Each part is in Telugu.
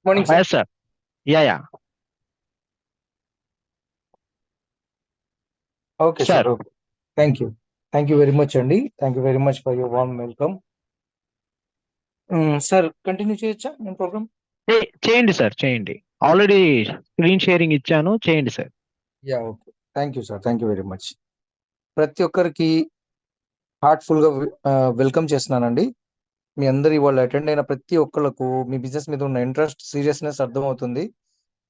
Morning, sir. Yes, sir. Yeah. Okay, sir. Sir, Okay. Thank you. Thank you very much, Andy. Thank you very much for your warm welcome. Sir, continue చేయొచ్చా నేను ప్రోగ్రామ్? చేయండి సార్, చేయండి. ఆల్రెడీ స్క్రీన్ షేరింగ్ ఇచ్చాను, చేయండి sir. Yeah, okay. Thank you, sir. Thank you very much. ప్రతి ఒక్కరికి హార్ట్ఫుల్ గా వెల్కమ్ చేస్తున్నానండి. మీ అందరు ఇవాళ అటెండ్ అయిన ప్రతి ఒక్కళ్ళకు మీ బిజినెస్ మీద ఉన్న ఇంట్రెస్ట్, సీరియస్నెస్ అర్థమవుతుంది.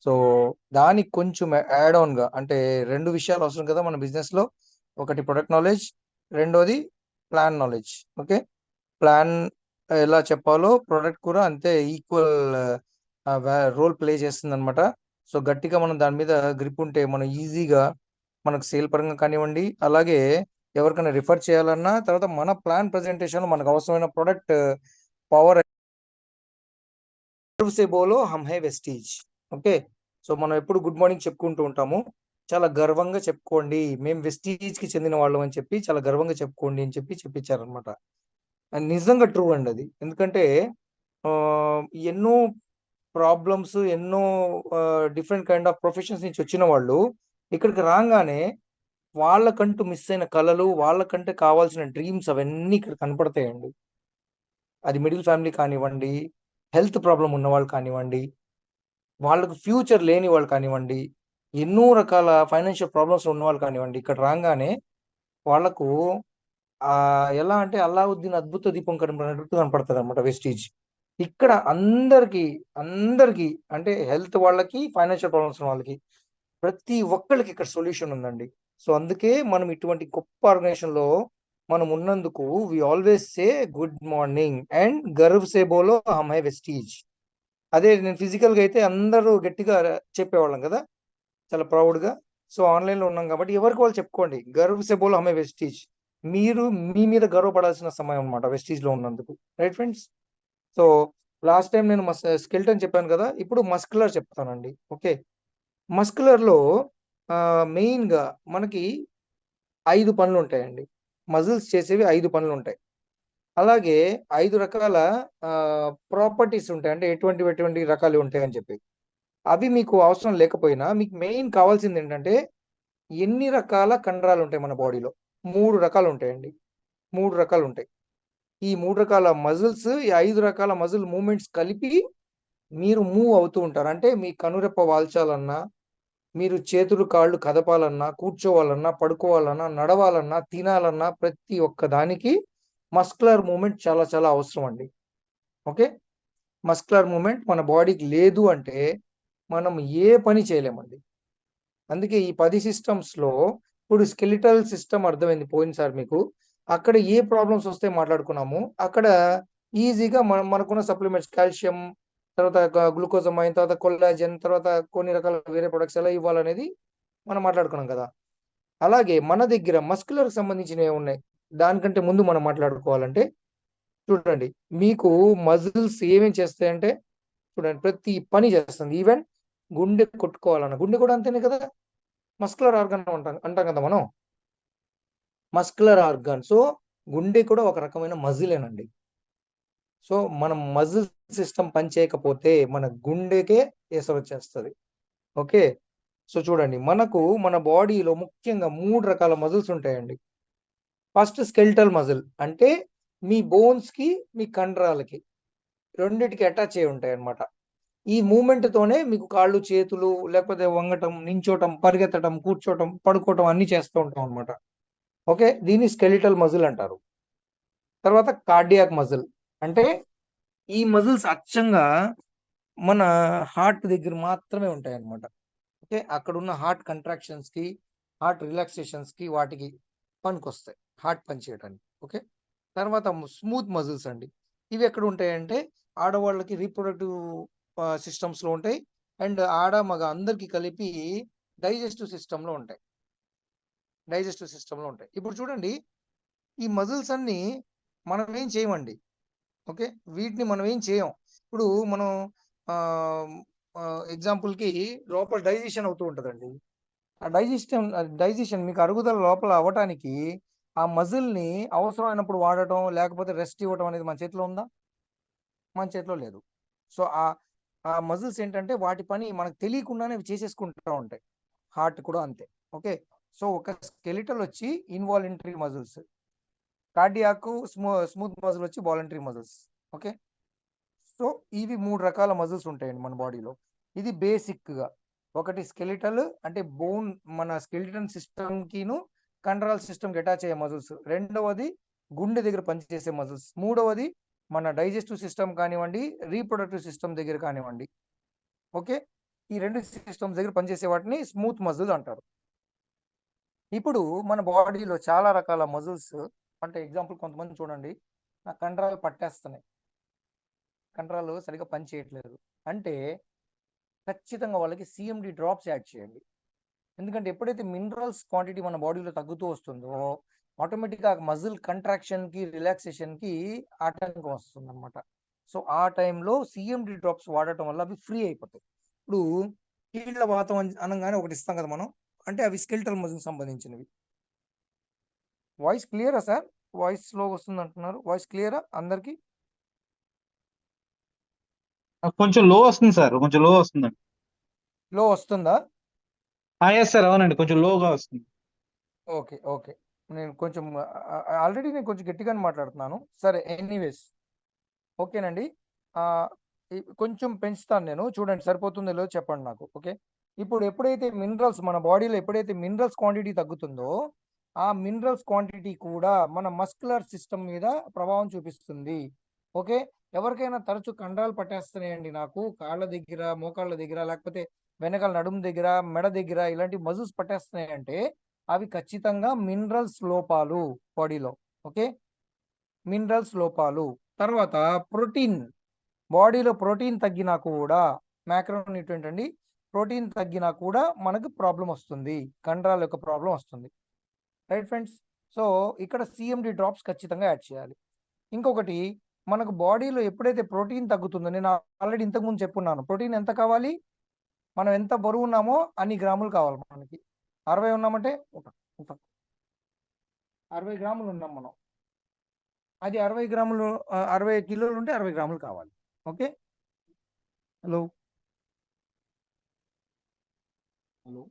సో దానికి కొంచెం యాడ్ ఆన్ గా, అంటే రెండు విషయాలు అవసరం కదా మన బిజినెస్ లో. ఒకటి ప్రొడక్ట్ నాలెడ్జ్, రెండోది ప్లాన్ నాలెడ్జ్. ఓకే, ప్లాన్ ఎలా చెప్పాలో ప్రొడక్ట్ కూడా అంతే ఈక్వల్ రోల్ ప్లే చేస్తుంది అనమాట. సో గట్టిగా మనం దాని మీద గ్రిప్ ఉంటే మనం ఈజీగా మనకు సేల్ పరంగా కానివ్వండి, అలాగే ఎవరికైనా రిఫర్ చేయాలన్నా, తర్వాత మన ప్లాన్ ప్రెజెంటేషన్ మనకు అవసరమైన ప్రొడక్ట్ పవర్ సే బోలో హమ్ హై వెస్టీజ్. ఓకే, సో మనం ఎప్పుడు గుడ్ మార్నింగ్ చెప్పుకుంటూ ఉంటాము. చాలా గర్వంగా చెప్పుకోండి, మేము వెస్టీజ్ కి చెందిన వాళ్ళం అని చెప్పి చాలా గర్వంగా చెప్పుకోండి అని చెప్పి చెప్పించారనమాట. నిజంగా ట్రూ అండి అది. ఎందుకంటే ఎన్నో ప్రాబ్లమ్స్, ఎన్నో డిఫరెంట్ కైండ్ ఆఫ్ ప్రొఫెషన్స్ నుంచి వచ్చిన వాళ్ళు ఇక్కడికి రాగానే వాళ్ళకంటూ మిస్ అయిన కళలు, వాళ్ళకంటే కావాల్సిన డ్రీమ్స్ అవన్నీ ఇక్కడ కనపడతాయండి. అది మిడిల్ ఫ్యామిలీ కానివ్వండి, హెల్త్ ప్రాబ్లం ఉన్న వాళ్ళు కానివ్వండి, వాళ్ళకు ఫ్యూచర్ లేని వాళ్ళు కానివ్వండి, ఎన్నో రకాల ఫైనాన్షియల్ ప్రాబ్లమ్స్ ఉన్న వాళ్ళు కానివ్వండి, ఇక్కడ రాగానే వాళ్ళకు ఎలా అంటే అల్లావుద్దీన్ అద్భుత దీపం కనపడినట్టు కనపడుతుంది అనమాట వెస్టీజ్. ఇక్కడ అందరికి అంటే హెల్త్ వాళ్ళకి, ఫైనాన్షియల్ ప్రాబ్లమ్స్ వాళ్ళకి, ప్రతి ఒక్కరికి ఇక్కడ సొల్యూషన్ ఉందండి. సో అందుకే మనం ఇటువంటి గొప్ప ఆర్గనైజేషన్ లో మనం ఉన్నందుకు we always say good morning and గర్వ్ సే బోలో హమ్ హై వెస్టీజ్. అదే నేను ఫిజికల్ గా అయితే అందరూ గట్టిగా చెప్పేవాళ్ళం కదా, చాలా ప్రౌడ్ గా. సో ఆన్లైన్ లో ఉన్నాం కాబట్టి ఎవరికి వాళ్ళు చెప్పుకోండి, గర్వ్ సే బోలో హమ్ హై వెస్టీజ్. మీరు మీ మీద గర్వపడాల్సిన సమయం అనమాట వెస్టీజ్ లో ఉన్నందుకు. Right friends? So last time నేను స్కెల్టన్ చెప్పాను కదా, ఇప్పుడు మస్కులర్ చెప్తానండి. ఓకే, మస్కులర్ లో మెయిన్ గా మనకి 5 పనులు ఉంటాయండి. మజిల్స్ చేసేవి 5 పనులు ఉంటాయి. అలాగే 5 రకాల ప్రాపర్టీస్ ఉంటాయి, అంటే ఎటువంటి రకాలు ఉంటాయని చెప్పి. అవి మీకు అవసరం లేకపోయినా మీకు మెయిన్ కావాల్సింది ఏంటంటే ఎన్ని రకాల కండరాలు ఉంటాయి మన బాడీలో. 3 రకాలు ఉంటాయండి. 3 రకాలు ఉంటాయి. ఈ 3 రకాల మజిల్స్, ఈ 5 రకాల మజిల్ మూమెంట్స్ కలిపి మీరు మూవ్ అవుతూ ఉంటారు. అంటే మీ కనురెప్ప వాల్చాలన్నా, మీరు చేతులు కాళ్ళు కదపాలన్నా, కూర్చోవాలన్నా, పడుకోవాలన్నా, నడవాలన్నా, తినాలన్నా, ప్రతి ఒక్క దానికి మస్కులర్ మూమెంట్ చాలా చాలా అవసరం అండి. ఓకే, మస్కులర్ మూమెంట్ మన బాడీకి లేదు అంటే మనం ఏ పని చేయలేమండి. అందుకే ఈ 10 సిస్టమ్స్ లో ఇప్పుడు స్కెలిటల్ సిస్టమ్ అర్థమైంది పోయినసారి మీకు. అక్కడ ఏ ప్రాబ్లమ్స్ వస్తే మాట్లాడుకున్నాము, అక్కడ ఈజీగా మనకున్న సప్లిమెంట్స్, కాల్షియం, తర్వాత గ్లూకోజమైన్, తర్వాత కొల్లాజన్, తర్వాత కొన్ని రకాల వేరే ప్రొడక్ట్స్ ఎలా ఇవ్వాలనేది మనం మాట్లాడుకున్నాం కదా. అలాగే మన దగ్గర మస్కులర్ సంబంధించినవి ఉన్నాయి. దానికంటే ముందు మనం మాట్లాడుకోవాలంటే చూడండి, మీకు మజిల్స్ ఏమేమి చేస్తాయంటే చూడండి, ప్రతి పని చేస్తుంది. ఈవెన్ గుండె కొట్టుకోవాలన్న, గుండె కూడా అంతేనే కదా, మస్కులర్ ఆర్గన్ అంటాం కదా మనం, మస్కులర్ ఆర్గన్. సో గుండె కూడా ఒక రకమైన మజిలేనండి. సో మనం మజిల్ సిస్టమ్ పనిచేయకపోతే మన గుండెకే ఎసరు వచ్చేస్తుంది. ఓకే, సో చూడండి, మనకు మన బాడీలో ముఖ్యంగా 3 రకాల మజిల్స్ ఉంటాయండి. ఫస్ట్ స్కెల్టల్ మజిల్, అంటే మీ బోన్స్ కి, మీ కండరాలకి రెండిటికి అటాచ్ అయి ఉంటాయి అనమాట. ఈ మూమెంట్ తోనే మీకు కాళ్ళు, చేతులు, లేకపోతే వంగటం, నించోటం, పరిగెత్తడం, కూర్చోటం, పడుకోవటం అన్ని చేస్తూ ఉంటాం అనమాట. ఓకే, దీన్ని స్కెలిటల్ మజిల్ అంటారు. తర్వాత కార్డియాక్ మజిల్, అంటే ఈ మజిల్స్ అచ్చంగా మన హార్ట్ దగ్గర మాత్రమే ఉంటాయి అనమాట. ఓకే, అక్కడ ఉన్న హార్ట్ కంట్రాక్షన్స్ కి, హార్ట్ రిలాక్సేషన్స్ కి, వాటికి పనికొస్తాయి హార్ట్ పని చేయడానికి. ఓకే, తర్వాత స్మూత్ మజిల్స్ అండి. ఇవి ఎక్కడ ఉంటాయంటే ఆడవాళ్ళకి రీప్రొడక్టివ్ సిస్టమ్స్ లో ఉంటాయి, అండ్ ఆడ మగ అందరికి కలిపి డైజెస్టివ్ సిస్టమ్ లో ఉంటాయి. ఇప్పుడు చూడండి, ఈ మజిల్స్ అన్ని మనం ఏం చేయమండి. ఓకే, వీటిని మనం ఏం చేయం. ఇప్పుడు మనం ఎగ్జాంపుల్కి లోపల డైజెషన్ అవుతూ ఉంటుందండి. ఆ డైజెషన్ మీకు అరుగుదల లోపల అవ్వటానికి ఆ మజిల్ని అవసరమైనప్పుడు వాడటం, లేకపోతే రెస్ట్ ఇవ్వటం అనేది మన చేతిలో ఉందా? మన చేతిలో లేదు. సో ఆ మజిల్స్ ఏంటంటే వాటి పని మనకు తెలియకుండానే అవి చేసేసుకుంటూ ఉంటాయి. హార్ట్ కూడా అంతే. ఓకే. సో ఒక స్కెలిటల్ వచ్చి involuntary muscles, cardiac smooth muscle వచ్చి వాలంటరీ మజిల్స్. ఓకే. సో ఇవి 3 రకాల మజిల్స్ ఉంటాయండి మన బాడీలో. ఇది బేసిక్ గా. ఒకటి స్కెలిటల్ అంటే బోన్, మన స్కెలిటన్ సిస్టమ్ కిను కండరాల సిస్టమ్ కి అటాచ్ అయ్యే మజిల్స్. రెండవది గుండె దగ్గర పనిచేసే మజిల్స్. మూడవది మన డైజెస్టివ్ సిస్టమ్ కానివ్వండి, రీప్రొడక్టివ్ సిస్టమ్ దగ్గర కానివ్వండి. ఓకే. ఈ 2 సిస్టమ్స్ దగ్గర పనిచేసే వాటిని స్మూత్ మజిల్ అంటారు. ఇప్పుడు మన బాడీలో చాలా రకాల మజిల్స్, అంటే ఎగ్జాంపుల్ కొంతమంది చూడండి, నా కండరాలు పట్టేస్తున్నాయి, కండరాలు సరిగా పని చేయట్లేదు అంటే ఖచ్చితంగా వాళ్ళకి సిఎండి డ్రాప్స్ యాడ్ చేయండి. ఎందుకంటే ఎప్పుడైతే మినరల్స్ క్వాంటిటీ మన బాడీలో తగ్గుతూ వస్తుందో ఆటోమేటిక్గా మజిల్ కంట్రాక్షన్కి రిలాక్సేషన్కి ఆటంకం వస్తుంది అనమాట. సో ఆ టైంలో సిఎండి డ్రాప్స్ వాడటం వల్ల అవి ఫ్రీ అయిపోతాయి. ఇప్పుడు కీళ్ళ వాతం అనగానే ఒకటి ఇస్తాం కదా మనం, అంటే అవి స్కెలిటల్ మజిల్ సంబంధించినవి. వాయిస్ క్లియరా సార్? వాయిస్ స్లో వస్తుంది అంటున్నారు. వాయిస్ క్లియరా అందరికి? కొంచెం లో వస్తుంది సార్, కొంచెం లో వస్తుందండి. లో వస్తుందా? ఎస్ సార్, అవునండి, కొంచెం లోగా వస్తుంది. Okay okay. నేను కొంచెం ఆల్రెడీ నేను కొంచెం గట్టిగానే మాట్లాడుతున్నాను. సరే ఎనీవేస్ ఓకేనండి. కొంచెం పెంచుతాను నేను, చూడండి సరిపోతుందో లేదో చెప్పండి నాకు. ఓకే. ఇప్పుడు ఎప్పుడైతే మినరల్స్ మన బాడీలో ఎప్పుడైతే మినరల్స్ క్వాంటిటీ తగ్గుతుందో ఆ మినరల్స్ క్వాంటిటీ కూడా మన మస్కులర్ సిస్టమ్ మీద ప్రభావం చూపిస్తుంది. ఓకే. ఎవరికైనా తరచు కండరాలు పట్టేస్తున్నాయండి, నాకు కాళ్ళ దగ్గర, మోకాళ్ళ దగ్గర, లేకపోతే వెనకాల నడుము దగ్గర, మెడ దగ్గర ఇలాంటి మజిల్స్ పట్టేస్తున్నాయంటే అవి ఖచ్చితంగా మినరల్స్ లోపాలు బాడీలో. ఓకే. మినరల్స్ లోపాలు. తర్వాత ప్రోటీన్, బాడీలో ప్రోటీన్ తగ్గినా కూడా, మ్యాక్రోన్యూట్రియంట్ అండి, ప్రోటీన్ తగ్గినా కూడా మనకు ప్రాబ్లం వస్తుంది, కండరాల యొక్క ప్రాబ్లం వస్తుంది. Right friends. సో ఇక్కడ సిఎండి డ్రాప్స్ ఖచ్చితంగా యాడ్ చేయాలి. ఇంకొకటి, మనకు బాడీలో ఎప్పుడైతే ప్రోటీన్ తగ్గుతుందో, నేను ఆల్రెడీ ఇంతకుముందు చెప్పున్నాను, ప్రోటీన్ ఎంత కావాలి, మనం ఎంత బరువు ఉన్నామో అన్ని గ్రాములు కావాలి మనకి. 60 ఉన్నామంటే 60 గ్రాములు ఉన్నాం మనం, అది 60 గ్రాములు 60 కిలోలు ఉంటే 60 గ్రాములు కావాలి. Okay. Hello hello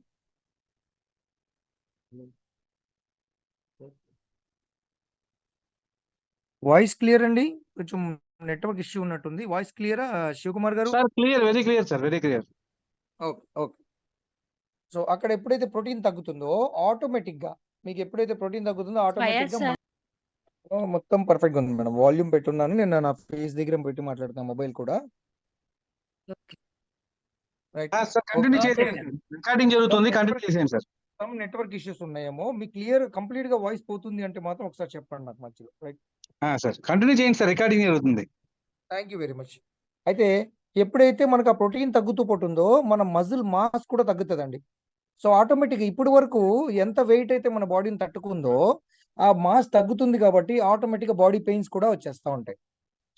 voice clear అండి? కొంచెం నెట్వర్క్ ఇష్యూ ఉన్నట్టుంది. వాయిస్ క్లియరా శివకుమార్ గారు? Sir clear, very clear sir, very clear. Okay okay. So అక్కడ ఎప్పుడైతే ప్రోటీన్ తగ్గుతుందో ఆటోమేటిక్ గా, మీకు ఎప్పుడైతే ప్రోటీన్ తగ్గుతుందో ఆటోమేటిక్ గా మొత్తం పర్ఫెక్ట్ గా ఉంది మేడం. వాల్యూమ్ పెట్టున్నాను నేను, నా ఫేస్ దగ్గర పెట్టి మాట్లాడుతాను, మొబైల్ కూడా. రైట్. సార్ కంటిన్యూ చేసేయండి, రికార్డింగ్ జరుగుతుంది, కంటిన్యూ చేసేయండి సార్. సమ్ నెట్వర్క్ ఇష్యూస్ ఉన్నాయేమో, మీకు క్లియర్ కంప్లీట్ గా వాయిస్ పోతుంది అంటే మాత్రం ఒకసారి చెప్పండి నాకు మంచిగా. రైట్. సార్ కంటిన్యూ చేయండి సార్, రికార్డింగ్ జరుగుతుంది. Thank you very much. అయితే ఎప్పుడైతే మనకు ఆ ప్రోటీన్ తగ్గుతూ పోతుందో మన మజిల్ మాస్ కూడా తగ్గుతుందండి. సో ఆటోమేటిక్గా ఇప్పటి వరకు ఎంత వెయిట్ అయితే మన బాడీని తట్టుకుందో ఆ మాస్ తగ్గుతుంది కాబట్టి ఆటోమేటిక్గా బాడీ పెయిన్స్ కూడా వచ్చేస్తూ ఉంటాయి.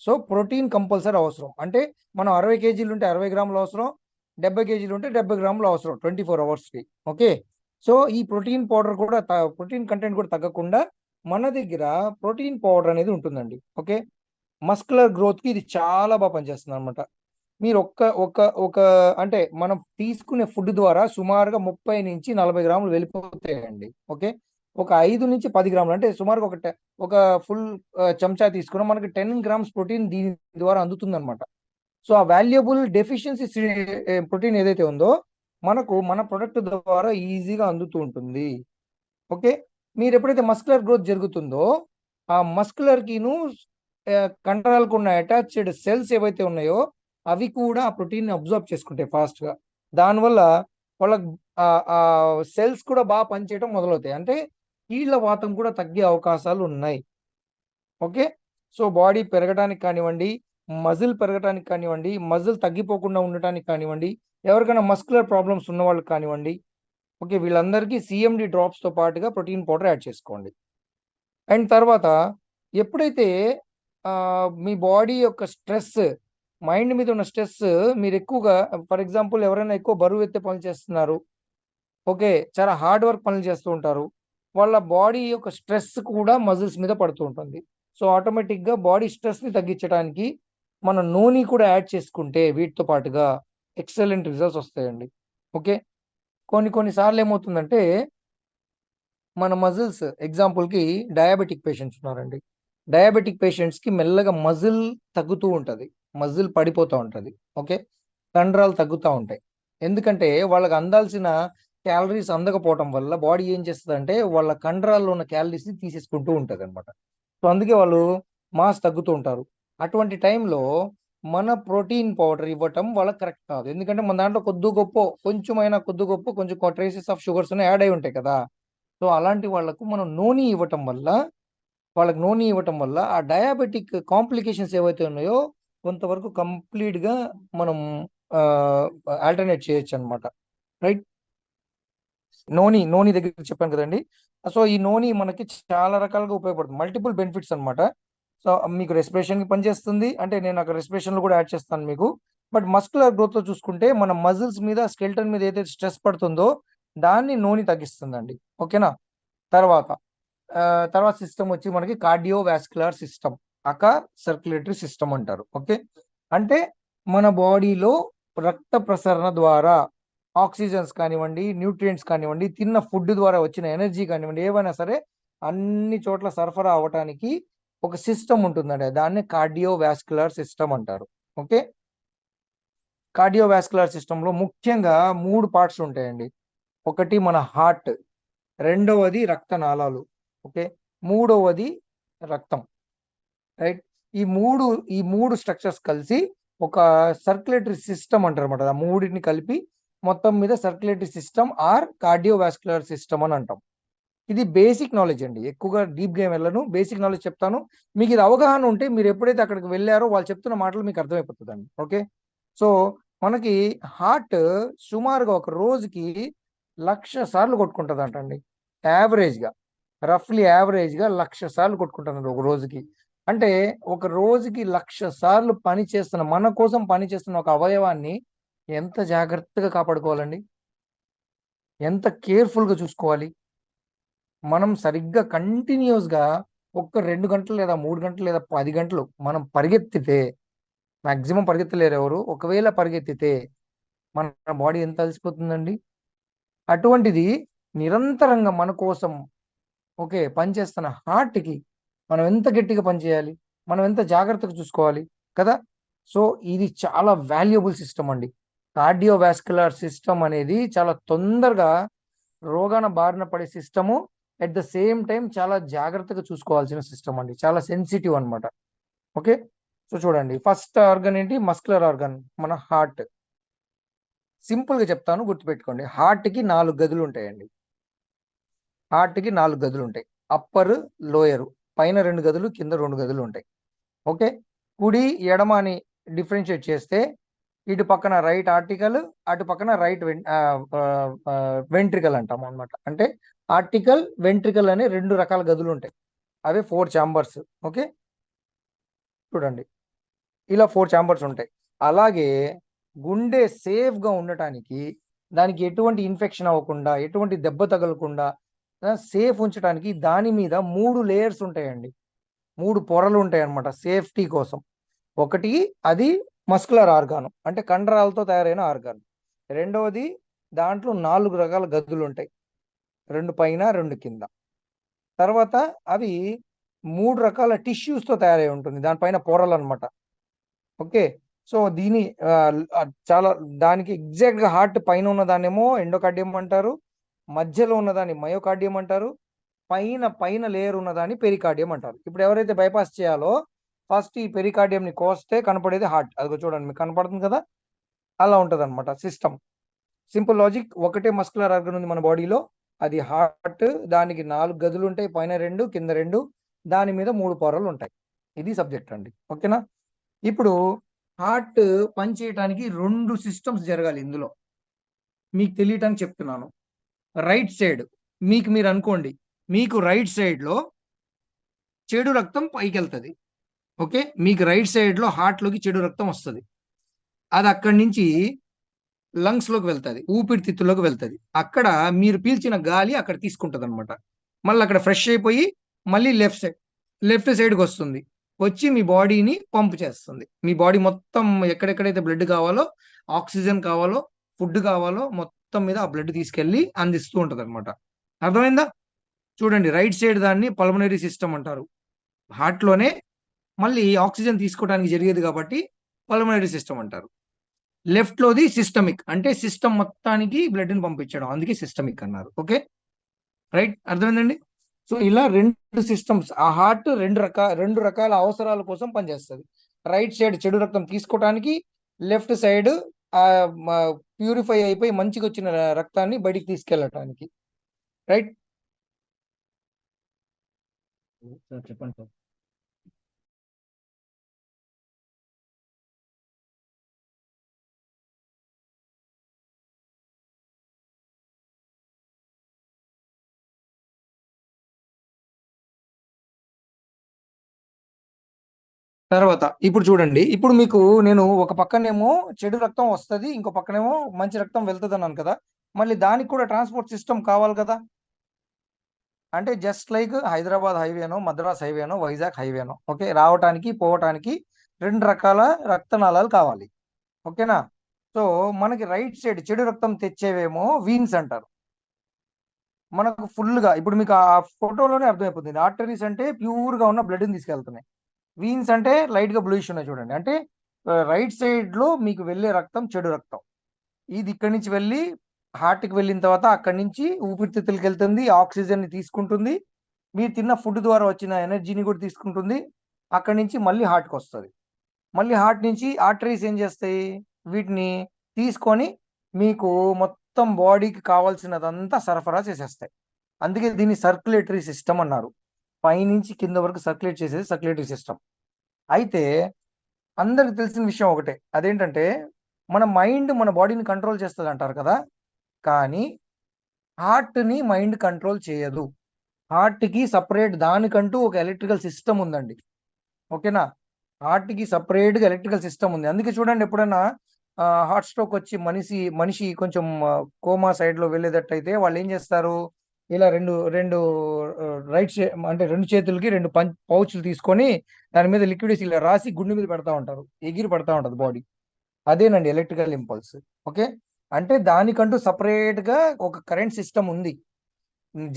సో ప్రోటీన్ కంపల్సరీ అవసరం. అంటే మనం 60 కేజీలు ఉంటే 60 గ్రాములు అవసరం, 70 కేజీలు ఉంటే 70 గ్రాములు అవసరం 24 అవర్స్కి. ఓకే. సో ఈ ప్రోటీన్ పౌడర్ కూడా, ప్రోటీన్ కంటెంట్ కూడా తగ్గకుండా మన దగ్గర ప్రోటీన్ పౌడర్ అనేది ఉంటుందండి. ఓకే. మస్కులర్ గ్రోత్కి ఇది చాలా బాగా పనిచేస్తుంది అనమాట. మీరు ఒక అంటే మనం తీసుకునే ఫుడ్ ద్వారా సుమారుగా 30 నుంచి 40 గ్రాములు వెళ్ళిపోతాయండి. ఓకే. ఒక 5 నుంచి 10 గ్రాములు అంటే సుమారుగా ఒక ఫుల్ చెంచా తీసుకున్నాం, మనకి 10 గ్రామ్స్ ప్రోటీన్ దీని ద్వారా అందుతుంది అనమాట. సో ఆ వాల్యుబుల్ డెఫిషియన్సీ ప్రోటీన్ ఏదైతే ఉందో మనకు మన ప్రొడక్ట్ ద్వారా ఈజీగా అందుతూ ఉంటుంది. ఓకే. మీరు ఎప్పుడైతే మస్కులర్ గ్రోత్ జరుగుతుందో ఆ మస్కులర్కిను కండరాలకు ఉన్న అటాచ్డ్ సెల్స్ ఏవైతే ఉన్నాయో అవి కూడా ఆ ప్రోటీన్ అబ్జర్వ్ చేసుకుంటాయి ఫాస్ట్గా. దానివల్ల వాళ్ళ సెల్స్ కూడా బాగా పనిచేయడం మొదలవుతాయి. అంటే కీళ్ళ వాతం కూడా తగ్గే అవకాశాలు ఉన్నాయి. ఓకే. సో బాడీ పెరగడానికి కానివ్వండి, మజిల్ పెరగడానికి కానివ్వండి, మజిల్ తగ్గిపోకుండా ఉండటానికి కానివ్వండి, ఎవరికైనా మస్కులర్ ప్రాబ్లమ్స్ ఉన్న వాళ్ళకి కానివ్వండి, ఓకే, వీళ్ళందరికీ సిఎండి డ్రాప్స్తో పాటుగా ప్రోటీన్ పౌడర్ యాడ్ చేసుకోండి. అండ్ తర్వాత ఎప్పుడైతే మీ బాడీ యొక్క స్ట్రెస్, మైండ్ మీద ఉన్న స్ట్రెస్, మీరు ఎక్కువగా ఫర్ ఎగ్జాంపుల్ ఎవరైనా ఎక్కువ బరువు ఎత్తే పనులు చేస్తున్నారు, ఓకే, చాలా హార్డ్ వర్క్ పనులు చేస్తూ ఉంటారు, వాళ్ళ బాడీ యొక్క స్ట్రెస్ కూడా మజిల్స్ మీద పడుతూ ఉంటుంది. సో ఆటోమేటిక్గా బాడీ స్ట్రెస్ని తగ్గించడానికి మన నూనె కూడా యాడ్ చేసుకుంటే వీటితో పాటుగా ఎక్సలెంట్ రిజల్ట్స్ వస్తాయండి. ఓకే, కొన్నిసార్లు ఏమవుతుందంటే మన మజిల్స్, ఎగ్జాంపుల్కి డయాబెటిక్ పేషెంట్స్ ఉన్నారండి. డయాబెటిక్ పేషెంట్స్కి మెల్లగా మజిల్ తగ్గుతూ ఉంటుంది, మజిల్ పడిపోతూ ఉంటుంది. ఓకే, కండరాలు తగ్గుతూ ఉంటాయి. ఎందుకంటే వాళ్ళకి అందాల్సిన క్యాలరీస్ అందకపోవటం వల్ల బాడీ ఏం చేస్తుందంటే వాళ్ళ కండరాల్లో ఉన్న క్యాలరీస్ని తీసేసుకుంటూ ఉంటుంది అనమాట. సో అందుకే వాళ్ళు మాస్ తగ్గుతూ ఉంటారు. అటువంటి టైంలో మన ప్రోటీన్ పౌడర్ ఇవ్వటం వాళ్ళకి కరెక్ట్ కాదు. ఎందుకంటే మన దాంట్లో కొద్ది గొప్ప కొంచెం ట్రేసెస్ ఆఫ్ షుగర్స్ యాడ్ అయి ఉంటాయి కదా. సో అలాంటి వాళ్ళకు మనం నూనె ఇవ్వటం వల్ల ఆ డయాబెటిక్ కాంప్లికేషన్స్ ఏవైతే ఉన్నాయో కొంతవరకు కంప్లీట్గా మనం ఆల్టర్నేట్ చేయొచ్చు అనమాట. రైట్, నోని దగ్గర చెప్పాను కదండి. సో ఈ నోని మనకి చాలా రకాలుగా ఉపయోగపడుతుంది, మల్టిపుల్ బెనిఫిట్స్ అనమాట. సో మీకు రెస్పిరేషన్కి పనిచేస్తుంది, అంటే నేను అక్కడ రెస్పిరేషన్లో కూడా యాడ్ చేస్తాను మీకు. బట్ మస్కులర్ గ్రోత్లో చూసుకుంటే మన మజిల్స్ మీద, స్కెల్టన్ మీద ఏదైతే స్ట్రెస్ పడుతుందో దాన్ని నోని తగ్గిస్తుందండి. ఓకేనా, తర్వాత సిస్టమ్ వచ్చి మనకి కార్డియోవాస్కులర్ సిస్టమ్, అకార్ సర్క్యులేటరీ సిస్టమ్ అంటారు. ఓకే, అంటే మన బాడీలో రక్త ప్రసరణ ద్వారా ఆక్సిజన్స్ కానివ్వండి, న్యూట్రియంట్స్ కానివ్వండి, తిన్న ఫుడ్ ద్వారా వచ్చిన ఎనర్జీ కానివ్వండి, ఏవైనా సరే అన్ని చోట్ల సరఫరా అవ్వటానికి ఒక సిస్టమ్ ఉంటుందండి, దాన్ని కార్డియోవాస్కులర్ సిస్టమ్ అంటారు. ఓకే, కార్డియోవాస్కులర్ సిస్టంలో ముఖ్యంగా 3 పార్ట్స్ ఉంటాయండి. ఒకటి మన హార్ట్, రెండవది రక్తనాళాలు, ఓకే, మూడవది రక్తం. రైట్, ఈ మూడు స్ట్రక్చర్స్ కలిసి ఒక సర్క్యులేటరీ సిస్టమ్ అంటారు అనమాట. ఆ మూడింటిని కలిపి మొత్తం మీద circulatory system or cardiovascular system అని అంటాం. ఇది బేసిక్ నాలెడ్జ్ అండి, ఎక్కువగా డీప్గా వెళ్ళను, బేసిక్ నాలెడ్జ్ చెప్తాను. మీకు ఇది అవగాహన ఉంటే మీరు ఎప్పుడైతే అక్కడికి వెళ్ళారో వాళ్ళు చెప్తున్న మాటలు మీకు అర్థమైపోతుందండి. ఓకే, సో మనకి హార్ట్ సుమారుగా ఒక రోజుకి 1,00,000 సార్లు కొట్టుకుంటుంది అంటండి. రఫ్లీ యావరేజ్గా 1,00,000 సార్లు కొట్టుకుంటున్నారు ఒక రోజుకి. అంటే ఒక రోజుకి 1,00,000 సార్లు మన కోసం పనిచేస్తున్న ఒక అవయవాన్ని ఎంత జాగ్రత్తగా కాపాడుకోవాలండి, ఎంత కేర్ఫుల్గా చూసుకోవాలి. మనం సరిగ్గా కంటిన్యూస్గా ఒక్క 2 గంటలు లేదా 3 గంటలు లేదా 10 గంటలు మనం పరిగెత్తితే, మ్యాక్సిమం పరిగెత్తలేరు ఎవరు, ఒకవేళ పరిగెత్తితే మన బాడీ ఎంత అలసిపోతుందండి. అటువంటిది నిరంతరంగా మన కోసం ఓకే పనిచేస్తున్న హార్ట్కి మనం ఎంత గట్టిగా పనిచేయాలి, మనం ఎంత జాగ్రత్తగా చూసుకోవాలి కదా. సో ఇది చాలా వాల్యుబుల్ సిస్టమ్ అండి. కార్డియోవాస్కులర్ సిస్టమ్ అనేది చాలా తొందరగా రోగాన బారిన పడే system, at the same time చాలా జాగ్రత్తగా చూసుకోవాల్సిన సిస్టమ్ అండి, చాలా సెన్సిటివ్ అనమాట. ఓకే, సో చూడండి, ఫస్ట్ ఆర్గన్ ఏంటి, మస్కులర్ ఆర్గన్ మన హార్ట్. సింపుల్గా చెప్తాను, గుర్తుపెట్టుకోండి. హార్ట్కి 4 గదులు ఉంటాయండి. అప్పర్, లోయరు, పైన 2 గదులు, కింద 2 గదులు ఉంటాయి. ఓకే, కుడి ఎడమ అని డిఫరెన్షియేట్ చేస్తే ఇటు పక్కన రైట్ ఆర్టికల్, అటు పక్కన రైట్ వెంట్రికల్ అంటాము అనమాట. అంటే ఆర్టికల్, వెంట్రికల్ అనే 2 రకాల గదులు ఉంటాయి, అవే 4 ఛాంబర్స్. ఓకే, చూడండి ఇలా 4 ఛాంబర్స్ ఉంటాయి. అలాగే గుండె సేఫ్గా ఉండటానికి, దానికి ఎటువంటి ఇన్ఫెక్షన్ అవ్వకుండా, ఎటువంటి దెబ్బ తగలకుండా సేఫ్ ఉంచడానికి దాని మీద 3 లేయర్స్ ఉంటాయండి, 3 పొరలు ఉంటాయి అన్నమాట సేఫ్టీ కోసం. ఒకటి అది మస్కులర్ ఆర్గాను, అంటే కండరాలతో తయారైన ఆర్గాన్. రెండవది దాంట్లో 4 రకాల గదులు ఉంటాయి, 2 పైన 2 కింద. తర్వాత అవి 3 రకాల టిష్యూస్తో తయారై ఉంటుంది, దానిపైన పొరలు అనమాట. ఓకే, సో చాలా దానికి ఎగ్జాక్ట్గా హార్ట్ పైన ఉన్నదాన్నేమో ఎండోకార్డియం అంటారు, మధ్యలో ఉన్నదాన్ని మయోకార్డియం అంటారు, పైన లేయర్ ఉన్నదాన్ని పెరికార్డియం అంటారు. ఇప్పుడు ఎవరైతే బైపాస్ చేయాలో ఫస్ట్ ఈ పెరికార్డియంని కోస్తే కనపడేది హార్ట్. అదిగో చూడండి, మీకు కనపడుతుంది కదా, అలా ఉంటుంది అనమాట సిస్టమ్. సింపుల్ లాజిక్, ఒకటే మస్కులర్ ఆర్గన్ ఉంది మన బాడీలో, అది హార్ట్. దానికి 4 గదులు ఉంటాయి, పైన 2 కింద 2, దాని మీద 3 పొరలు ఉంటాయి. ఇది సబ్జెక్ట్ అండి. ఓకేనా, ఇప్పుడు హార్ట్ పనిచేయటానికి 2 సిస్టమ్స్ జరగాలి ఇందులో, మీకు తెలియటానికి చెప్తున్నాను. రైట్ సైడ్ మీరు అనుకోండి, మీకు రైట్ సైడ్లో చెడు రక్తం పైకి వెళ్తుంది. ఓకే, మీకు రైట్ సైడ్లో హార్ట్లోకి చెడు రక్తం వస్తుంది, అది అక్కడి నుంచి లంగ్స్లోకి వెళ్తుంది, ఊపిరితిత్తుల్లోకి వెళ్తుంది. అక్కడ మీరు పీల్చిన గాలి అక్కడ తీసుకుంటుంది అనమాట. మళ్ళీ అక్కడ ఫ్రెష్ అయిపోయి మళ్ళీ లెఫ్ట్ సైడ్కి వస్తుంది. వచ్చి మీ బాడీని పంప్ చేస్తుంది. మీ బాడీ మొత్తం ఎక్కడెక్కడైతే బ్లడ్ కావాలో, ఆక్సిజన్ కావాలో, ఫుడ్ కావాలో మొత్తం మీద ఆ బ్లడ్ తీసుకెళ్లి అందిస్తూ ఉంటది అనమాట. అర్థమైందా? చూడండి, రైట్ సైడ్ దాన్ని పల్మనరీ సిస్టమ్ అంటారు. హార్ట్ లోనే మళ్ళీ ఆక్సిజన్ తీసుకోవడానికి జరిగేది కాబట్టి పల్మనరీ సిస్టమ్ అంటారు. లెఫ్ట్ లోది సిస్టమిక్, అంటే సిస్టమ్ మొత్తానికి బ్లడ్ ని పంపించడం, అందుకే సిస్టమిక్ అన్నారు. ఓకే, రైట్, అర్థమైందండి? సో ఇలా రెండు సిస్టమ్స్, ఆ హార్ట్ రెండు రకాల అవసరాల కోసం పనిచేస్తుంది. రైట్ సైడ్ చెడు రక్తం తీసుకోవడానికి, లెఫ్ట్ సైడ్ ప్యూరిఫై అయిపోయి మంచిగా వచ్చిన రక్తాన్ని బయటికి తీసుకెళ్ళటానికి. రైట్, చెప్పండి సార్. తర్వాత ఇప్పుడు చూడండి, ఇప్పుడు మీకు నేను ఒక పక్కనేమో చెడు రక్తం వస్తుంది, ఇంకో పక్కనేమో మంచి రక్తం వెళ్తుంది అన్నాను కదా. మళ్ళీ దానికి కూడా ట్రాన్స్పోర్ట్ సిస్టమ్ కావాలి కదా. అంటే జస్ట్ లైక్ హైదరాబాద్ హైవేనో, మద్రాస్ హైవేనో, వైజాగ్ హైవేనో, ఓకే, రావటానికి పోవటానికి రెండు రకాల రక్తనాళాలు కావాలి. ఓకేనా? సో మనకి రైట్ సైడ్ చెడు రక్తం తెచ్చేవేమో వీన్స్ అంటారు. మనకు ఫుల్ గా ఇప్పుడు మీకు ఆ ఫోటోలోనే అర్థమైపోతుంది. ఆర్టరీస్ అంటే ప్యూర్ గా ఉన్న బ్లడ్ ని తీసుకెళ్తున్నాయి. వీన్స్ అంటే లైట్ గా బ్లూయిష్ ఉన్నాయి చూడండి. అంటే రైట్ సైడ్ లో మీకు వెళ్ళే రక్తం చెడు రక్తం. ఇది ఇక్కడి నుంచి వెళ్ళి హార్ట్ కి వెళ్ళిన తర్వాత అక్కడి నుంచి ఊపిరితిత్తులకి వెళ్తుంది, ఆక్సిజన్ ని తీసుకుంటుంది, మీరు తిన్న ఫుడ్ ద్వారా వచ్చిన ఎనర్జీని కూడా తీసుకుంటుంది. అక్కడి నుంచి మళ్ళీ హార్ట్కి వస్తుంది. మళ్ళీ హార్ట్ నుంచి ఆర్టరీస్ ఏం చేస్తాయి, వీటిని తీసుకొని మీకు మొత్తం బాడీకి కావాల్సినదంతా సరఫరా చేసేస్తాయి. అందుకే దీన్ని సర్క్యులేటరీ సిస్టమ్ అన్నారు. పైనుంచి కింద వరకు సర్క్యులేట్ చేసేది సర్క్యులేటరీ సిస్టమ్. అయితే అందరికి తెలిసిన విషయం ఒకటే, అదేంటంటే మన మైండ్ మన బాడీని కంట్రోల్ చేస్తుంది అంటారు కదా, కానీ హార్ట్ని మైండ్ కంట్రోల్ చేయదు. హార్ట్కి సపరేట్ దానికంటూ ఒక ఎలక్ట్రికల్ సిస్టమ్ ఉందండి. ఓకేనా? హార్ట్కి సపరేట్గా ఎలక్ట్రికల్ సిస్టమ్ ఉంది. అందుకే చూడండి, ఎప్పుడైనా హార్ట్ స్ట్రోక్ వచ్చి మనిషి కొంచెం కోమా సైడ్లో వెళ్ళేటట్టయితే వాళ్ళు ఏం చేస్తారు, ఇలా రెండు రైట్ అంటే రెండు చేతులకి రెండు పౌచ్లు తీసుకొని దాని మీద లిక్విడ్ ఇలా రాసి గుండె మీద పెడతా ఉంటారు, ఎగిరి పడతా ఉంటుంది బాడీ. అదేనండి ఎలక్ట్రికల్ ఇంపల్స్. ఓకే, అంటే దానికంటూ సపరేట్ గా ఒక కరెంట్ సిస్టమ్ ఉంది.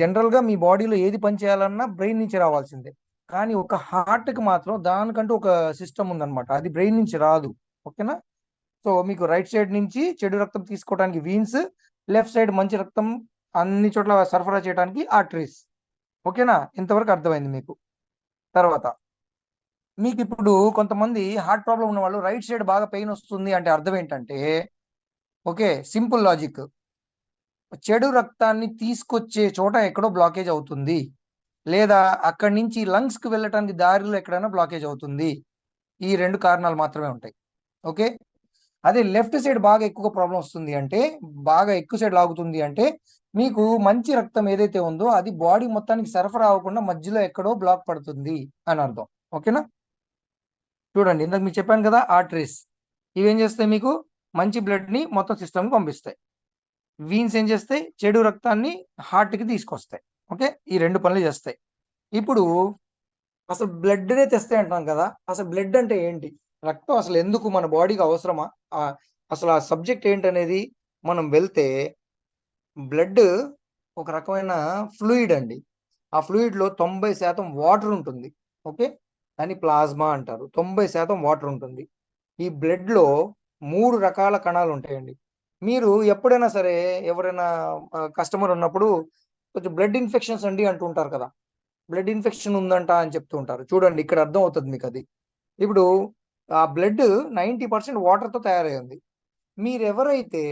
జనరల్ గా మీ బాడీలో ఏది పని చేయాలన్నా బ్రెయిన్ నుంచి రావాల్సిందే, కానీ ఒక హార్ట్ కి మాత్రం దానికంటూ ఒక సిస్టమ్ ఉందన్నమాట, అది బ్రెయిన్ నుంచి రాదు. ఓకేనా? సో మీకు రైట్ సైడ్ నుంచి చెడు రక్తం తీసుకోవడానికి వీన్స్, లెఫ్ట్ సైడ్ మంచి రక్తం అన్ని చోట్ల సరఫరా చేయడానికి ఆర్టరీస్. ఓకేనా? ఇంతవరకు అర్థమైంది మీకు. తర్వాత మీకు ఇప్పుడు కొంతమంది హార్ట్ ప్రాబ్లం ఉన్న వాళ్ళు రైట్ సైడ్ బాగా పెయిన్ వస్తుంది అంటే అర్థం ఏంటంటే, ఓకే, సింపుల్ లాజిక్, చెడు రక్తాన్ని తీసుకొచ్చే చోట ఎక్కడో బ్లాకేజ్ అవుతుంది, లేదా అక్కడి నుంచి లంగ్స్ కి వెళ్ళటానికి దారిలో ఎక్కడైనా బ్లాకేజ్ అవుతుంది. ఈ రెండు కారణాలు మాత్రమే ఉంటాయి. ఓకే, అదే లెఫ్ట్ సైడ్ బాగా ఎక్కువ ప్రాబ్లం వస్తుంది అంటే, బాగా ఎక్కువ సైడ్ లాగుతుంది అంటే మీకు మంచి రక్తం ఏదైతే ఉందో అది బాడీ మొత్తానికి సరఫరా అవ్వకుండా మధ్యలో ఎక్కడో బ్లాక్ పడుతుంది అని అర్థం. ఓకేనా? చూడండి, ఇందాక మీకు చెప్పాను కదా, ఆర్టరీస్ ఇవేం చేస్తాయి, మీకు మంచి బ్లడ్ ని మొత్తం సిస్టమ్కి పంపిస్తాయి. వీన్స్ ఏం చేస్తాయి, చెడు రక్తాన్ని హార్ట్కి తీసుకొస్తాయి. ఓకే, ఈ రెండు పనులు చేస్తాయి. ఇప్పుడు అసలు బ్లడ్నే తెస్తాయి అంటాం కదా, అసలు బ్లడ్ అంటే ఏంటి, రక్తం అసలు ఎందుకు మన బాడీకి అవసరమా, అసలు ఆ సబ్జెక్ట్ ఏంటనేది మనం వెళ్తే, బ్లడ్ ఒక రకమైన ఫ్లూయిడ్ అండి. ఆ ఫ్లూయిడ్ లో 90% వాటర్ ఉంటుంది. ఓకే, దాన్ని ప్లాస్మా అంటారు. 90% వాటర్ ఉంటుంది. ఈ బ్లడ్ లో 3 రకాల కణాలు ఉంటాయండి. మీరు ఎప్పుడైనా సరే ఎవరైనా కస్టమర్ ఉన్నప్పుడు కొంచెం బ్లడ్ ఇన్ఫెక్షన్స్ అండి అంటుంటారు కదా, బ్లడ్ ఇన్ఫెక్షన్ ఉందంట అని చెప్తూ ఉంటారు. చూడండి, ఇక్కడ అర్థం అవుతుంది మీకు అది. ఇప్పుడు ఆ బ్లడ్ 90% వాటర్తో తయారైంది. మీరు ఎవరైతే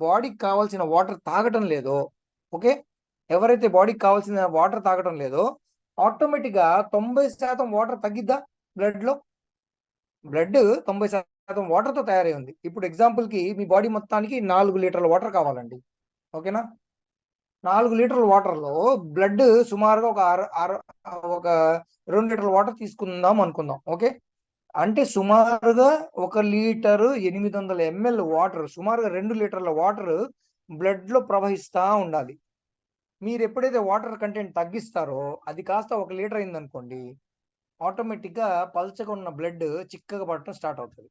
బాడీకి కావాల్సిన వాటర్ తాగటం లేదో, ఓకే, ఎవరైతే బాడీకి కావాల్సిన వాటర్ తాగటం లేదో, ఆటోమేటిక్గా 90% వాటర్ తగ్గిద్దా బ్లడ్లో? బ్లడ్ 90% వాటర్తో తయారై ఉంది. ఇప్పుడు ఎగ్జాంపుల్కి మీ బాడీ మొత్తానికి 4 లీటర్ల వాటర్ కావాలండి. ఓకేనా? 4 లీటర్ల వాటర్లో బ్లడ్ సుమారుగా ఒక 2 లీటర్ల వాటర్ తీసుకుందాం అనుకుందాం. ఓకే, అంటే సుమారుగా 1 లీటరు 800 ml వాటర్, సుమారుగా 2 లీటర్ల వాటర్ బ్లడ్లో ప్రవహిస్తూ ఉండాలి. మీరు ఎప్పుడైతే వాటర్ కంటెంట్ తగ్గిస్తారో అది కాస్త 1 లీటర్ అయిందనుకోండి, ఆటోమేటిక్గా పల్చగా ఉన్న బ్లడ్ చిక్కగా పడటం స్టార్ట్ అవుతుంది.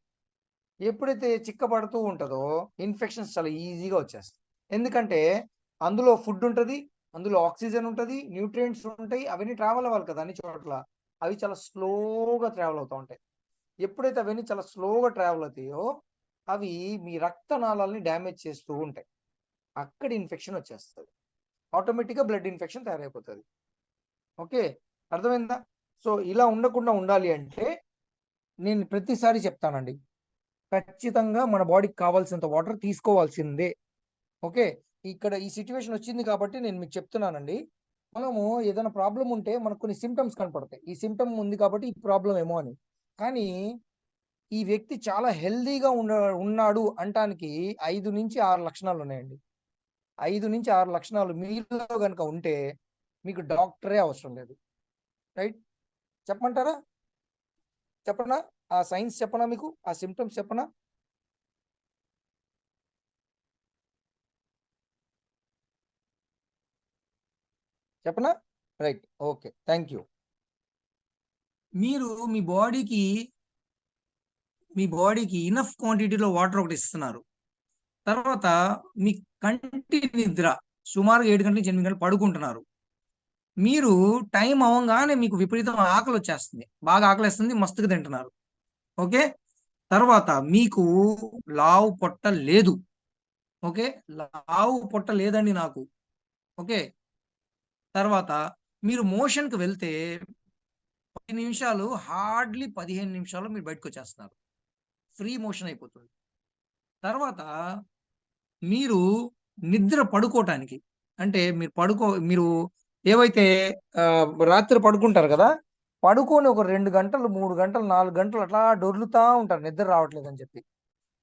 ఎప్పుడైతే చిక్కబడుతూ ఉంటుందో ఇన్ఫెక్షన్స్ చాలా ఈజీగా వచ్చేస్తాయి. ఎందుకంటే అందులో ఫుడ్ ఉంటుంది, అందులో ఆక్సిజన్ ఉంటుంది, న్యూట్రియంట్స్ ఉంటాయి, అవన్నీ ట్రావెల్ అవ్వాలి కదా అన్ని చోట్ల. అవి చాలా స్లోగా ట్రావెల్ అవుతూ ఉంటాయి. ఎప్పుడైతే అవన్నీ చాలా స్లోగా ట్రావెల్ అవుతాయో అవి మీ రక్తనాళాలని డ్యామేజ్ చేస్తూ ఉంటాయి. అక్కడ ఇన్ఫెక్షన్ వచ్చేస్తుంది. ఆటోమేటిక్గా బ్లడ్ ఇన్ఫెక్షన్ తయారైపోతుంది. ఓకే, అర్థమైందా? సో ఇలా ఉండకుండా ఉండాలి అంటే నేను ప్రతిసారి చెప్తానండి, ఖచ్చితంగా మన బాడీకి కావాల్సినంత వాటర్ తీసుకోవాల్సిందే. ఓకే, ఇక్కడ ఈ సిచ్యువేషన్ వచ్చింది కాబట్టి నేను మీకు చెప్తున్నానండి. మనము ఏదైనా ప్రాబ్లం ఉంటే మనకు కొన్ని సిమ్టమ్స్ కనపడతాయి. ఈ సిమ్టమ్ ఉంది కాబట్టి ఈ ప్రాబ్లం ఏమో అని. కానీ ఈ వ్యక్తి చాలా హెల్దీగా ఉన్నాడు అంటానికి 5 నుంచి 6 లక్షణాలు ఉన్నాయండి. 5 నుంచి 6 లక్షణాలు మీలో కనుక ఉంటే మీకు డాక్టరే అవసరం లేదు. రైట్? చెప్పమంటారా? చెప్పనా? ఆ సైన్స్ చెప్పనా మీకు? ఆ సిమ్టమ్స్ చెప్పనా? చెప్పనా? Right, okay, thank you. మీరు మీ బాడీకి ఇనఫ్ క్వాంటిటీలో వాటర్ ఒకటి ఇస్తున్నారు. తర్వాత మీ కంటి నిద్ర సుమారు 7 గంటల నుంచి 8 గంటలు పడుకుంటున్నారు. మీరు టైం అవ్వగానే మీకు విపరీతం ఆకలి వచ్చేస్తుంది, బాగా ఆకలిస్తుంది, మస్తుగా తింటున్నారు. ఓకే, తర్వాత మీకు లావు పొట్ట లేదు. ఓకే, లావు పొట్ట లేదండి నాకు. ఓకే, తర్వాత మీరు మోషన్కి వెళ్తే 10 నిమిషాలు, హార్డ్లీ 15 నిమిషాలు మీరు బయటకు వచ్చేస్తున్నారు, ఫ్రీ మోషన్ అయిపోతుంది. తర్వాత మీరు నిద్ర పడుకోవటానికి అంటే మీరు ఏవైతే రాత్రి పడుకుంటారు కదా, పడుకొని ఒక 2 గంటలు 3 గంటలు 4 గంటలు అట్లా డొర్లుతా ఉంటారు నిద్ర రావట్లేదు అని చెప్పి.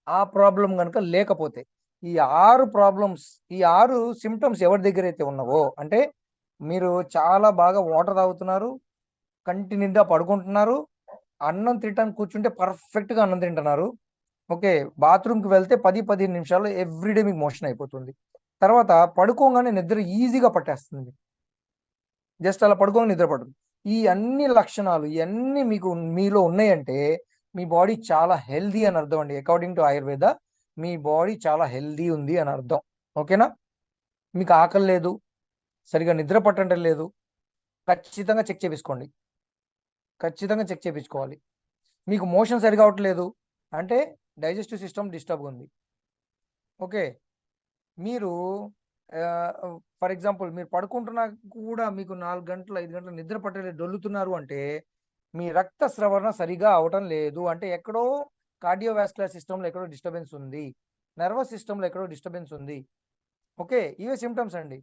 ఆ ప్రాబ్లం కనుక లేకపోతే ఈ 6 ప్రాబ్లమ్స్, ఈ 6 సిమ్టమ్స్ ఎవరి దగ్గర అయితే ఉన్నావో, అంటే మీరు చాలా బాగా వాటర్ తాగుతున్నారు, కంటి నిండా పడుకుంటున్నారు, అన్నం తినడానికి కూర్చుంటే పర్ఫెక్ట్గా అన్నం తింటున్నారు. ఓకే, బాత్రూమ్కి వెళ్తే 10-15 నిమిషాలు ఎవ్రీడే మీకు మోషన్ అయిపోతుంది. తర్వాత పడుకోగానే నిద్ర ఈజీగా పట్టేస్తుంది, జస్ట్ అలా పడుకోగానే నిద్ర పడుతుంది. ఈ అన్ని లక్షణాలు ఇవన్నీ మీలో ఉన్నాయంటే మీ బాడీ చాలా హెల్దీ అని అర్థం అండి. According to Ayurveda me body చాలా హెల్దీ ఉంది అని అర్థం. ఓకేనా? మీకు ఆకలి లేదు, సరిగా నిద్ర పట్టడం లేదు, ఖచ్చితంగా చెక్ చేపించుకోండి. ఖచ్చితంగా చెక్ చేయించుకోవాలి. మీకు మోషన్ సరిగా అవట్లేదు అంటే డైజెస్టివ్ సిస్టమ్ డిస్టర్బ్ ఉంది. ఓకే, మీరు ఫర్ ఎగ్జాంపుల్ మీరు పడుకుంటున్నా కూడా మీకు 4 గంటలు 5 గంటలు నిద్ర పట్టలేదు, డొల్లుతున్నారు అంటే మీ రక్త స్రవణ సరిగా అవటం లేదు, అంటే ఎక్కడో కార్డియోవాస్కులర్ సిస్టంలో ఎక్కడో డిస్టర్బెన్స్ ఉంది, నర్వస్ సిస్టంలో ఎక్కడో డిస్టర్బెన్స్ ఉంది. ఓకే, ఇవే సిమ్టమ్స్ అండి.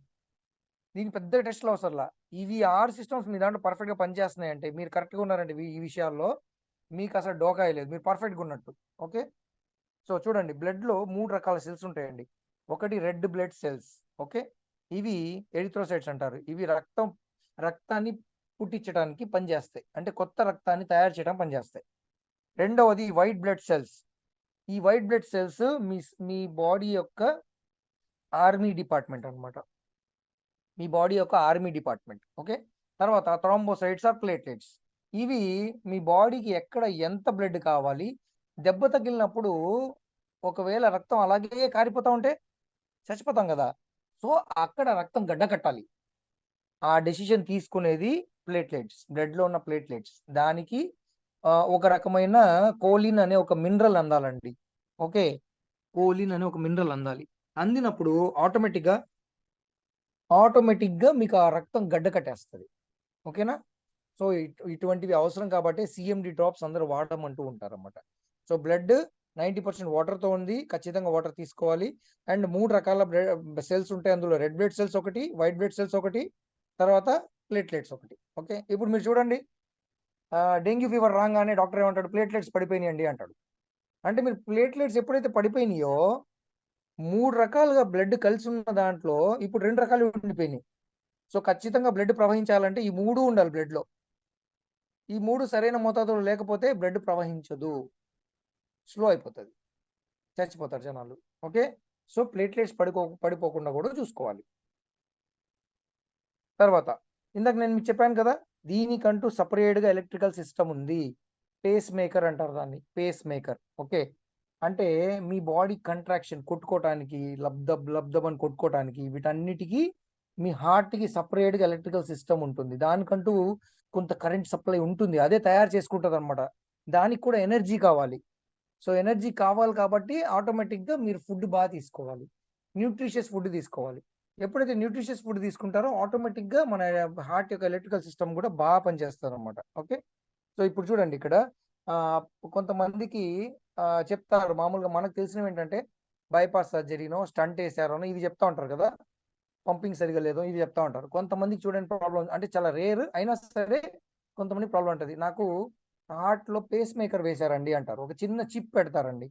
దీనికి పెద్ద టెస్ట్లు అవసరంలా. ఇవి 6 సిస్టమ్స్ మీ దాంట్లో పర్ఫెక్ట్గా పనిచేస్తున్నాయి అంటే మీరు కరెక్ట్గా ఉన్నారండి. ఈ విషయాల్లో మీకు అసలు డోకా లేదు, మీరు పర్ఫెక్ట్గా ఉన్నట్టు. ఓకే, సో చూడండి, బ్లడ్లో 3 రకాల సెల్స్ ఉంటాయండి. ఒకటి రెడ్ బ్లడ్ సెల్స్. ఓకే, ఇవి ఎరిథ్రోసైట్స్ అంటారు. ఇవి రక్తాన్ని పుట్టించడానికి పనిచేస్తాయి, అంటే కొత్త రక్తాన్ని తయారు చేయడానికి పనిచేస్తాయి. రెండవది వైట్ బ్లడ్ సెల్స్. ఈ వైట్ బ్లడ్ సెల్స్ మీ బాడీ యొక్క ఆర్మీ డిపార్ట్మెంట్ అనమాట, మీ బాడీ యొక్క ఆర్మీ డిపార్ట్మెంట్. ఓకే, తర్వాత థ్రాంబోసైట్స్ ఆర్ ప్లేట్లెట్స్. ఇవి మీ బాడీకి ఎక్కడ ఎంత బ్లడ్ కావాలి, దెబ్బ తగిలినప్పుడు ఒకవేళ రక్తం అలాగే కారిపోతా ఉంటే చచ్చిపోతాం కదా, సో అక్కడ రక్తం గడ్డ కట్టాలి. ఆ డెసిషన్ తీసుకునేది ప్లేట్లెట్స్, బ్లడ్లో ఉన్న ప్లేట్లెట్స్. దానికి ఒక రకమైన కోలిన్ అనే ఒక మినరల్ అందాలండి. ఓకే, కోలిన్ అనే ఒక మినరల్ అందాలి. అందినప్పుడు ఆటోమేటిక్గా మీకు ఆ రక్తం గడ్డ కట్టేస్తుంది. ఓకేనా? సో ఇటువంటివి అవసరం కాబట్టి సిఎండి డ్రాప్స్ అందరూ వాడమంటూ ఉంటారన్నమాట. సో బ్లడ్ 90% వాటర్తో ఉంది, ఖచ్చితంగా వాటర్ తీసుకోవాలి. అండ్ 3 రకాల సెల్స్ ఉంటాయి అందులో, రెడ్ బ్లడ్ సెల్స్ ఒకటి, వైట్ బ్లడ్ సెల్స్ ఒకటి, తర్వాత ప్లేట్లెట్స్ ఒకటి. ఓకే, ఇప్పుడు మీరు చూడండి, డెంగ్యూ ఫీవర్ రాగానే డాక్టర్ ఏమంటాడు, ప్లేట్లెట్స్ పడిపోయినాయండి అంటాడు. అంటే మీరు ప్లేట్లెట్స్ ఎప్పుడైతే పడిపోయినాయో 3 రకాలుగా బ్లడ్ కలిసి ఉన్న దాంట్లో ఇప్పుడు 2 రకాలు ఉండిపోయినాయి. సో ఖచ్చితంగా బ్లడ్ ప్రవహించాలంటే ఈ 3 ఉండాలి బ్లడ్లో. ఈ 3 సరైన మోతాదులో లేకపోతే బ్లడ్ ప్రవహించదు, స్లో అయిపోతుంది, చచ్చిపోతారు జనాలు. ఓకే, సో ప్లేట్లెట్స్ పడిపోకుండా కూడా చూసుకోవాలి. తర్వాత ఇందాక నేను మీకు చెప్పాను కదా, దీనికంటూ సపరేట్గా ఎలక్ట్రికల్ సిస్టమ్ ఉంది. పేస్ మేకర్ అంటారు దాన్ని, పేస్ మేకర్. ఓకే, అంటే మీ బాడీ కంట్రాక్షన్ కొట్టుకోవటానికి, లబ్దబ్ లబ్దబ్ అని కొట్టుకోవటానికి, వీటన్నిటికీ మీ హార్ట్కి సపరేట్గా ఎలక్ట్రికల్ సిస్టమ్ ఉంటుంది. దానికంటూ కొంత కరెంట్ సప్లై ఉంటుంది, అదే తయారు చేసుకుంటుంది అనమాట. దానికి కూడా ఎనర్జీ కావాలి. సో ఎనర్జీ కావాలి కాబట్టి ఆటోమేటిక్గా మీరు ఫుడ్ బాగా తీసుకోవాలి, న్యూట్రిషియస్ ఫుడ్ తీసుకోవాలి. ఎప్పుడైతే న్యూట్రిషియస్ ఫుడ్ తీసుకుంటారో ఆటోమేటిక్గా మన హార్ట్ యొక్క ఎలక్ట్రికల్ సిస్టమ్ కూడా బాగా పనిచేస్తారు అనమాట. ఓకే, సో ఇప్పుడు చూడండి ఇక్కడ కొంతమందికి చెప్తారు మామూలుగా, మనకు తెలిసినవి ఏంటంటే బైపాస్ సర్జరీనో స్టంట్ వేసారనో ఇవి చెప్తా ఉంటారు కదా, పంపింగ్ సరిగా లేదో ఇవి చెప్తా ఉంటారు. కొంతమందికి చూడండి ప్రాబ్లం, అంటే చాలా రేర్ అయినా సరే కొంతమంది ప్రాబ్లం ఉంటుంది. నాకు హార్ట్లో పేస్ మేకర్ వేశారండి అంటారు, ఒక చిన్న చిప్ పెడతారండి.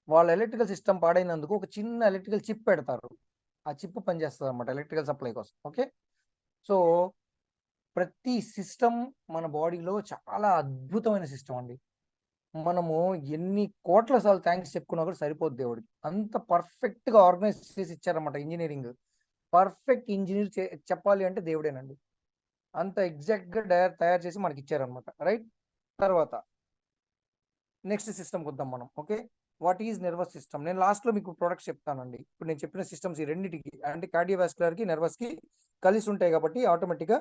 వాళ్ళ ఎలక్ట్రికల్ సిస్టమ్ పాడైనందుకు ఒక చిన్న ఎలక్ట్రికల్ చిప్ పెడతారు, ఆ చిప్ పనిచేస్తుంది అనమాట ఎలక్ట్రికల్ సప్లై కోసం. ఓకే, సో ప్రతి సిస్టమ్ మన బాడీలో చాలా అద్భుతమైన సిస్టమ్ అండి. మనము ఎన్ని కోట్ల సార్లు థ్యాంక్స్ చెప్పుకున్నా కూడా సరిపోద్ది దేవుడికి, అంత పర్ఫెక్ట్గా ఆర్గనైజ్ చేసి ఇచ్చారన్నమాట. ఇంజనీరింగ్ పర్ఫెక్ట్ ఇంజనీర్ చెప్పాలి అంటే దేవుడేనండి, అంత ఎగ్జాక్ట్గా తయారు చేసి మనకి ఇచ్చారనమాట. రైట్, తర్వాత నెక్స్ట్ సిస్టమ్కి వద్దాం మనం. Okay, what is nervous system? నేను లాస్ట్లో మీకు ప్రొడక్ట్స్ చెప్తానండి. ఇప్పుడు నేను చెప్పిన సిస్టమ్స్ ఈ రెండింటికి, అంటే కార్డియోవాస్కులర్కి నర్వస్కి కలిసి ఉంటాయి కాబట్టి ఆటోమేటిక్గా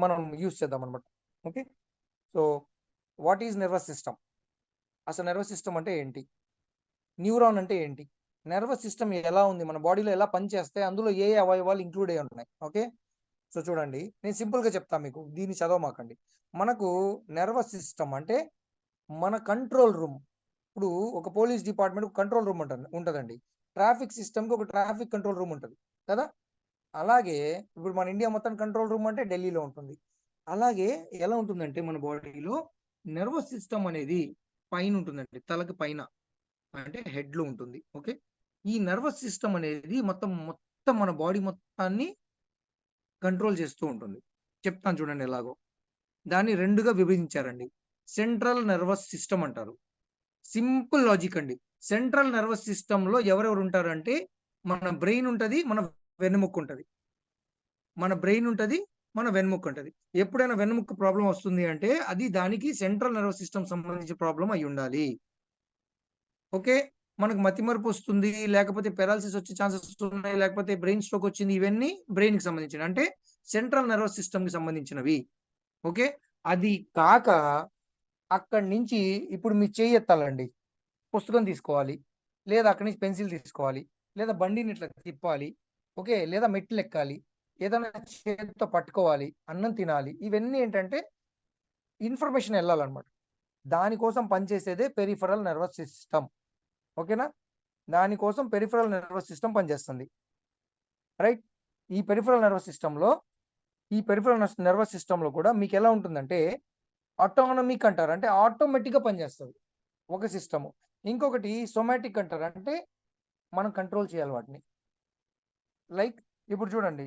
మనం యూజ్ చేద్దాం అనమాట. Okay, so what is nervous system? అసలు నర్వస్ సిస్టమ్ అంటే ఏంటి? న్యూరాన్ అంటే ఏంటి? నర్వస్ సిస్టమ్ ఎలా ఉంది, మన బాడీలో ఎలా పనిచేస్తే, అందులో ఏ అవయవాలు ఇంక్లూడ్ అయి ఉన్నాయి. ఓకే, సో చూడండి నేను సింపుల్గా చెప్తాను మీకు, దీన్ని చదవమాకండి. మనకు నర్వస్ సిస్టమ్ అంటే మన కంట్రోల్ రూమ్. ఇప్పుడు ఒక పోలీస్ డిపార్ట్మెంట్ కంట్రోల్ రూమ్ ఉంటుందండి, ట్రాఫిక్ సిస్టమ్కి ఒక ట్రాఫిక్ కంట్రోల్ రూమ్ ఉంటుంది కదా. అలాగే ఇప్పుడు మన ఇండియా మొత్తం కంట్రోల్ రూమ్ అంటే ఢిల్లీలో ఉంటుంది. అలాగే ఎలా ఉంటుందంటే మన బాడీలో నర్వస్ సిస్టమ్ అనేది పైన ఉంటుందండి, తలకి పైన, అంటే హెడ్లో ఉంటుంది. ఓకే, ఈ నర్వస్ సిస్టమ్ అనేది మొత్తం మన బాడీ మొత్తాన్ని కంట్రోల్ చేస్తూ ఉంటుంది. చెప్తాను చూడండి ఎలాగో. దాన్ని రెండుగా విభజించారండి, సెంట్రల్ నర్వస్ సిస్టమ్ అంటారు. సింపుల్ లాజిక్ అండి. సెంట్రల్ నర్వస్ సిస్టంలో ఎవరెవరు ఉంటారు అంటే మన బ్రెయిన్ ఉంటుంది, మన వెన్నుముక్కు ఉంటుంది. మన బ్రెయిన్ ఉంటుంది, మన వెన్నుముక్కు ఉంటుంది. ఎప్పుడైనా వెన్నుముక్కు ప్రాబ్లం వస్తుంది అంటే అది దానికి సెంట్రల్ నర్వస్ సిస్టమ్ సంబంధించిన ప్రాబ్లం అయి ఉండాలి. ఓకే, మనకు మతిమరుపు వస్తుంది, లేకపోతే పెరాలసిస్ వచ్చే ఛాన్సెస్ ఉన్నాయి, లేకపోతే బ్రెయిన్ స్ట్రోక్ వచ్చింది, ఇవన్నీ బ్రెయిన్కి సంబంధించిన, అంటే సెంట్రల్ నర్వస్ సిస్టమ్కి సంబంధించినవి. ఓకే, అది కాక అక్కడి నుంచి ఇప్పుడు మీ చేయి ఎత్తాలండి, పుస్తకం తీసుకోవాలి, లేదా అక్కడి నుంచి పెన్సిల్ తీసుకోవాలి, లేదా బండిని ఇట్లా తిప్పాలి. ఓకే, లేదా మెట్లు ఎక్కాలి, ఏదైనా చేతితో పట్టుకోవాలి, అన్నం తినాలి. ఇవన్నీ ఏంటంటే ఇన్ఫర్మేషన్ వెళ్ళాలన్నమాట. దానికోసం పనిచేసేదే పెరిఫరల్ నర్వస్ సిస్టమ్. ఓకేనా, దానికోసం పెరిఫరల్ నర్వస్ సిస్టమ్ పనిచేస్తుంది. రైట్, ఈ పెరిఫరల్ నర్వస్ సిస్టంలో కూడా మీకు ఎలా ఉంటుందంటే ఆటోనమిక్ అంటారు, అంటే ఆటోమేటిక్గా పనిచేస్తుంది ఒక సిస్టము. ఇంకొకటి సోమాటిక్ అంటారు, అంటే మనం కంట్రోల్ చేయాలి వాటిని. లైక్ ఇప్పుడు చూడండి,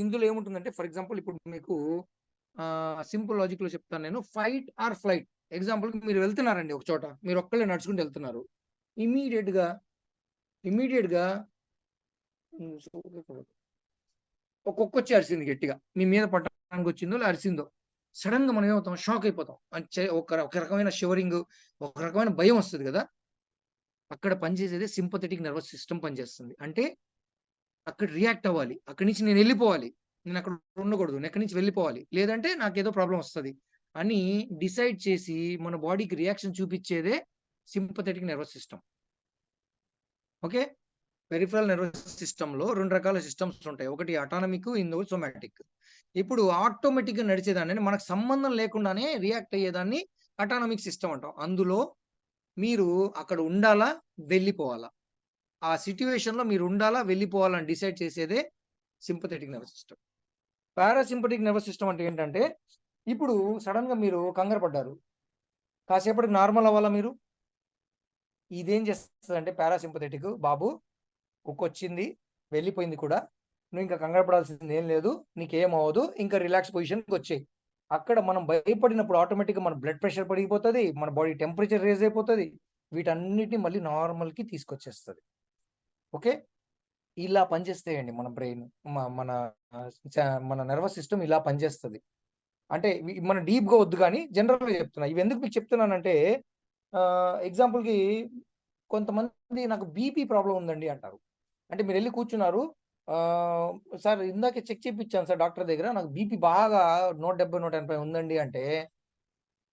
ఇందులో ఏముంటుందంటే ఫర్ ఎగ్జాంపుల్ ఇప్పుడు మీకు సింపుల్ లాజిక్లో చెప్తాను నేను. Fight or flight. ఎగ్జాంపుల్ మీరు వెళ్తున్నారండి ఒక చోట, మీరు ఒక్కళ్ళే నడుచుకుంటూ వెళ్తున్నారు, ఇమీడియట్గా ఒక కుక్క వచ్చి అరిసింది గట్టిగా, మీ మీద పట్టడానికి వచ్చిందో అరిసిందో, సడన్ గా మనం ఏమవుతాం, షాక్ అయిపోతాం, ఒక రకమైన షివరింగ్, ఒక రకమైన భయం వస్తుంది కదా. అక్కడ పనిచేసేది సింపథెటిక్ నర్వస్ సిస్టమ్ పనిచేస్తుంది. అంటే అక్కడ రియాక్ట్ అవ్వాలి, అక్కడి నుంచి నేను వెళ్ళిపోవాలి, నేను అక్కడ ఉండకూడదు, నేను ఎక్కడి నుంచి వెళ్ళిపోవాలి, లేదంటే నాకేదో ప్రాబ్లం వస్తుంది అని డిసైడ్ చేసి మన బాడీకి రియాక్షన్ చూపించేదే sympathetic nervous system. Okay, peripheral nervous సిస్టంలో రెండు రకాల సిస్టమ్స్ ఉంటాయి, ఒకటి అటానమిక్, ఇంకొకటి సోమాటిక్. ఇప్పుడు ఆటోమేటిక్గా నడిచేదాన్ని, మనకు సంబంధం లేకుండానే రియాక్ట్ అయ్యేదాన్ని అటానమిక్ సిస్టమ్ అంటాం. అందులో మీరు అక్కడ ఉండాలా, వెళ్ళిపోవాలా, ఆ సిట్యువేషన్లో మీరు ఉండాలా, వెళ్ళిపోవాలని డిసైడ్ చేసేదే sympathetic nervous system. Parasympathetic nervous system అంటే ఏంటంటే ఇప్పుడు సడన్గా మీరు కంగారు పడ్డారు, కాసేపటికి నార్మల్ అవ్వాలా మీరు. ఇదేం చేస్తుంది అంటే పారాసింపథెటిక్, బాబు కుక్క వచ్చింది వెళ్ళిపోయింది కూడా, నువ్వు ఇంకా కంగారు పడాల్సింది ఏం లేదు, నీకేమవ్వదు, ఇంకా రిలాక్స్ పొజిషన్కి వచ్చేయి. అక్కడ మనం భయపడినప్పుడు ఆటోమేటిక్గా మన బ్లడ్ ప్రెషర్ పడిపోతుంది, మన బాడీ టెంపరేచర్ రేజ్ అయిపోతుంది, వీటన్నిటిని మళ్ళీ నార్మల్కి తీసుకొచ్చేస్తుంది. ఓకే, ఇలా పనిచేస్తాయండి మన బ్రెయిన్, మన మన నర్వస్ సిస్టమ్ ఇలా పనిచేస్తుంది. అంటే మన డీప్గా వద్దు కానీ జనరల్గా చెప్తున్నా. ఇవి ఎందుకు మీకు చెప్తున్నానంటే ఎగ్జాంపుల్కి కొంతమంది నాకు బీపీ ప్రాబ్లం ఉందండి అంటారు. అంటే మీరు వెళ్ళి కూర్చున్నారు, సార్ ఇందాకే చెక్ చేయించాను సార్ డాక్టర్ దగ్గర, నాకు బీపీ బాగా 170, 180 ఉందండి అంటే,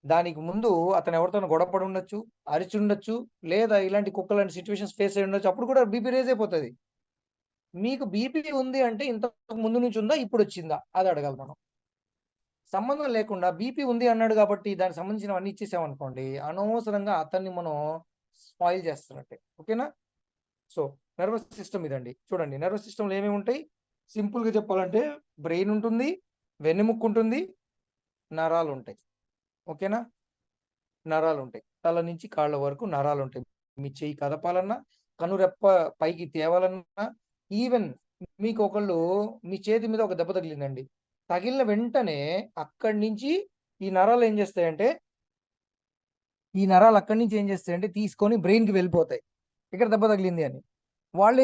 దానికి ముందు అతను ఎవరితోనో గొడవ పడి ఉండొచ్చు, అరిచి ఉండొచ్చు, లేదా ఇలాంటి కుక్కలాంటి సిచ్యువేషన్స్ ఫేస్ అయ్యి ఉండొచ్చు. అప్పుడు కూడా బీపీ రేజ్ అయిపోతుంది. మీకు బీపీ ఉంది అంటే ఇంతకు ముందు నుంచి ఉందా, ఇప్పుడు వచ్చిందా, అది అడగాలి మనం. సంబంధం లేకుండా బీపీ ఉంది అన్నాడు కాబట్టి దానికి సంబంధించినవన్నీ ఇచ్చేసామనుకోండి, అనవసరంగా అతన్ని మనం స్పాయిల్ చేస్తున్నట్టే. ఓకేనా? సో నర్వస్ సిస్టమ్ ఇదండి. చూడండి, నర్వస్ సిస్టమ్లో ఏమేమి ఉంటాయి? సింపుల్గా చెప్పాలంటే బ్రెయిన్ ఉంటుంది, వెన్నెముక్కు ఉంటుంది, నరాలు ఉంటాయి. ఓకేనా? నరాలు ఉంటాయి. తల నుంచి కాళ్ళ వరకు నరాలు ఉంటాయి. మీ చెయ్యి కదపాలన్నా, కనురెప్ప పైకి తేవాలన్నా, ఈవెన్ మీకు ఒకళ్ళు మీ చేతి మీద ఒక దెబ్బ తగిలిందండి, తగిలిన వెంటనే అక్కడి నుంచి ఈ నరాలు ఏం చేస్తాయంటే తీసుకొని బ్రెయిన్కి వెళ్ళిపోతాయి, ఇక్కడ దెబ్బ తగిలింది అని. వాళ్ళు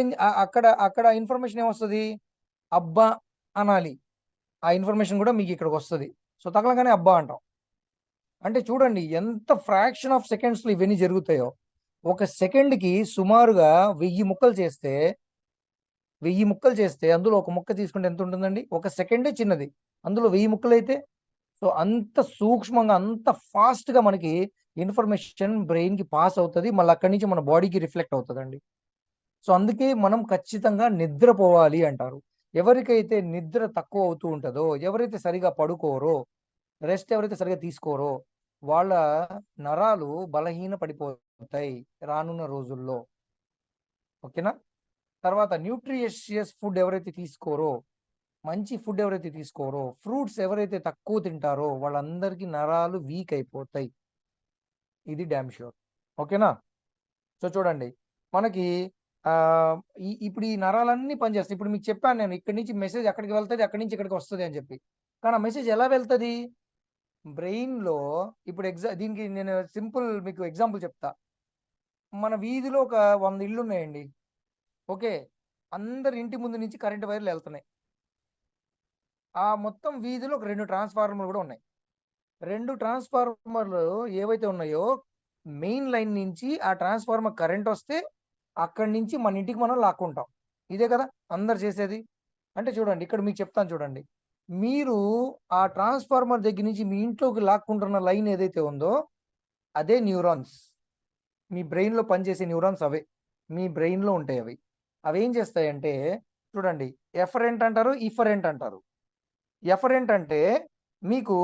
అక్కడ ఇన్ఫర్మేషన్ ఏమొస్తుంది? అబ్బా అనాలి. ఆ ఇన్ఫర్మేషన్ కూడా మీకు ఇక్కడికి వస్తుంది. సో తగలగానే అబ్బా అంటాం. అంటే చూడండి ఎంత ఫ్రాక్షన్ ఆఫ్ సెకండ్స్లో ఇవన్నీ జరుగుతాయో. ఒక సెకండ్కి సుమారుగా 1000 ముక్కలు చేస్తే 1000 ముక్కలు చేస్తే అందులో ఒక ముక్క తీసుకుంటే ఎంత ఉంటుందండి? ఒక సెకండే చిన్నది, అందులో 1000 ముక్కలు అయితే, సో అంత సూక్ష్మంగా అంత ఫాస్ట్గా మనకి ఇన్ఫర్మేషన్ బ్రెయిన్కి పాస్ అవుతుంది, మళ్ళీ అక్కడి నుంచి మన బాడీకి రిఫ్లెక్ట్ అవుతుందండి. సో అందుకే మనం ఖచ్చితంగా నిద్రపోవాలి అంటారు. ఎవరికైతే నిద్ర తక్కువ అవుతూ ఉంటుందో, ఎవరైతే సరిగా పడుకోరో, రెస్ట్ ఎవరైతే సరిగా తీసుకోరో, వాళ్ళ నరాలు బలహీన పడిపోతాయి రానున్న రోజుల్లో. ఓకేనా? తర్వాత న్యూట్రిషియస్ ఫుడ్ ఎవరైతే తీసుకోరో, మంచి ఫుడ్ ఎవరైతే తీసుకోరో, ఫ్రూట్స్ ఎవరైతే తక్కువ తింటారో, వాళ్ళందరికీ నరాలు వీక్ అయిపోతాయి. ఇది డ్యామ్ ష్యూర్. ఓకేనా? సో చూడండి, మనకి ఇప్పుడు ఈ నరాలన్నీ పనిచేస్తాయి. ఇప్పుడు మీకు చెప్పాను నేను, ఇక్కడి నుంచి మెసేజ్ అక్కడికి వెళ్తుంది, అక్కడి నుంచి ఇక్కడికి వస్తుంది అని చెప్పి. కానీ ఆ మెసేజ్ ఎలా వెళ్తుంది? బ్రెయిన్లో. ఇప్పుడు దీనికి నేను సింపుల్ మీకు ఎగ్జాంపుల్ చెప్తా. మన వీధిలో ఒక 100 ఇళ్ళు ఉన్నాయండి. ఓకే, అందరి ఇంటి ముందు నుంచి కరెంటు వైర్లు వెళ్తున్నాయి. ఆ మొత్తం వీధిలో ఒక 2 ట్రాన్స్ఫార్మర్లు కూడా ఉన్నాయి. 2 ట్రాన్స్ఫార్మర్లు ఏవైతే ఉన్నాయో, మెయిన్ లైన్ నుంచి ఆ ట్రాన్స్ఫార్మర్ కరెంట్ వస్తే అక్కడి నుంచి మన ఇంటికి మనం లాక్కుంటాం. ఇదే కదా అందరు చేసేది. అంటే చూడండి, ఇక్కడ మీకు చెప్తాను చూడండి, మీరు ఆ ట్రాన్స్ఫార్మర్ దగ్గర నుంచి మీ ఇంట్లోకి లాక్కుంటున్న లైన్ ఏదైతే ఉందో అదే న్యూరాన్స్. మీ బ్రెయిన్లో పనిచేసే న్యూరాన్స్ అవే మీ బ్రెయిన్లో ఉంటాయి. అవి ఏం చేస్తాయంటే చూడండి, ఎఫరెంట్ అంటారు, ఇఫరెంట్ అంటారు. ఎఫరెంట్ అంటే మీకు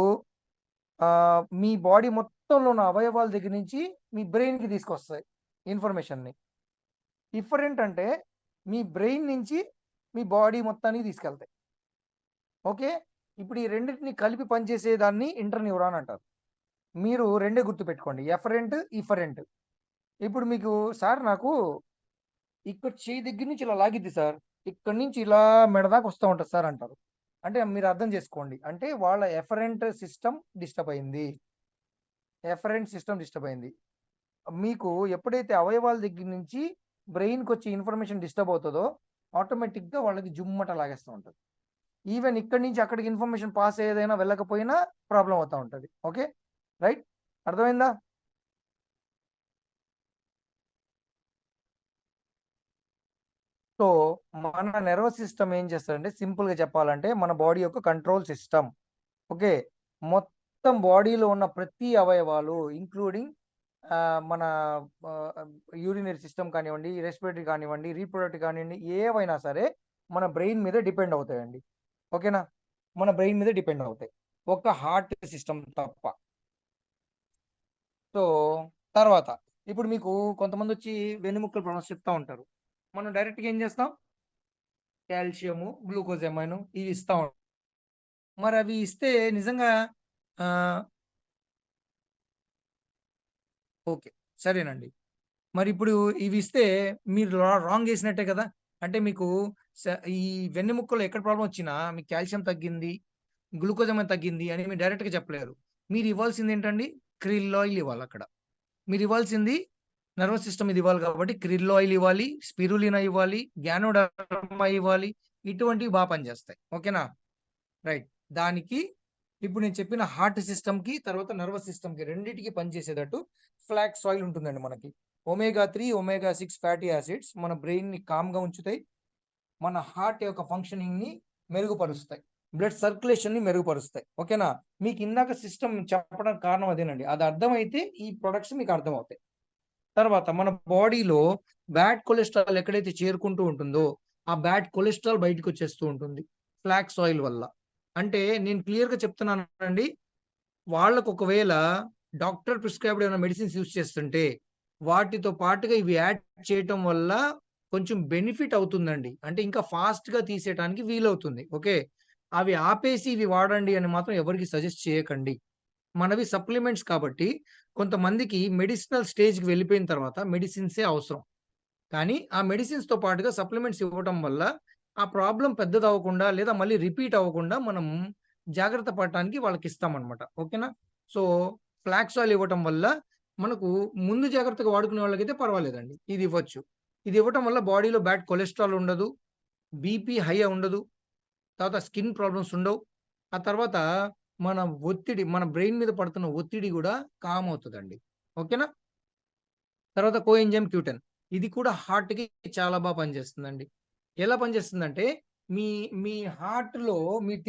మీ బాడీ మొత్తంలో ఉన్న అవయవాల దగ్గర నుంచి మీ బ్రెయిన్కి తీసుకొస్తాయి ఇన్ఫర్మేషన్ని. ఇఫరెంట్ అంటే మీ బ్రెయిన్ నుంచి మీ బాడీ మొత్తానికి తీసుకెళ్తాయి. ఓకే, ఇప్పుడు ఈ రెండింటిని కలిపి పనిచేసే దాన్ని ఇంటర్న్యూరాన్ అంటారు. మీరు రెండే గుర్తుపెట్టుకోండి, ఎఫరెంట్, ఇఫరెంట్. ఇప్పుడు మీకు సార్ నాకు ఇక్కడ చేయి దగ్గర నుంచి ఇలా లాగిద్ది సార్, ఇక్కడ నుంచి ఇలా మెడదాకా వస్తూ ఉంటుంది సార్ అంటారు. అంటే మీరు అర్థం చేసుకోండి, అంటే వాళ్ళ ఎఫరెంట్ సిస్టమ్ డిస్టర్బ్ అయింది. మీకు ఎప్పుడైతే అవయవాల దగ్గర నుంచి బ్రెయిన్కి వచ్చే ఇన్ఫర్మేషన్ డిస్టర్బ్ అవుతుందో ఆటోమేటిక్గా వాళ్ళకి జుమ్మట లాగేస్తూ ఉంటుంది. ఈవెన్ ఇక్కడి నుంచి అక్కడికి ఇన్ఫర్మేషన్ పాస్ ఏదైనా వెళ్ళకపోయినా ప్రాబ్లం అవుతూ ఉంటుంది. ఓకే, రైట్, అర్థమైందా? సో మన నర్వస్ సిస్టమ్ ఏం చేస్తారంటే, సింపుల్గా చెప్పాలంటే మన బాడీ యొక్క కంట్రోల్ సిస్టమ్. ఓకే, మొత్తం బాడీలో ఉన్న ప్రతి అవయవాలు ఇంక్లూడింగ్ మన యూరినరీ సిస్టమ్ కానివ్వండి, రెస్పిరేటరీ కానివ్వండి, రీప్రొడక్టివ్ కానివ్వండి, ఏవైనా సరే మన బ్రెయిన్ మీద డిపెండ్ అవుతాయండి. ఓకేనా? మన బ్రెయిన్ మీద డిపెండ్ అవుతాయి, ఒక హార్ట్ సిస్టమ్ తప్ప. సో తర్వాత ఇప్పుడు మీకు కొంతమంది వచ్చి వెన్నుముక్కల ప్రాబ్లమ్స్ చెప్తా ఉంటారు. మనం డైరెక్ట్గా ఏం చేస్తాం? కాల్షియము, గ్లూకోజ్ ఎమైన్ ఇవి ఇస్తా ఉంటాం. మరి అవి ఇస్తే నిజంగా ఓకే సరేనండి, మరి ఇప్పుడు ఇవి ఇస్తే మీరు రాంగ్ చేసినట్టే కదా. అంటే మీకు ఈ వెన్నెముక్కలో ఎక్కడ ప్రాబ్లం వచ్చినా మీకు కాల్షియం తగ్గింది, గ్లూకోజ్ ఏమైనా తగ్గింది అని మీరు డైరెక్ట్గా చెప్పలేరు. మీరు ఇవ్వాల్సింది ఏంటండి? క్రిల్ ఆయిల్ ఇవ్వాలి. అక్కడ మీరు ఇవ్వాల్సింది నర్వస్ సిస్టమ్ ఇది ఇవ్వాలి కాబట్టి క్రిల్ ఆయిల్ ఇవ్వాలి, స్పిరులినా ఇవ్వాలి, గ్యానోడర్మా ఇవ్వాలి. ఇటువంటివి బాగా పనిచేస్తాయి. ఓకేనా? రైట్. దానికి ఇప్పుడు నేను చెప్పిన హార్ట్ సిస్టమ్కి తర్వాత నర్వస్ సిస్టమ్కి రెండింటికి పనిచేసేటట్టు ఫ్లాక్స్ ఆయిల్ ఉంటుందండి మనకి. omega-3, omega-6 ఫ్యాటీ యాసిడ్స్ మన బ్రెయిన్ని కామ్గా ఉంచుతాయి, మన హార్ట్ యొక్క ఫంక్షనింగ్ని మెరుగుపరుస్తాయి, బ్లడ్ సర్క్యులేషన్ని మెరుగుపరుస్తాయి. ఓకేనా? మీకు ఇందాక సిస్టమ్ చెప్పడానికి కారణం అదేనండి. అది అర్థమైతే ఈ ప్రొడక్ట్స్ మీకు అర్థమవుతాయి. తర్వాత మన బాడీలో బ్యాడ్ కొలెస్ట్రాల్ ఎక్కడైతే చేరుకుంటూ ఉంటుందో ఆ బ్యాడ్ కొలెస్ట్రాల్ బయటకు వచ్చేస్తూ ఉంటుంది ఫ్లాక్స్ ఆయిల్ వల్ల. అంటే నేను క్లియర్గా చెప్తున్నానండి, వాళ్ళకు ఒకవేళ డాక్టర్ ప్రిస్క్రైబ్డ్ ఏమైనా మెడిసిన్స్ యూజ్ చేస్తుంటే వాటితో పాటుగా ఇవి యాడ్ చేయటం వల్ల కొంచెం బెనిఫిట్ అవుతుందండి. అంటే ఇంకా ఫాస్ట్గా తీసేయడానికి వీలవుతుంది. ఓకే, అవి ఆపేసి ఇవి వాడండి అని మాత్రం ఎవరికి సజెస్ట్ చేయకండి. మనవి సప్లిమెంట్స్ కాబట్టి కొంతమందికి మెడిసినల్ స్టేజ్కి వెళ్ళిపోయిన తర్వాత మెడిసిన్సే అవసరం. కానీ ఆ మెడిసిన్స్తో పాటుగా సప్లిమెంట్స్ ఇవ్వటం వల్ల ఆ ప్రాబ్లం పెద్దదవ్వకుండా లేదా మళ్ళీ రిపీట్ అవ్వకుండా మనం జాగ్రత్త పడటానికి వాళ్ళకి ఇస్తామన్నమాట. ఓకేనా? సో ఫ్లాక్స్ ఆయిల్ ఇవ్వటం వల్ల మనకు ముందు జాగ్రత్తగా వాడుకునే వాళ్ళకైతే పర్వాలేదండి, ఇది ఇవ్వచ్చు. ఇది ఇవ్వటం వల్ల బాడీలో బ్యాడ్ కొలెస్ట్రాల్ ఉండదు, బీపీ హై ఉండదు, తర్వాత స్కిన్ ప్రాబ్లమ్స్ ఉండవు. ఆ తర్వాత మన ఒత్తిడి, మన బ్రెయిన్ మీద పడుతున్న ఒత్తిడి కూడా కామ్ అవుతుందండి. ఓకేనా? తర్వాత కోఎంజైమ్ Q10 ఇది కూడా హార్ట్‌కి చాలా బాగా పనిచేస్తుందండి. ఎలా పనిచేస్తుందంటే మీ మీ హార్ట్‌లో మీరు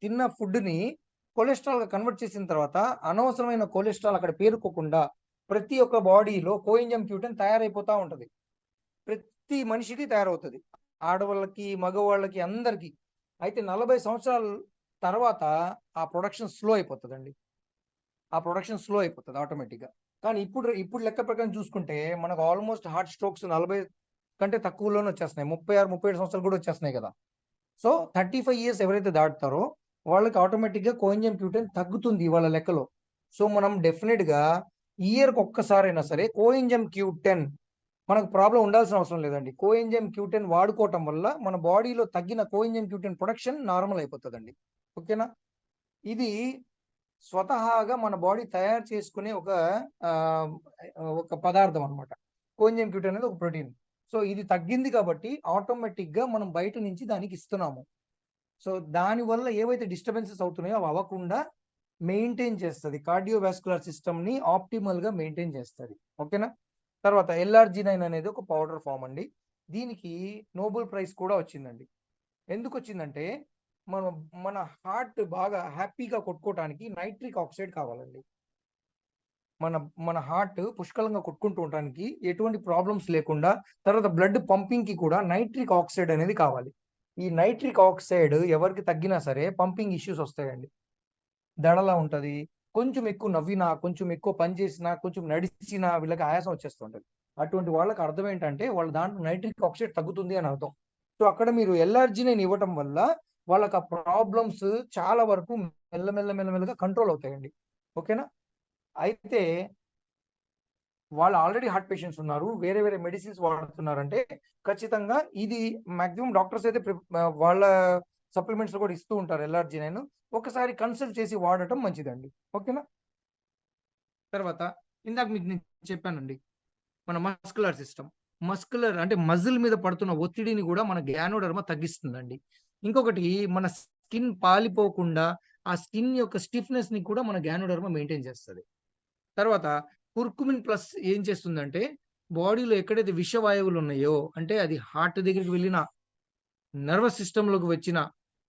తిన్న ఫుడ్‌ని కొలెస్ట్రాల్‌గా కన్వర్ట్ చేసిన తర్వాత అనవసరమైన కొలెస్ట్రాల్ అక్కడ పేరుకోకుండా ప్రతి ఒక్క బాడీలో కోఎంజైమ్ Q10 తయారైపోతా ఉంటది. ప్రతి మనిషికి తయారవుతది. ఆడవాళ్ళకి, మగవాళ్ళకి అందరికి. అయితే 40 సంవత్సరాల తర్వాత ఆ ప్రొడక్షన్ స్లో అయిపోతదండి. ఆ ప్రొడక్షన్ స్లో అయిపోతది ఆటోమేటిక్‌గా. కానీ ఇప్పుడు లెక్క ప్రకారం చూసుకుంటే మనకు ఆల్మోస్ట్ హార్ట్ స్ట్రోక్స్ 40 కంటే తక్కువలోనే వచ్చేస్తున్నాయి. 36, 37 సంవత్సరాలు కూడా వచ్చేస్తున్నాయి కదా! సో 35 ఇయర్స్ ఎవరైతే దాటుతారో వాళ్ళకి ఆటోమేటిక్‌గా కోఎంజైమ్ Q10 తగ్గుతుంది వాళ్ళ లెక్కలో. సో మనం డెఫినిట్‌గా ఇయర్‌కి ఒక్కసారైనా సరే కోఎంజైమ్ Q10 మనకు ప్రాబ్లమ్ ఉండాల్సిన అవసరం లేదండి. కోఎంజైమ్ Q10 వాడుకోవటం వల్ల మన బాడీలో తగ్గిన కోఎంజైమ్ Q10 ప్రొడక్షన్ నార్మల్ అయిపోతదండి. ఓకేనా? ఇది స్వతహాగా మన బాడీ తయారు చేసుకునే ఒక పదార్థం అన్నమాట. కోఎంజైమ్ Q10 అనేది ఒక ప్రోటీన్. సో ఇది తగ్గింది కాబట్టి ఆటోమేటిక్‌గా మనం బయట నుంచి దానికి ఇస్తున్నాము. సో దానివల్ల ఏవైతే డిస్టర్బెన్సెస్ అవుతున్నాయో అవి అవ్వకుండా మెయింటైన్ చేస్తది. కార్డియోవాస్కులర్ సిస్టమ్‌ని ఆప్టిమల్‌గా మెయింటైన్ చేస్తది. ఓకేనా? తర్వాత LRG9 అనేది ఒక పౌడర్ ఫామ్ అండి. దీనికి నోబెల్ ప్రైజ్ కూడా వచ్చిందండి. ఎందుకొచ్చిందంటే మన హార్ట్ బాగా హ్యాపీగా కొట్టుకోవటానికి నైట్రిక్ ఆక్సైడ్ కావాలండి. మన హార్ట్ పుష్కలంగా కొట్టుకుంటూ ఉండటానికి ఎటువంటి ప్రాబ్లమ్స్ లేకుండా తర్వాత బ్లడ్ పంపింగ్‌కి కూడా నైట్రిక్ ఆక్సైడ్ అనేది కావాలి. ఈ నైట్రిక్ ఆక్సైడ్ ఎవరికి తగ్గినా సరే పంపింగ్ ఇష్యూస్ వస్తాయండి. దడలా ఉంటది. కొంచెం ఎక్కువ నవ్వినా, కొంచెం ఎక్కువ పని చేసినా, కొంచెం నడిచినా వీళ్ళకి ఆయాసం వచ్చేస్తుంటది. అటువంటి వాళ్ళకి అర్థం ఏంటంటే వాళ్ళ దాంట్లో నైట్రిక్ ఆక్సైడ్ తగ్గుతుంది అని అర్థం. సో అక్కడ మీరు LRG9 ఇవ్వటం వల్ల వాళ్ళకి ఆ ప్రాబ్లమ్స్ చాలా వరకు మెల్లమెల్లగా కంట్రోల్ అవుతాయండి. ఓకేనా? అయితే వాళ్ళు ఆల్రెడీ హార్ట్ పేషెంట్స్ ఉన్నారు, వేరే మెడిసిన్స్ వాడుతున్నారంటే ఖచ్చితంగా ఇది మాక్సిమం డాక్టర్స్ అయితే వాళ్ళ సప్లిమెంట్స్ కూడా ఇస్తూ ఉంటారు LRG9. ఒకసారి కన్సల్ట్ చేసి వాడటం మంచిదండి. ఓకేనా? తర్వాత ఇందాక మీకు నేను చెప్పానండి, మన మస్కులర్ సిస్టమ్. మస్కులర్ అంటే మజిల్ మీద పడుతున్న ఒత్తిడిని కూడా మన గ్యానోడర్మా తగ్గిస్తుందండి. ఇంకొకటి మన స్కిన్ పాలిపోకుండా ఆ స్కిన్ యొక్క స్టిఫ్నెస్ ని కూడా మన గ్యానోడర్మా మెయింటైన్ చేస్తది. తర్వాత కుర్కుమిన్ ప్లస్ ఏం చేస్తుందంటే బాడీలో ఎక్కడైతే విషవాయువులు ఉన్నాయో అంటే అది హార్ట్ దగ్గరికి వెళ్ళినా, నర్వస్ సిస్టంలోకి వచ్చినా,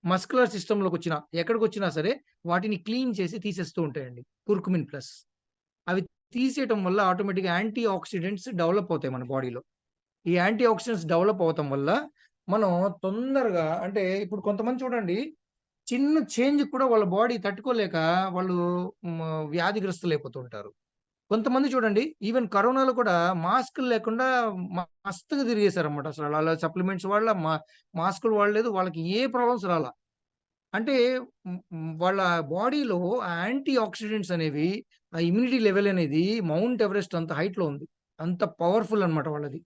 మస్కులర్ సిస్టంలోకి వచ్చినా, ఎక్కడికి వచ్చినా సరే వాటిని క్లీన్ చేసి తీసేస్తూ ఉంటాయండి కుర్కుమిన్ ప్లస్. అవి తీసేయటం వల్ల ఆటోమేటిక్‌గా యాంటీ ఆక్సిడెంట్స్ డెవలప్ అవుతాయి మన బాడీలో. ఈ యాంటీ ఆక్సిడెంట్స్ డెవలప్ అవ్వటం వల్ల మనం తొందరగా అంటే ఇప్పుడు కొంతమంది చూడండి, చిన్న చేంజ్ కూడా వాళ్ళ బాడీ తట్టుకోలేక వాళ్ళు వ్యాధిగ్రస్తులైపోతూ ఉంటారు. కొంతమంది చూడండి ఈవెన్ కరోనాలో కూడా మాస్కులు లేకుండా మస్తుగా తిరిగేశారన్నమాట. అసలు అలా సప్లిమెంట్స్ మాస్కులు వాడలేదు. వాళ్ళకి ఏ ప్రాబ్లమ్స్ రాలా. అంటే వాళ్ళ బాడీలో యాంటీ ఆక్సిడెంట్స్ అనేవి, ఆ ఇమ్యూనిటీ లెవెల్ అనేది మౌంట్ ఎవరెస్ట్ అంత హైట్‌లో ఉంది. అంత పవర్‌ఫుల్ అన్నమాట వాళ్ళది.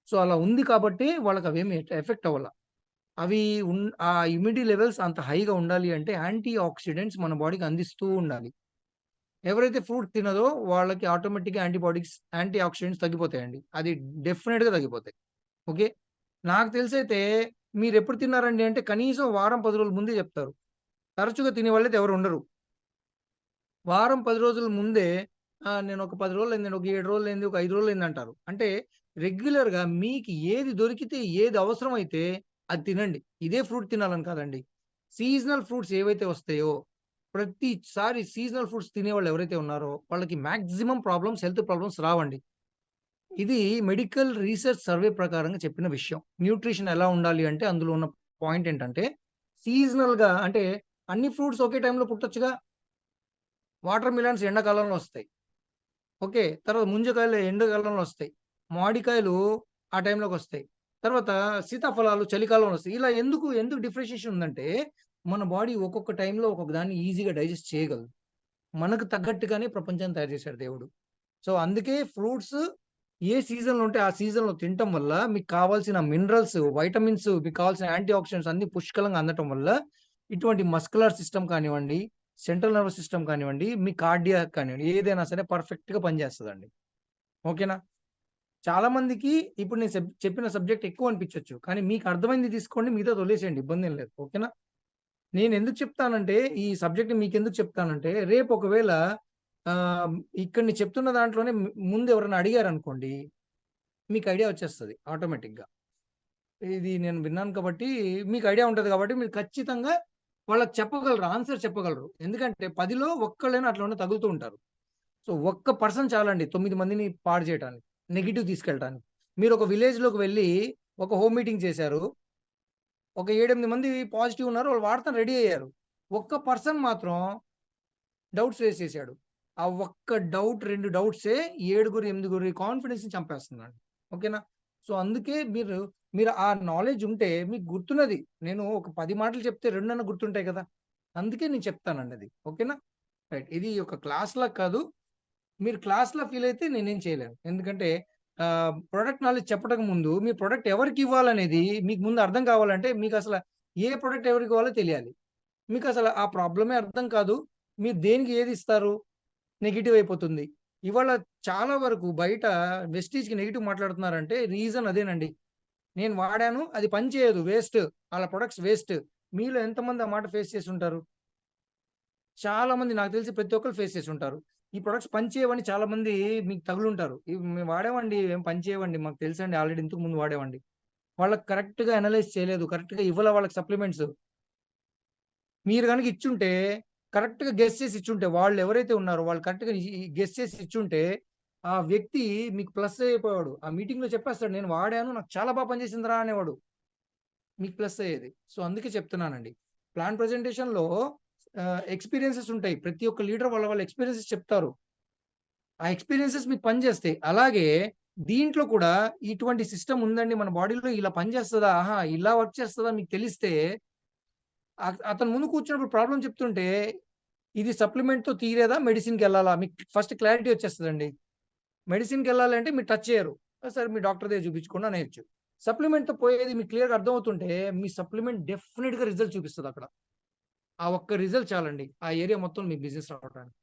సో అలా ఉంది కాబట్టి వాళ్ళకి అవేమి ఎఫెక్ట్ అవ్వల. అవి ఆ ఇమ్యూనిటీ లెవెల్స్ అంత హైగా ఉండాలి అంటే యాంటీ ఆక్సిడెంట్స్ మన బాడీకి అందిస్తూ ఉండాలి. ఎవరైతే ఫ్రూట్ తినదో వాళ్ళకి ఆటోమేటిక్గా యాంటీ ఆక్సిడెంట్స్ తగ్గిపోతాయండి. అది డెఫినెట్‌గా తగ్గిపోతాయి. ఓకే. నాకు తెలిసైతే మీరు ఎప్పుడు తిన్నారండి అంటే కనీసం వారం 10 రోజుల ముందే చెప్తారు. తరచుగా తినేవాళ్ళైతే ఎవరు ఉండరు. వారం 10 రోజుల ముందే నేను ఒక 10 రోజులైంది, ఒక 7 రోజులైంది, ఒక 5 రోజులైంది అంటారు. అంటే రెగ్యులర్‌గా మీకు ఏది దొరికితే, ఏది అవసరమైతే అది తినండి. ఇదే ఫ్రూట్ తినాలని కాదండి. సీజనల్ ఫ్రూట్స్ ఏవైతే వస్తాయో, ప్రతిసారి సీజనల్ ఫ్రూట్స్ తినేవాళ్ళు ఎవరైతే ఉన్నారో వాళ్ళకి మాక్సిమం హెల్త్ ప్రాబ్లమ్స్ రావండి. ఇది మెడికల్ రీసెర్చ్ సర్వే ప్రకారంగా చెప్పిన విషయం. న్యూట్రిషన్ ఎలా ఉండాలి అంటే అందులో ఉన్న పాయింట్ ఏంటంటే సీజనల్‌గా అంటే అన్ని ఫ్రూట్స్ ఒకే టైంలో పుట్టొచ్చుగా. వాటర్ మిలన్స్ ఎండాకాలంలో వస్తాయి. ఓకే. తర్వాత ముంజకాయలు ఎండాకాలంలో వస్తాయి. మామిడికాయలు ఆ టైంలోకొస్తాయి. తర్వాత సీతాఫలాలు చలికాలంలో వస్తాయి. ఇలా ఎందుకు డిఫరెన్షియేషన్ ఉందంటే, మన బాడీ ఒక్కొక్క టైంలో ఒక్కొక్క దాన్ని ఈజీగా డైజెస్ట్ చేయగలదు. మనకు తగ్గట్టుగానే ప్రపంచాన్ని తయారు చేశాడు దేవుడు. సో, అందుకే ఫ్రూట్స్ ఏ సీజన్‌లో ఉంటే ఆ సీజన్‌లో తినటం వల్ల మీకు కావాల్సిన మినరల్స్, వైటమిన్స్, మీకు కావాల్సిన యాంటీ ఆక్సిడెంట్స్ అన్నీ పుష్కలంగా అందటం వల్ల ఇటువంటి మస్కులర్ సిస్టమ్ కానివ్వండి, సెంట్రల్ నర్వస్ సిస్టమ్ కానివ్వండి, మీ కార్డియాక్ కానివ్వండి, ఏదైనా సరే పర్ఫెక్ట్‌గా పనిచేస్తదండి. ఓకేనా? చాలా మందికి ఇప్పుడు నేను చెప్పిన సబ్జెక్ట్ ఎక్కువ అనిపించొచ్చు. కానీ మీకు అర్థమైంది తీసుకోండి. మిగతాది వదిలేసేయండి. ఇబ్బందేం లేదు. ఓకేనా? నేనెందుకు చెప్తానంటే, ఈ సబ్జెక్ట్ మీకెందుకు చెప్తానంటే, రేపు ఒకవేళ ఆహ్, ఇక్కడ నేను చెప్తున్న దాంట్లోనే ముందు ఎవరైనా అడిగారనుకోండి, మీకు ఐడియా వచ్చేస్తది ఆటోమేటిక్‌గా. ఇది నేను విన్నాను కాబట్టి, మీకు ఐడియా ఉంటది కాబట్టి, మీరు ఖచ్చితంగా వాళ్ళకి చెప్పగలరు. ఆన్సర్ చెప్పగలరు. ఎందుకంటే 10లో ఒక్కళ్ళైనా అట్లా తగులుతూ ఉంటారు. సో, ఒక్క పర్సన్ చాలండి 9 మందిని పాడు చేయటానికి. నెగెటివ్ తీసుకెళ్ళటానికి. మీరొక విలేజ్‌లోకి వెళ్లి, ఒక హోమ్ మీటింగ్ చేశారు. ఒక 7, 8 మంది పాజిటివ్ ఉన్నారు. వాళ్ళు వాడతానికి రెడీ అయ్యారు. ఒక్క పర్సన్ మాత్రం డౌట్స్ రేజ్ చేసాడు. ఆ ఒక్క డౌట్, 2 డౌట్సే ఏడుగురు, ఎనిమిదిగురి కాన్ఫిడెన్స్‌ని చంపేస్తుందండి. ఓకేనా? సో, అందుకే మీరు ఆ నాలెడ్జ్ ఉంటే మీకు గుర్తున్నది. నేను ఒక 10 మాటలు చెప్తే 2 అన్నా గుర్తుంటాయి కదా! అందుకే నేను చెప్తానండి అది. ఓకేనా? రైట్. ఇది ఒక క్లాస్‌లా కాదు. మీరు క్లాస్‌లా ఫీల్ అయితే నేనేం చేయలేను. ఎందుకంటే ప్రొడక్ట్ నాలెడ్జ్ చెప్పడానికి ముందు మీ ప్రొడక్ట్ ఎవరికివ్వాలనేది మీకు ముందు అర్థం కావాలంటే మీకసల ఏ ప్రొడక్ట్ ఎవరికివ్వాలో తెలియాలి. మీకసల ఆ ప్రాబ్లమే అర్థం కాదు. మీరు దేనికి ఏదిస్తారు? నెగెటివ్ అయిపోతుంది. ఇవాళ చాలా వరకు బయట వెస్టీజ్‌కి నెగెటివ్ మాట్లాడుతున్నారంటే రీజన్ అదేనండి. నేను వాడాను అది పని చేయదు వేస్ట్. ఆళ్ళ ప్రొడక్ట్స్ వేస్ట్. మీలో ఎంతమంది ఆ మాట ఫేస్ చేసుంటారు? చాలా మంది నాకు తెలిసి ప్రతి ఒక్కళ్ళు ఫేస్ చేసుంటారు. ఈ ప్రొడక్ట్స్ పనిచేయవని చాలా మంది మీకు తగులుంటారు. ఇవి మేము వాడామండి. ఏం పని చేయవండి. మాకు తెలుసండి. ఆల్రెడీ ఇంతకు ముందు వాడామండి. వాళ్ళకి కరెక్ట్‌గా అనలైజ్ చేయలేదు. కరెక్ట్‌గా ఇవ్వలే వాళ్ళకి సప్లిమెంట్స్. మీరు గనుక ఇచ్చుంటే కరెక్ట్‌గా గెస్ చేసి ఇచ్చుంటే వాళ్ళెవరైతే ఉన్నారో వాళ్ళు కరెక్ట్‌గా గెస్ చేసి ఇచ్చుంటే ఆ వ్యక్తి మీకు ప్లస్ అయిపోయాడు. ఆ మీటింగ్‌లో చెప్పేస్తాడు. నేను వాడాను. నాకు చాలా పనిచేసిందిరా అనేవాడు. మీకు ప్లస్ అయ్యేది. సో, అందుకే చెప్తున్నానండి. ప్లాన్ ప్రెజెంటేషన్‌లో ఎక్స్‌పీరియన్సెస్ ఉంటాయి. ప్రతి ఒక్క లీడర్ వాళ్ళ ఎక్స్‌పీరియన్సెస్ చెప్తారు. ఆ ఎక్స్‌పీరియన్సెస్ మీకు పనిచేస్తాయి. అలాగే దీంట్లో కూడా ఇటువంటి సిస్టమ్ ఉందండి మన బాడీలో ఇలా పనిచేస్తదా? ఆహా! ఇలా వర్క్ చేస్తదా మీకు తెలిస్తే అతను ముందు కూర్చున్నప్పుడు ప్రాబ్లమ్ చెప్తుంటే ఇది సప్లిమెంట్‌తో తీరేదా? మెడిసిన్‌కెళ్ళాలా? మీకు ఫస్ట్ క్లారిటీ వచ్చేస్తదండి. మెడిసిన్‌కెళ్ళాలి అంటే మీరు టచ్ చేయరు. సరే మీ డాక్టర్ దగ్గర చూపించుకోండి అనేయొచ్చు. సప్లిమెంట్‌తో పోయేది మీకు క్లియర్‌గా అర్థమవుతుంటే మీ సప్లిమెంట్ డెఫినిట్‌గా రిజల్ట్ చూపిస్తదక్కడ. ఆ ఒక్క రిజల్ట్ చాలండి. ఆ ఏరియా మొత్తం మీ బిజినెస్ రావడానికి.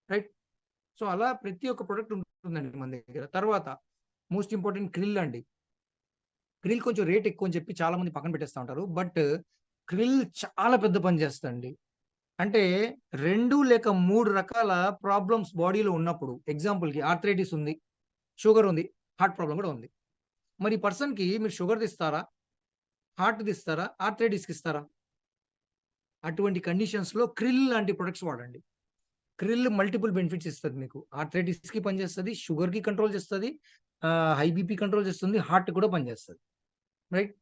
రైట్? సో, అలా ప్రతి ఒక్క ప్రొడక్ట్ ఉంటుందండి మన దగ్గర. తర్వాత మోస్ట్ ఇంపార్టెంట్ క్రిల్ అండి. క్రిల్ కొంచెం రేట్ ఎక్కువ అని చెప్పి చాలా మంది పక్కన పెట్టేస్తా ఉంటారు. బట్ క్రిల్ చాలా పెద్ద పని చేస్తదండి. అంటే 2 లేక 3 రకాల ప్రాబ్లమ్స్ బాడీలో ఉన్నప్పుడు ఎగ్జాంపుల్‌కి ఆర్థరైటిస్ ఉంది, షుగర్ ఉంది, హార్ట్ ప్రాబ్లమ్ కూడా ఉంది. మరి ఈ పర్సన్‌కి మీరు షుగర్‌ది ఇస్తారా? హార్ట్‌ది ఇస్తారా? ఆర్థరైటిస్‌కి ఇస్తారా? అటువంటి కండిషన్స్‌లో క్రిల్ లాంటి ప్రొడక్ట్స్ వాడండి. క్రిల్ మల్టిపుల్ బెనిఫిట్స్ ఇస్తది మీకు. ఆర్థరైటిస్‌కి పనిచేస్తది, షుగర్‌కి కంట్రోల్ చేస్తది, హై బీపీ కంట్రోల్ చేస్తుంది, హార్ట్‌కి కూడా పనిచేస్తది. రైట్?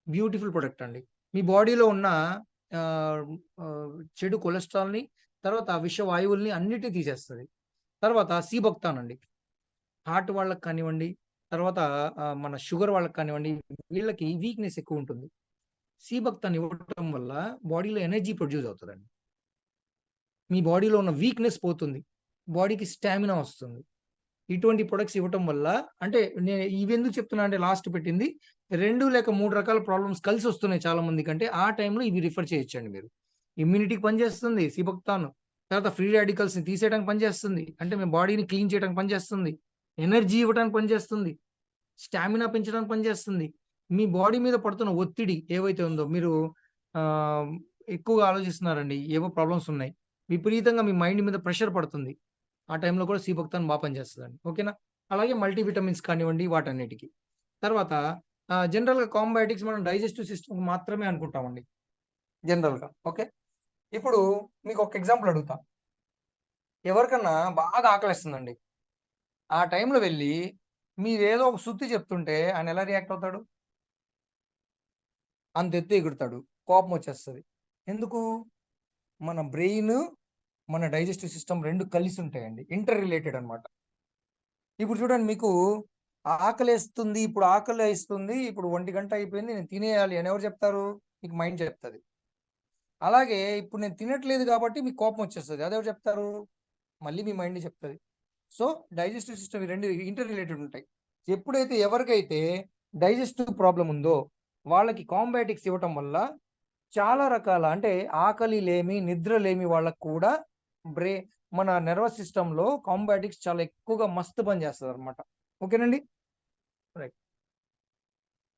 బ్యూటిఫుల్ ప్రొడక్ట్ అండి. మీ బాడీలో ఉన్న ఆహ్, ఆహ్, చెడు కొలెస్ట్రాల్‌ని, తర్వాత విష వాయువుల్ని అన్నిటిని తీసేస్తది. తర్వాత సీబక్తాన్ అండి. హార్ట్ వాళ్ళకి కానివ్వండి, తర్వాత మన షుగర్ వాళ్ళకి కానివ్వండి, వీళ్ళకి వీక్‌నెస్ ఎక్కువుంటుంది. సీబక్తాన్ ఇవ్వటం వల్ల బాడీలో ఎనర్జీ ప్రొడ్యూస్ అవుతదండి. మీ బాడీలో ఉన్న వీక్‌నెస్ పోతుంది. బాడీకి స్టామినా వస్తుంది. ఇటువంటి ప్రొడక్ట్స్ ఇవ్వటం వల్ల అంటే ఇవెందుకు చెప్తున్నా అంటే లాస్ట్ పెట్టింది 2 లేక 3 రకాల ప్రాబ్లమ్స్ కలిసొస్తున్నాయి చాలా మందికంటే, ఆ టైంలో ఇవి రిఫర్ చేయొచ్చండి మీరు. ఇమ్యూనిటీకి పనిచేస్తుంది సీబక్తాన్. తర్వాత ఫ్రీ రాడికల్స్ని తీసేయడానికి పనిచేస్తుంది, అంటే మీ బాడీని క్లీన్ చేయడానికి పనిచేస్తుంది, ఎనర్జీ ఇవ్వడానికి పనిచేస్తుంది, స్టామినా పెంచడానికి పనిచేస్తుంది. మీ బాడీ మీద పడుతున్న ఒత్తిడి ఏవైతే ఉందో, మీరు ఆ, ఎక్కువగా ఆలోచిస్తున్నారండి, ఏవో ప్రాబ్లమ్స్ ఉన్నాయి, విపరీతంగా మీ మైండ్ మీద ప్రెషర్ పడుతుంది, ఆ టైంలో కూడా సీబక్తాన్ బాగా పనిచేస్తుందండి. ఓకేనా? అలాగే మల్టీవిటమిన్స్ కానివ్వండి వాటన్నిటికీ. తర్వాత జనరల్గా కాంబయాటిక్స్ మనం డైజెస్టివ్ సిస్టమ్ మాత్రమే అనుకుంటామండి జనరల్గా. ఓకే, ఇప్పుడు మీకు ఒక ఎగ్జాంపుల్ అడుగుతా. ఎవరికన్నా బాగా ఆకలిస్తుందండి, ఆ టైంలో వెళ్ళి మీరేదో ఒక సుత్తి చెప్తుంటే ఆయన ఎలా రియాక్ట్ అవుతాడు? అంత ఎత్తు ఎగురుతాడు, కోపం వచ్చేస్తుంది. ఎందుకు? మన బ్రెయిన్, మన డైజెస్టివ్ సిస్టమ్ రెండు కలిసి ఉంటాయండి, ఇంటర్ రిలేటెడ్ అనమాట. ఇప్పుడు చూడండి, మీకు ఆకలేస్తుంది, ఇప్పుడు ఆకలేస్తుంది, ఇప్పుడు 1 గంట అయిపోయింది, నేను తినేయాలి అని ఎవరు చెప్తారు? మీకు మైండ్ చెప్తుంది. అలాగే ఇప్పుడు నేను తినట్లేదు కాబట్టి మీకు కోపం వచ్చేస్తుంది, అదెవరు చెప్తారు? మళ్ళీ మీ మైండ్ చెప్తుంది. సో డైజెస్టివ్ సిస్టమ్ ఈ రెండు ఇంటర్ రిలేటెడ్ ఉంటాయి. ఎప్పుడైతే ఎవరికైతే డైజెస్టివ్ ప్రాబ్లం ఉందో వాళ్ళకి కాంబయాటిక్స్ ఇవ్వటం వల్ల చాలా రకాల, అంటే ఆకలి లేమి, నిద్ర లేమి వాళ్ళకు కూడా మన నర్వస్ సిస్టంలో కాంబయాటిక్స్ చాలా ఎక్కువగా మస్తు పని చేస్తుంది అనమాట. ఓకేనండి? రైట్.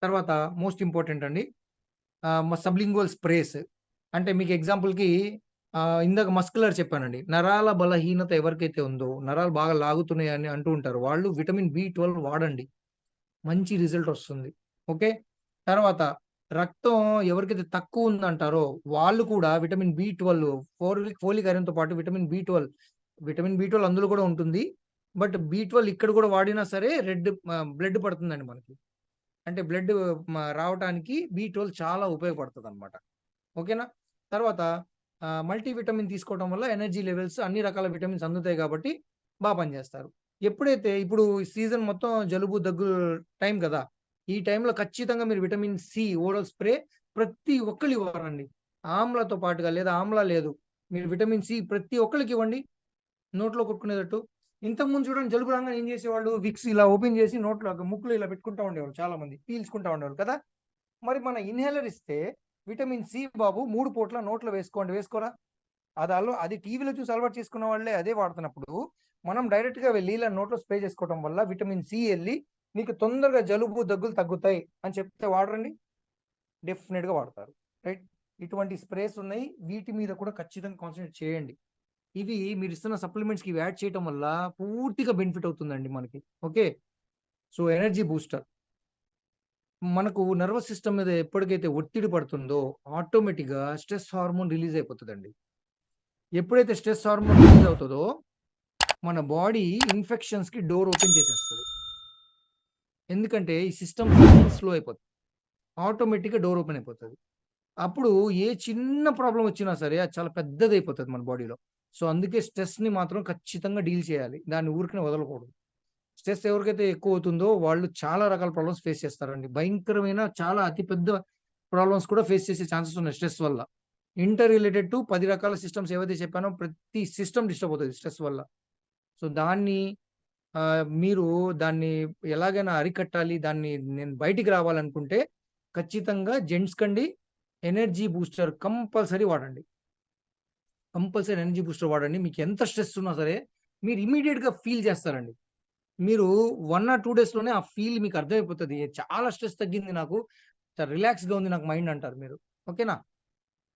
తర్వాత మోస్ట్ ఇంపార్టెంట్ అండి, సబ్లింగ్వల్ స్ప్రేస్. అంటే మీకు ఎగ్జాంపుల్కి ఇందాక మస్కులర్ చెప్పానండి, నరాల బలహీనత ఎవరికైతే ఉందో, నరాలు బాగా లాగుతున్నాయి అని అంటూ ఉంటారు, వాళ్ళు విటమిన్ B12 వాడండి, మంచి రిజల్ట్ వస్తుంది. ఓకే, తర్వాత రక్తం ఎవరికైతే తక్కువ ఉందంటారో వాళ్ళు కూడా విటమిన్ B12, ఫోలిక్ ఐరన్తో పాటు విటమిన్ B12 అందులో కూడా ఉంటుంది. బట్ B12 ఇక్కడ కూడా వాడినా సరే బ్లడ్ పడుతుందండి మనకి, అంటే బ్లడ్ రావడానికి B12 చాలా ఉపయోగపడుతుంది అనమాట. ఓకేనా? తర్వాత మల్టీవిటమిన్ తీసుకోవడం వల్ల ఎనర్జీ లెవెల్స్, అన్ని రకాల విటమిన్స్ అందుతాయి కాబట్టి బాగా పనిచేస్తారు. ఎప్పుడైతే ఇప్పుడు సీజన్ మొత్తం జలుబు దగ్గు టైం కదా, ఈ టైంలో ఖచ్చితంగా మీరు విటమిన్ C ఓరల్ స్ప్రే ప్రతి ఒక్కళ్ళు ఇవ్వాలండి, ఆమ్లాతో పాటుగా. లేదా ఆమ్లా లేదు, మీరు విటమిన్ C ప్రతి ఒక్కరికి ఇవ్వండి, నోట్లో కొట్టుకునేటట్టు. ఇంతకుముందు చూడండి, జలుబు రాగానే ఏం చేసేవాళ్ళు? విక్స్ ఇలా ఓపెన్ చేసి నోట్లో ముక్కులు ఇలా పెట్టుకుంటా ఉండేవాళ్ళు, చాలా మంది పీల్చుకుంటా ఉండేవాళ్ళు కదా. మరి మన ఇన్హేలర్ ఇస్తే విటమిన్ C బాబు 3 పూట్ల నోట్లో వేసుకోండి, వేసుకోరా? అది టీవీలో చూసి అలవాటు చేసుకున్న వాళ్ళే అదే వాడుతున్నప్పుడు మనం డైరెక్ట్ గా వెళ్ళి ఇలా నోట్లో స్ప్రే చేసుకోవడం వల్ల విటమిన్ C వెళ్ళి మీకు తొందరగా జలుబు దగ్గులు తగ్గుతాయి అని చెప్తే వాడరండి, డెఫినెట్ గా వాడతారు. రైట్? ఇటువంటి స్ప్రేస్ ఉన్నాయి, వీటి మీద కూడా ఖచ్చితంగా కాన్సన్ట్రేట్ చేయండి. ఇవి మీరు ఇస్తున్న సప్లిమెంట్స్ కి యాడ్ చేయడం వల్ల పూర్తిగా బెనిఫిట్ అవుతుందండి మనకి. Okay, so energy booster. మనకు నర్వస్ సిస్టమ్ మీద ఎప్పటికైతే ఒత్తిడి పడుతుందో ఆటోమేటిక్ గా స్ట్రెస్ హార్మోన్ రిలీజ్ అయిపోతుందండి. ఎప్పుడైతే స్ట్రెస్ హార్మోన్ రిలీజ్ అవుతుందో మన బాడీ ఇన్ఫెక్షన్స్ కి డోర్ ఓపెన్ చేసేస్తుంది. ఎందుకంటే ఈ సిస్టమ్ స్లో అయిపోతుంది, ఆటోమేటిక్ గా డోర్ ఓపెన్ అయిపోతుంది. అప్పుడు ఏ చిన్న ప్రాబ్లం వచ్చినా సరే అది చాలా పెద్దది అయిపోతుంది మన బాడీలో. సో అందుకే స్ట్రెస్ ని మాత్రం ఖచ్చితంగా డీల్ చేయాలి, దాన్ని ఊరికనే వదలకూడదు. స్ట్రెస్ ఎవరికైతే ఎక్కువ అవుతుందో వాళ్ళు చాలా రకాల ప్రాబ్లమ్స్ ఫేస్ చేస్తారండి, భయంకరమైన చాలా అతిపెద్ద ప్రాబ్లమ్స్ కూడా ఫేస్ చేసే ఛాన్సెస్ ఉన్నాయి స్ట్రెస్ వల్ల. ఇంటర్ రిలేటెడ్ టు 10 రకాల సిస్టమ్స్ ఏవైతే చెప్పానో ప్రతి సిస్టమ్ డిస్టర్బ్ అవుతుంది స్ట్రెస్ వల్ల. సో మీరు దాన్ని ఎలాగైనా అరికట్టాలి, దాన్ని నేను బయటికి రావాలనుకుంటే ఖచ్చితంగా జెంట్స్ కండి ఎనర్జీ బూస్టర్ కంపల్సరీ వాడండి, కంపల్సరీ ఎనర్జీ బూస్టర్ వాడండి. మీకు ఎంత స్ట్రెస్ ఉన్నా సరే మీరు ఇమీడియట్ గా ఫీల్ చేస్తారండి, మీరు 1 or 2 days లోనే ఆ ఫీల్ మీకు అర్థమైపోతుంది, చాలా స్ట్రెస్ తగ్గింది నాకు, చాలా రిలాక్స్ గా ఉంది నాకు మైండ్ అంటారు మీరు. ఓకేనా?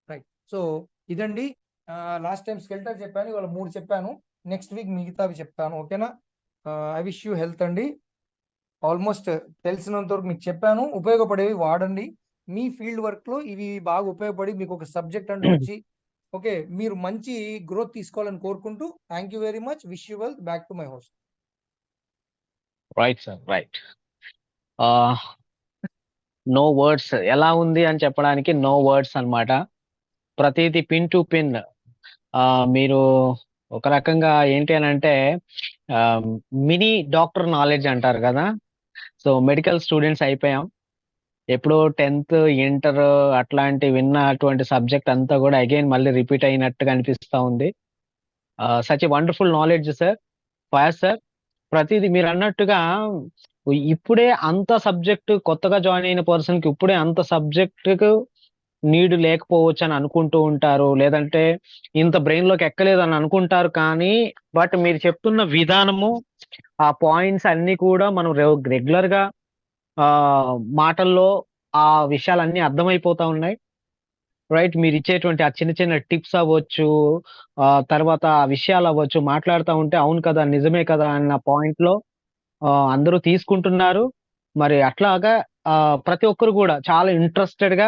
రైట్. సో ఇదండి, లాస్ట్ టైం స్కెల్టర్ చెప్పాను, ఇవాళ 3 చెప్పాను, నెక్స్ట్ వీక్ మిగతావి చెప్తాను. ఓకేనా? ఐ విష్ యూ హెల్త్ అండి. ఆల్మోస్ట్ తెలిసినంత వరకు మీకు చెప్పాను, ఉపయోగపడేవి వాడండి. మీ ఫీల్డ్ వర్క్ లో ఇవి బాగా ఉపయోగపడి మీకు ఒక సబ్జెక్ట్ అంటూ వచ్చి ఓకే మీరు మంచి గ్రోత్ తీసుకోవాలని కోరుకుంటూ thank you very much. Wish you well. Back to my host. Right sir, right. No words, ఎలా ఉంది అని చెప్పడానికి నో వర్డ్స్ అన్నమాట. ప్రతిదీ పిన్ టు పిన్. మీరు ఒక రకంగా ఏంటి అని అంటే మినీ డాక్టర్ నాలెడ్జ్ అంటారు కదా. సో మెడికల్ స్టూడెంట్స్ అయిపోయాం, ఎప్పుడో 10th ఇంటర్ అట్లాంటి విన్నటువంటి సబ్జెక్ట్ అంతా కూడా అగైన్ మళ్ళీ రిపీట్ అయినట్టుగా అనిపిస్తూ ఉంది. Such a wonderful knowledge sir, Fayaz sir. ప్రతిదీ మీరు అన్నట్టుగా ఇప్పుడే అంత సబ్జెక్ట్, కొత్తగా జాయిన్ అయిన పర్సన్కి ఇప్పుడే అంత సబ్జెక్టుకు నీడ్ లేకపోవచ్చు అని అనుకుంటూ ఉంటారు, లేదంటే ఇంత బ్రెయిన్ లోకి ఎక్కలేదు అని అనుకుంటారు. కానీ బట్ మీరు చెప్తున్న విధానము, ఆ పాయింట్స్ అన్ని కూడా మనం రెగ్యులర్ గా ఆ మాటల్లో ఆ విషయాలన్నీ అర్థమైపోతా ఉన్నాయి. రైట్, మీరు ఇచ్చేటువంటి ఆ చిన్న చిన్న టిప్స్ అవ్వచ్చు, తర్వాత ఆ విషయాలు అవ్వచ్చు, మాట్లాడుతూ ఉంటే అవును కదా, నిజమే కదా అన్న పాయింట్ లో అందరూ తీసుకుంటున్నారు. మరి అట్లాగా ప్రతి ఒక్కరు కూడా చాలా ఇంట్రెస్టెడ్ గా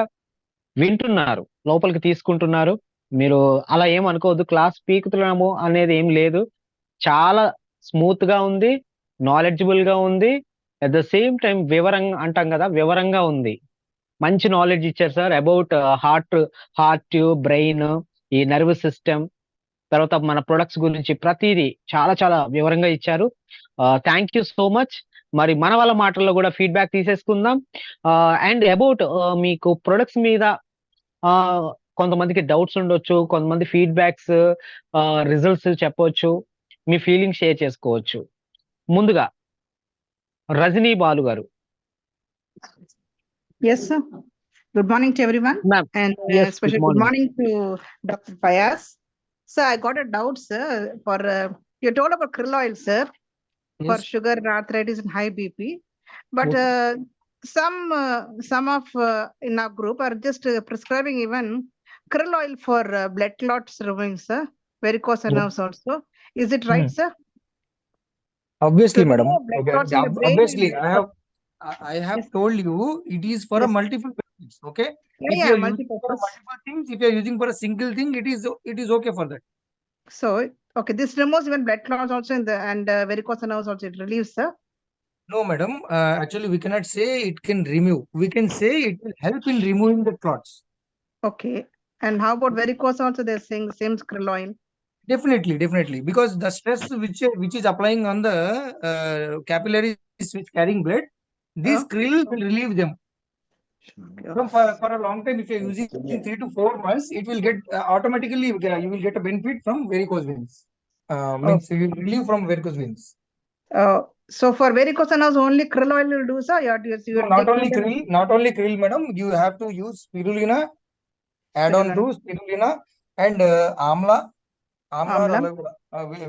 వింటున్నారు, లోపలికి తీసుకుంటున్నారు. మీరు అలా ఏం అనుకోవద్దు, క్లాస్ పీకుతున్నాము అనేది ఏం లేదు. చాలా స్మూత్ గా ఉంది, నాలెడ్జబుల్ గా ఉంది, అట్ ద సేమ్ టైం వివరంగా అంటాం కదా, వివరంగా ఉంది. మంచి నాలెడ్జ్ ఇచ్చారు సార్ అబౌట్ హార్ట్, బ్రెయిన్, ఈ నర్వస్ సిస్టమ్, తర్వాత మన ప్రొడక్ట్స్ గురించి ప్రతిదీ చాలా చాలా వివరంగా ఇచ్చారు. Thank you so much. మరి మన వాళ్ళ మాటల్లో కూడా ఫీడ్బ్యాక్ తీసేసుకుందాం. అండ్ అబౌట్ మీకు ప్రొడక్ట్స్ మీద కొంతమందికి డౌట్స్ ఉండొచ్చు, కొంతమంది ఫీడ్బ్యాక్స్, రిజల్ట్స్ చెప్పొచ్చు, మీ ఫీలింగ్స్ షేర్ చేసుకోవచ్చు. ముందుగా రజనీ బాలు గారు. Yes, sir. Good morning to everyone, ma'am, and yes, especially good good morning. morning to Dr. Fayaz. Sir, I got a doubt, sir. For you told about krill oil, sir, for Yes. sugar, arthritis, and high BP. But Okay. some of in our group are just prescribing even krill oil for blood clots removing, sir, varicose Yeah. nerves also. Is it right, sir? Obviously, To madam. remove blood clots in the brain. Obviously, and- I have Yes. told you it is for a Yes. multiple benefits. Okay. Yeah, If yeah, you are using for multi-purpose. multiple things, if you are using for a single thing, it is okay for that. So, okay, this removes even blood clots also in the and varicose nerves also it relieves, sir. No, madam. Actually, we cannot say it can remove. We can say it will help in removing the clots. Okay. And how about varicose also? They're saying the same krill oil. Definitely, because the stress which is applying on the capillaries which carrying blood, this Oh. krill will relieve them. Okay. For a long time, if you're using 3 to 4 months, it will get automatically you will get a benefit from varicose veins. Means you will relieve from varicose veins. So for varicose nerves only krill oil will do, sir. You So are not only krill, madam. You have to use spirulina, add on to spirulina and amla, Amla.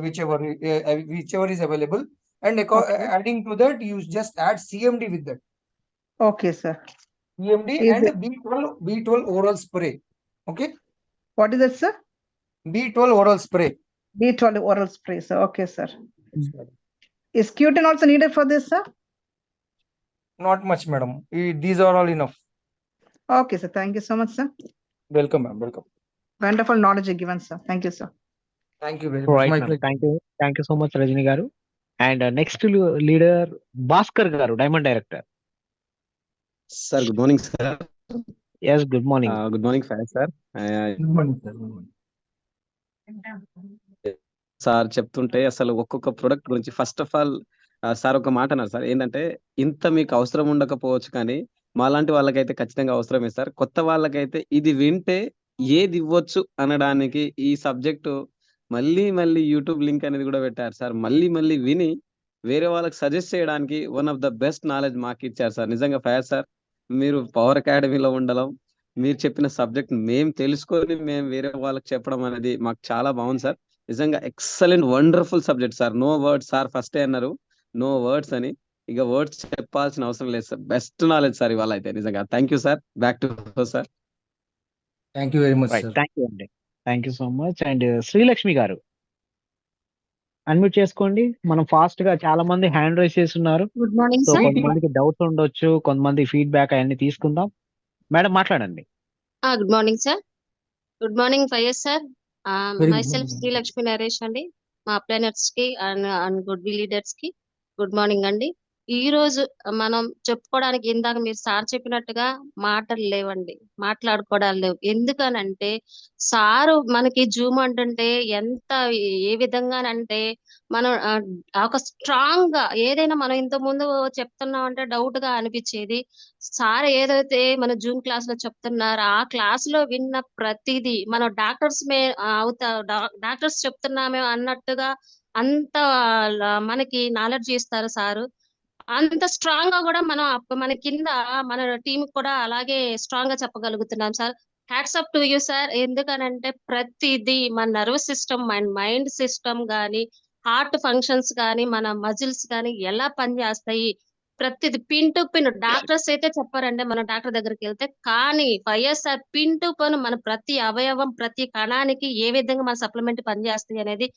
whichever is available, and Okay. adding to that, you just add CMD with that. Okay, sir. CMD Is and it- B12 oral spray. Okay, What is it, sir? B12 oral spray. B12 oral spray, sir. Okay, sir. Is Q10 also needed for this, sir? Not much, madam. These are all enough. Okay, sir. Thank you so much, sir. Welcome, ma'am. Welcome. Wonderful knowledge you given, sir. Thank you, sir. Thank you very much. Right My ma'am, pleasure. Thank you so much Rajani garu. And next leader Bhaskar garu, diamond director. Sir good morning sir. Yes, good morning. Good morning fire sir. Good morning, sir. Good morning. Sir చెప్తుంటే అసలు ఒక్కొక్క ప్రొడక్ట్ గురించి ఫస్ట్ ఆఫ్ ఆల్ సార్ ఒక మాట అన్నారు సార్, ఏంటంటే ఇంత మీకు అవసరం ఉండకపోవచ్చు కానీ మాలాంటి వాళ్ళకైతే ఖచ్చితంగా అవసరమే సార్. కొత్త వాళ్ళకైతే ఇది వింటే ఏది ఇవ్వచ్చు అనడానికి ఈ సబ్జెక్టు మళ్ళీ మళ్ళీ యూట్యూబ్ లింక్ అనేది కూడా పెట్టారు సార్. మళ్ళీ మళ్ళీ విని వేరే వాళ్ళకి సజెస్ట్ చేయడానికి one of the best knowledge మాకు ఇచ్చారు సార్. నిజంగా ఫైర్ సార్, మీరు పవర్ అకాడమీలో ఉండడం, మీరు చెప్పిన సబ్జెక్ట్ మేము తెలుసుకొని మేము వేరే వాళ్ళకి చెప్పడం అనేది మాకు చాలా బాగుంది సార్. నిజంగా excellent wonderful subject sir. No words sir, ఫస్టే అన్నారు నో వర్డ్స్ అని, ఇక వర్డ్స్ చెప్పాల్సిన అవసరం లేదు సార్. బెస్ట్ నాలెడ్జ్ సార్ ఇవాళ అయితే. నిజంగా thank you sir. Back to sir. Thank you very much, right, sir. Thank you అండి. Thank you so much. And Srilakshmi garu unmute చేసుకోండి. మనం ఫాస్ట్ గా చాలా మంది హ్యాండ్ రైస్ చేస్తున్నారు. Good morning so sir. కొంతమందికి డౌట్స్ ఉండొచ్చు, కొంతమంది ఫీడ్బ్యాక్ అవన్నీ తీసుకుందాం. మేడం మాట్లాడండి. Good morning sir. Good morning Fayaz sir. Very my good self morning. Srilakshmi Naresh అండి. మా ప్లానర్స్ కి అండ్ గుడ్ వి లీడర్స్ కి గుడ్ మార్నింగ్ అండి. ఈ రోజు మనం చెప్పుకోవడానికి ఇందాక మీరు సార్ చెప్పినట్టుగా మాటలు లేవండి, మాట్లాడుకోవడాలు లేవు. ఎందుకనంటే సారు మనకి జూమ్ అంటుంటే ఎంత ఏ విధంగానంటే మనం ఒక స్ట్రాంగ్ గా ఏదైనా మనం ఇంత ముందు చెప్తున్నాం అంటే డౌట్ గా అనిపించేది. సార్ ఏదైతే మన జూమ్ క్లాస్ లో చెప్తున్నారో ఆ క్లాస్ లో విన్న ప్రతిదీ మనం డాక్టర్స్ డాక్టర్స్ చెప్తున్నామే అన్నట్టుగా అంత మనకి నాలెడ్జ్ ఇస్తారు సారు. అంత స్ట్రాంగ్ గా కూడా మనం మన కింద మన టీం కూడా అలాగే స్ట్రాంగ్ గా చెప్పగలుగుతున్నాం సార్. Hats up to you sir. ఎందుకనంటే ప్రతిదీ మన నర్వస్ సిస్టమ్, మన మైండ్ సిస్టమ్ గానీ, హార్ట్ ఫంక్షన్స్ గానీ, మన మజిల్స్ గానీ ఎలా పనిచేస్తాయి, ప్రతిది పిన్ టు పిన్ డాక్టర్స్ అయితే చెప్పారండి మన డాక్టర్ దగ్గరికి వెళ్తే. కానీ వైఎస్ఆర్ పిన్ టు పిన్ మన ప్రతి అవయవం, ప్రతి కణానికి ఏ విధంగా మన సప్లిమెంట్ పనిచేస్తాయి అనేది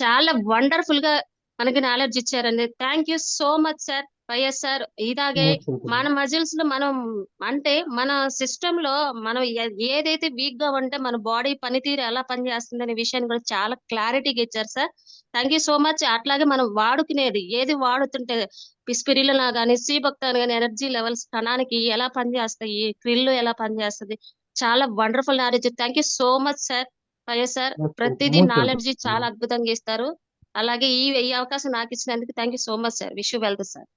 చాలా వండర్ఫుల్ గా మనకి నాలెడ్జ్ ఇచ్చారండి. Thank you so much sir YSR. ఇలాగే మోస్ట్ వెల్కమ్. మన మజిల్స్ లో మనం అంటే మన సిస్టమ్ లో మనం ఏదైతే వీక్ గా ఉంటే మన బాడీ పనితీరు ఎలా పనిచేస్తుంది అనే విషయాన్ని కూడా చాలా క్లారిటీగా ఇచ్చారు sir. Thank you so much. అట్లాగే మనం వాడుకునేది ఏది వాడుతుంటే స్పిరిలినా గానీ, సీబక్తాన్ గానీ ఎనర్జీ లెవెల్స్ కణానికి ఎలా పనిచేస్తాయి, క్రిల్లు ఎలా పనిచేస్తుంది, చాలా wonderful knowledge. Thank you so much sir YSR. ప్రతిదీ మోస్ట్ నాలెడ్జ్ వెల్కమ్. చాలా అద్భుతంగా ఇస్తారు. అలాగే ఈ అవకాశం నాకు ఇచ్చినందుకు thank you so much sir. Wish you wealth sir.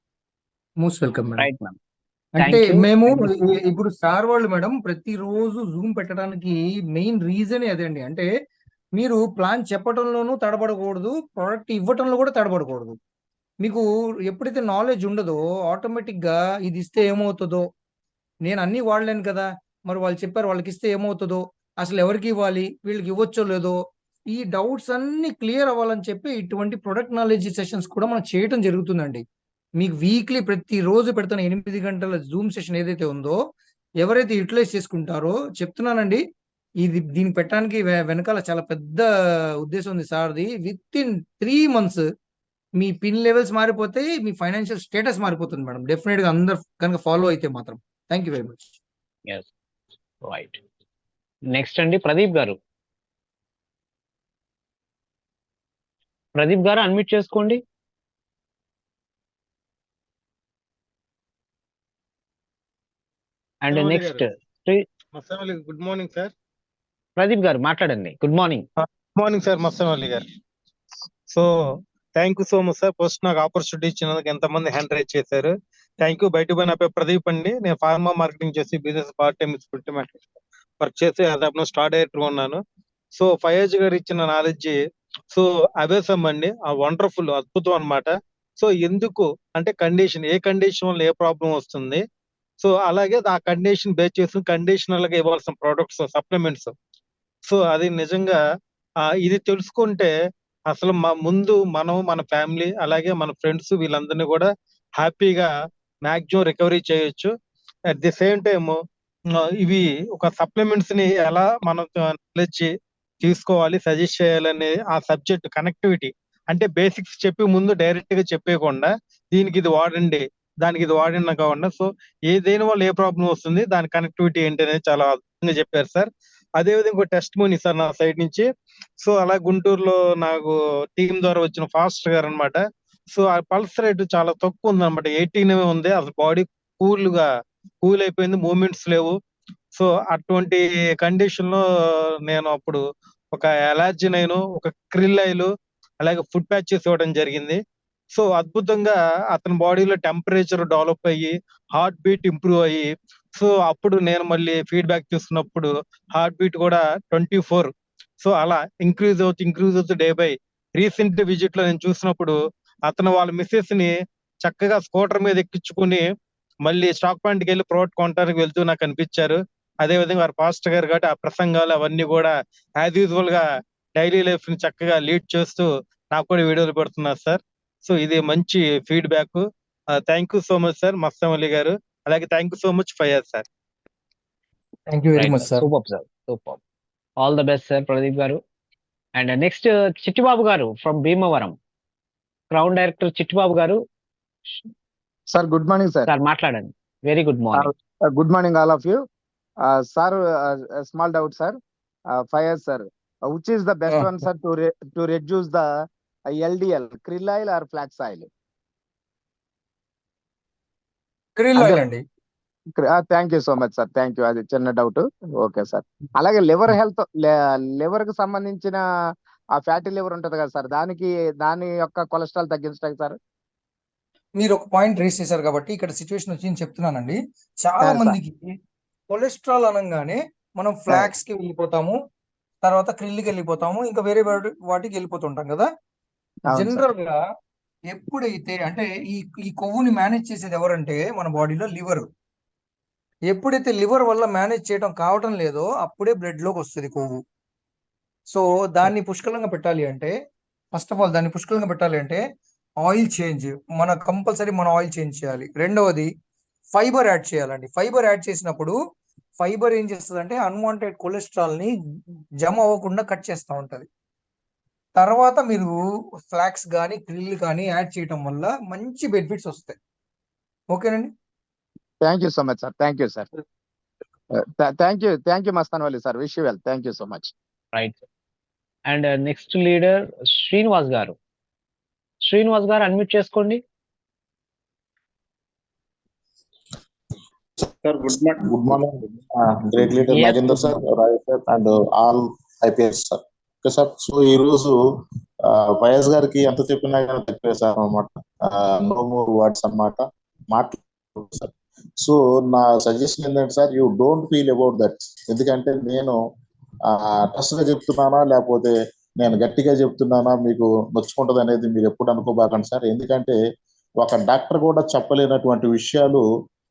Most welcome madam. Right ma'am. అంటే థ్యాంక్ యూ. మేము ఇప్పుడు సార్ వాళ్ళు మేడం ప్రతిరోజు జూమ్ పెట్టడానికి మెయిన్ రీజన్ అదే అండి. అంటే మీరు ప్లాన్ చెప్పడంలోనూ తడబడకూడదు, ప్రోడక్ట్ ఇవ్వటంలో కూడా తడబడకూడదు. మీకు ఎప్పుడైతే నాలెడ్జ్ ఉండదో ఆటోమేటిక్ గా ఇది ఇస్తే ఏమవుతుందో, నేను అన్ని వాడలేను కదా, మరి వాళ్ళు చెప్పారు వాళ్ళకి ఇస్తే ఏమవుతుందో, అసలు ఎవరికి ఇవ్వాలి, వీళ్ళకి ఇవ్వచ్చో లేదో, ఈ డౌట్స్ అన్ని క్లియర్ అవ్వాలని చెప్పి ఇటువంటి ప్రొడక్ట్ నాలెడ్జ్ సెషన్స్ కూడా మనం చేయటం జరుగుతుందండి. మీకు వీక్లీ ప్రతిరోజు పెడుతున్న 8 గంటల జూమ్ సెషన్ ఏదైతే ఉందో, ఎవరైతే యూటిలైజ్ చేసుకుంటారో చెప్తున్నానండి, దీన్ని పెట్టడానికి వెనకాల చాలా పెద్ద ఉద్దేశం ఉంది సార్ది. విత్ ఇన్ 3 months మీ పిన్ లెవెల్స్ మారిపోతాయి, మీ ఫైనాన్షియల్ స్టేటస్ మారిపోతుంది మేడం. డెఫినెట్ గా అందరు కనుక ఫాలో అయితే మాత్రం. Thank you very much. Right. Next అండి ప్రదీప్ గారు. ప్రదీప్ గారు అన్మ్యూట్ చేసుకోండి. And next good morning sir. Pradeep garu మాట్లాడండి. Good morning. Good morning sir Mastan garu. So thank you so much sir. First నాకు ఆపర్చునిటీ ఇచ్చినందుకు ఎంతమంది హ్యాండ్ రైజ్ చేశారు. Thank you. బయట పోయిన ప్రదీప్ అండి. నేను ఫార్మా మార్కెటింగ్ చేసి బిజినెస్ పార్ట్ టైం వర్క్ చేసి అదప్పుడు స్టార్ డైరెక్టర్ ఉన్నాను. సో ఫయాజ్ గారు ఇచ్చిన నాలెడ్జ్ సో అవేసం అండి, ఆ వండర్ఫుల్ అద్భుతం అన్నమాట. సో ఎందుకు అంటే కండిషన్, ఏ కండిషన్ వల్ల ఏ ప్రాబ్లం వస్తుంది, సో అలాగే ఆ కండిషన్ బేస్ చేసుకుని కండిషనల్ గా ఇవ్వాల్సిన ప్రొడక్ట్స్, సప్లిమెంట్స్. సో అది నిజంగా ఇది తెలుసుకుంటే అసలు ముందు మనం, మన ఫ్యామిలీ, అలాగే మన ఫ్రెండ్స్ వీళ్ళందరినీ కూడా హ్యాపీగా మాక్సిమం రికవరీ చేయొచ్చు. అట్ ది సేమ్ టైమ్ ఇవి ఒక సప్లిమెంట్స్ ని ఎలా మనం నాలెడ్జ్ తీసుకోవాలి, సజెస్ట్ చేయాలనే ఆ సబ్జెక్ట్ కనెక్టివిటీ, అంటే బేసిక్స్ చెప్పి ముందు డైరెక్ట్ గా చెప్పేయకుండా దీనికి ఇది వాడండి, దానికి ఇది వాడినా కాకుండా, సో దేని వల్ల ఏ ప్రాబ్లం వస్తుంది, దాని కనెక్టివిటీ ఏంటి అనేది చాలా అద్భుతంగా చెప్పారు సార్. అదేవిధంగా టెస్ట్ మోనీ సార్ నా సైడ్ నుంచి. సో అలా గుంటూరులో నాకు టీం ద్వారా వచ్చిన ఫాస్ట్ గారు అనమాట. సో ఆ పల్స్ రేట్ చాలా తక్కువ ఉంది అనమాట, 18 ఉంది. అసలు బాడీ కూల్ అయిపోయింది, మూమెంట్స్ లేవు. సో అటువంటి కండిషన్ లో నేను అప్పుడు ఒక ఎలార్జినైన్, ఒక క్రిల్ ఆయిల్, అలాగే ఫుడ్ ప్యాచెస్ ఇవ్వడం జరిగింది. సో అద్భుతంగా అతని బాడీలో టెంపరేచర్ డెవలప్ అయ్యి, హార్ట్ బీట్ ఇంప్రూవ్ అయ్యి, సో అప్పుడు నేను మళ్ళీ ఫీడ్బ్యాక్ చూస్తున్నప్పుడు హార్ట్ బీట్ కూడా 24. సో అలా ఇంక్రీజ్ అవుతూ డే బై. రీసెంట్ విజిట్ లో నేను చూసినప్పుడు అతను వాళ్ళ మిస్సెస్ ని చక్కగా స్కూటర్ మీద ఎక్కించుకుని మళ్ళీ స్టాక్ పాయింట్కి వెళ్ళి ప్రోడక్ట్ కొనడానికి వెళ్తూ నాకు కనిపించారు. అదేవిధంగా వారు పాస్టర్ గారు కాబట్టి ఆ ప్రసంగాలు అవన్నీ కూడా యాజ్ యూజువల్ గా డైలీ లైఫ్ ని చక్కగా లీడ్ చేస్తూ నాకు కూడా వీడియోలు పెడుతున్నారు సార్. సో ఇది మంచి feedback. Thank you so much sir Mastan Ali garu. అలాగే thank you so much Fayaz sir. Thank you very much sir. Super sir, super. All the best sir Pradeep garu. And next Chittibabu garu from Bhimavaram. Crown director Chittibabu garu. Sir good morning sir. Sir మాట్లాడండి. Very good morning. Good morning all of you. Sir small doubt sir. Fayaz sir, which is the best one sir to reduce the LDL, krill oil or flax oil? Krill oil అండి. Thank you so much sir, thank you. అది చిన్న డౌట్. Okay sir. అలాగే లివర్ హెల్త్, లివర్ కి సంబంధించిన ఆ ఫ్యాటీ లివర్ ఉంటది కదా సార్, దాని యొక్క కొలెస్ట్రాల్ తగ్గించడానికి సార్. మీరు ఒక పాయింట్ రేస్ చేశారు కాబట్టి ఇక్కడ సిచ్యువేషన్ వచ్చి చెప్తున్నానండి. చాలా మందికి కొలెస్ట్రాల్ అనగానే మనం ఫ్లాక్స్ కి వెళ్ళిపోతాము, తర్వాత క్రిల్కి వెళ్ళిపోతాము, ఇంకా వేరే వాటికి వెళ్ళిపోతుంటాం కదా. జనరల్ గా ఎప్పుడైతే అంటే ఈ కొవ్వుని మేనేజ్ చేసేది ఎవరంటే మన బాడీలో లివర్. ఎప్పుడైతే లివర్ వల్ల మేనేజ్ చేయడం కావటం లేదో అప్పుడే బ్లడ్ లోకి వస్తుంది కొవ్వు. సో దాన్ని పుష్కలంగా పెట్టాలి అంటే, ఫస్ట్ ఆఫ్ ఆల్ దాన్ని పుష్కలంగా పెట్టాలి అంటే ఆయిల్ చేంజ్, మన కంపల్సరీ మనం ఆయిల్ చేంజ్ చేయాలి. రెండవది ఫైబర్ యాడ్ చేయాలండి. ఫైబర్ యాడ్ చేసినప్పుడు ఫైబర్ ఏం చేస్తుంది అంటే అన్వాంటెడ్ కొలెస్ట్రాల్ ని జమ అవ్వకుండా కట్ చేస్తూ ఉంటది. తర్వాత మీరు ఫ్లాక్స్ కానీ క్రిల్ కానీ యాడ్ చేయటం వల్ల మంచి బెనిఫిట్స్ వస్తాయి. ఓకేనండి. Thank you so much sir. Thank you sir. Thank you Mastan Valli sir. Wish you well. Thank you so much. Right. And next leader Srinivas గారు. శ్రీనివాస్ గారు అన్మ్యూట్ చేసుకోండి. Sir, good morning, great leader Yes, Nagendra good sir, morning. Raj sir, and all IPS sir. Okay sir, so ఈ రోజు వైఎస్ గారికి ఎంత చెప్పినా కానీ తక్కువే సార్ అన్నమాట. నో మోర్ వర్డ్స్ అన్నమాట మాట్లాడు సార్. సో నా సజెషన్ ఏంటంటే sir, you don't feel about that. ఎందుకంటే నేను టస్ గా చెప్తున్నానా లేకపోతే నేను గట్టిగా చెప్తున్నానా మీకు నొచ్చుకుంటది అనేది మీరు ఎప్పుడు అనుకోబాకండి సార్. ఎందుకంటే ఒక డాక్టర్ కూడా చెప్పలేనటువంటి విషయాలు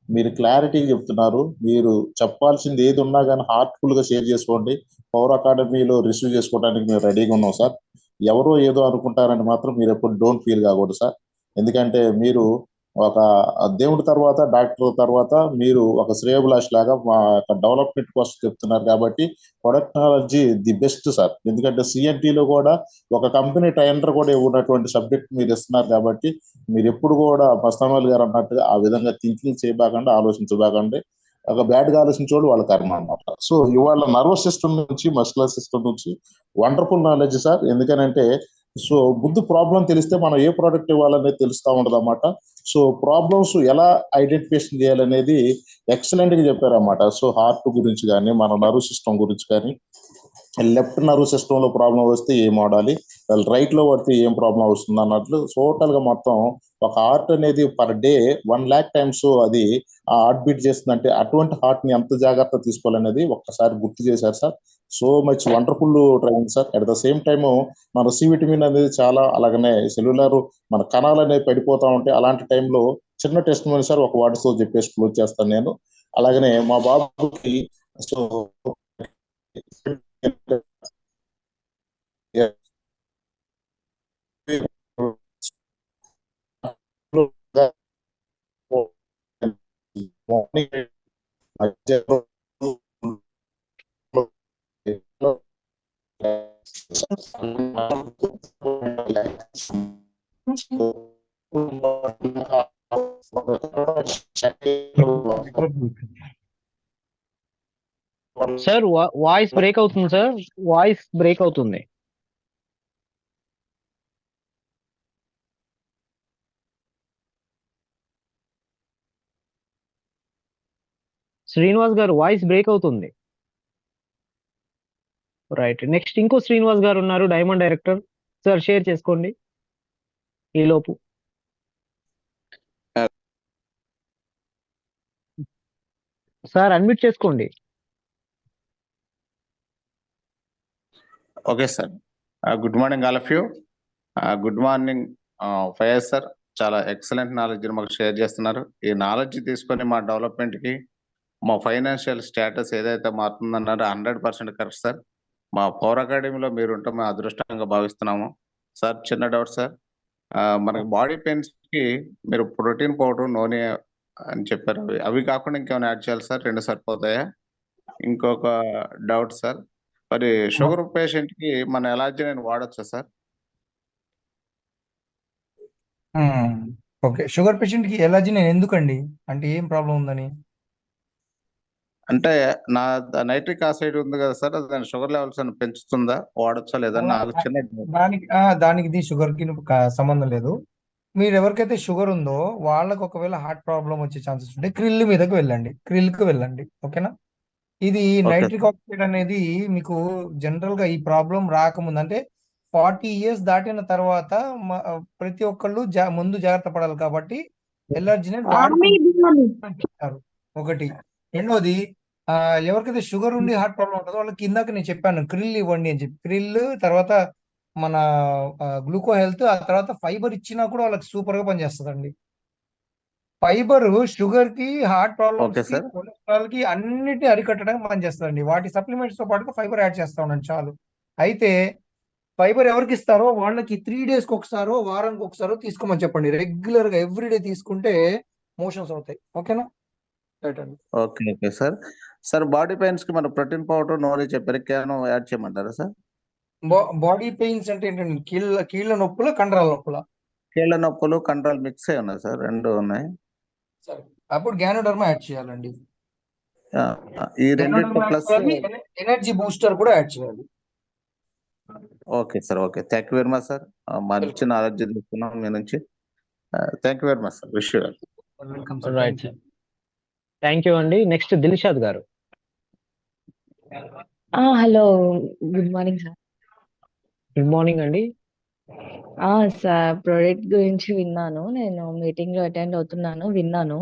మీరు క్లారిటీగా చెప్తున్నారు. మీరు చెప్పాల్సింది ఏది ఉన్నా కానీ హార్ట్ఫుల్ గా షేర్ చేసుకోండి. పవర్ అకాడమీలో రిసీవ్ చేసుకోవడానికి మేము రెడీగా ఉన్నాం సార్. ఎవరో ఏదో అనుకుంటారని మాత్రం మీరు ఎప్పుడు డోంట్ ఫీల్ కాకూడదు సార్. ఎందుకంటే మీరు ఒక దేవుడి తర్వాత డాక్టర్ తర్వాత మీరు ఒక శ్రేయోభిలాష్ లాగా మా డెవలప్మెంట్ కోసం చెప్తున్నారు కాబట్టి ప్రొడక్టాలజీ ది బెస్ట్ సార్. ఎందుకంటే సిఎన్టీలో కూడా ఒక కంపెనీ టైండర్ కూడా ఉన్నటువంటి సబ్జెక్ట్ మీరు ఇస్తున్నారు కాబట్టి మీరు ఎప్పుడు కూడా మస్తాన్ గారు అన్నట్టుగా ఆ విధంగా థింకింగ్ చేయబాకండి, ఆలోచించబాకండి. ఒక బ్యాడ్ గా ఆలోచించేవాడు వాళ్ళ కర్మ అన్నమాట. సో ఇవాళ నర్వస్ సిస్టమ్ నుంచి మస్కులర్ సిస్టమ్ నుంచి వండర్ఫుల్ నాలెడ్జ్ సార్. ఎందుకనంటే సో ముందు ప్రాబ్లం తెలిస్తే మనం ఏ ప్రోడక్ట్ ఇవ్వాలనేది తెలుస్తా ఉండదు అన్నమాట. సో ప్రాబ్లమ్స్ ఎలా ఐడెంటిఫికేషన్ చేయాలనేది ఎక్సలెంట్ గా చెప్పారన్నమాట. సో హార్ట్ గురించి కానీ మన నర్వ్ సిస్టమ్ గురించి కానీ, లెఫ్ట్ నర్వ్ సిస్టమ్ లో ప్రాబ్లం వస్తే ఏం వాడాలి, రైట్ లో పడితే ఏం ప్రాబ్లం వస్తుంది అన్నట్లు టోటల్ గా మొత్తం ఒక హార్ట్ అనేది పర్ డే 1 lakh టైమ్స్ అది ఆ హార్ట్ బీట్ చేస్తుందంటే అటువంటి హార్ట్ ని ఎంత జాగ్రత్త తీసుకోవాలనేది ఒక్కసారి గుర్తు చేశారు sir. So much wonderful training sir. At the same time మన సి విటమిన్ అనేది చాలా, అలాగనే సెల్యులర్ మన కణాలు అనేవి పడిపోతా ఉంటాయి. అలాంటి టైంలో చిన్న టెస్ట్ మనీ సార్ ఒక వాటితో చెప్పేసి క్లోజ్ చేస్తాను నేను. అలాగనే మా బాబుకి సో సార్ వాయిస్ బ్రేక్ అవుతుంది సార్. వాయిస్ బ్రేక్ అవుతుంది. శ్రీనివాస్ గారు వాయిస్ బ్రేక్ అవుతుంది. రైట్. నెక్స్ట్ ఇంకో శ్రీనివాస్ గారు ఉన్నారు, డైమండ్ డైరెక్టర్. సార్ షేర్ చేసుకోండి ఈ లోపు. సార్ అన్మ్యూట్ చేసుకోండి. Okay sir. Good morning all of you. Good morning Fayaz sir. చాలా ఎక్సలెంట్ నాలెడ్జ్ మాకు షేర్ చేస్తున్నారు. ఈ నాలెడ్జ్ తీసుకొని మా డెవలప్మెంట్ కి, మా ఫైనాన్షియల్ స్టేటస్ ఏదైతే మారుతుందన్నారో 100% కరెక్ట్ సార్. మా పవర్ అకాడమీలో మీరు ఉంటే మేము అదృష్టంగా భావిస్తున్నాము సార్. చిన్న డౌట్ సార్, మనకి బాడీ పెయిన్స్ కి మీరు ప్రోటీన్ పౌడర్, నూనె అని చెప్పారు. అవి కాకుండా ఇంకేమైనా యాడ్ చేయాలి సార్? 2 సరిపోతాయా? ఇంకొక డౌట్ సార్, మరి షుగర్ పేషెంట్ కి మన ఎలాజిన్ వాడొచ్చా సార్? ఓకే. షుగర్ పేషెంట్ కి ఎలర్జీ నేను ఎందుకండి, అంటే ఏం ప్రాబ్లం ఉందని? అంటే నా నైట్రిక్ ఆక్సైడ్ ఉంది కదా సార్, దాని షుగర్ లెవెల్స్ అని పెంచుతుందా, వాడొచ్చా లేదా? నాకు చిన్న దానికి షుగర్ కి సంబంధం లేదు. మీరు ఎవరికైతే షుగర్ ఉందో వాళ్ళకి ఒకవేళ హార్ట్ ప్రాబ్లం వచ్చే ఛాన్సెస్ ఉంటే క్రిల్ మీదకి వెళ్ళండి, క్రిల్ కి వెళ్ళండి. ఓకేనా? ఇది నైట్రిక్ ఆక్సైడ్ అనేది మీకు జనరల్ గా ఈ ప్రాబ్లం రాకముందు, అంటే 40 years దాటిన తర్వాత ప్రతి ఒక్కళ్ళు ముందు జాగ్రత్త పడాలి కాబట్టి ఎలర్జీని వాడుకుంటారు. ఒకటి. రెండోది, ఎవరికైతే షుగర్ ఉండి హార్ట్ ప్రాబ్లం ఉంటుందో వాళ్ళకి ఇందాక నేను చెప్పాను క్రిల్ ఇవ్వండి అని చెప్పి. క్రిల్ తర్వాత మన గ్లూకో హెల్త్, ఆ తర్వాత ఫైబర్ ఇచ్చినా కూడా వాళ్ళకి సూపర్ గా పనిచేస్తుందండి. ఫైబర్ షుగర్ కి, హార్ట్ ప్రాబ్లమ్స్ ఓకే కి, సార్. కొలెస్ట్రాల్ కి అన్నిటిని అరికట్టడానికి పనిచేస్తుందండి. వాటి సప్లిమెంట్స్ తో పాటుగా ఫైబర్ యాడ్ చేస్తా ఉండండి చాలు. అయితే ఫైబర్ ఎవరికి ఇస్తారో వాళ్ళకి 3 days కి ఒకసారో వారానికి ఒకసారో తీసుకోమని చెప్పండి. రెగ్యులర్ గా ఎవ్రీడే తీసుకుంటే మోషన్స్ అవుతాయి. ఓకేనా? రైట్ అండి. Okay okay sir. Sir body pains కి మన ప్రోటీన్ పౌడర్ నోరి చెప్పారు, కేవలం యాడ్ చేయమంటారా సార్? బాడీ పెయిన్స్ అంటే ఏంటండి? కీళ్ళ నొప్పుల, కండరాల నొప్పుల? కీళ్ళ నొప్పులు, కండరాలు మిక్స్ అయి ఉన్నాయి సార్, 2 ఉన్నాయి. సరే, అప్పుడు గ్యానోడర్మా యాడ్ చేయాలండి. ఆ, ఈ రెండింటితో గ్యానోడర్మా యాడ్ ప్లస్. చేయాలి, ఎనర్జీ బూస్టర్ కూడా యాడ్ చేయాలి. Okay sir, okay. Thank you very much sir. మంచి నాలెడ్జ్ తీసుకున్నాం మీ నుంచి. Thank you very much sir. Wish you well. Welcome sir. Right sir, thank you అండి. నెక్స్ట్ దిల్షాద్ గారు. Hello, good morning sir. Good morning అండి. సార్, ప్రోడక్ట్ గురించి విన్నాను. నేను మీటింగ్ లో అటెండ్ అవుతున్నాను, విన్నాను.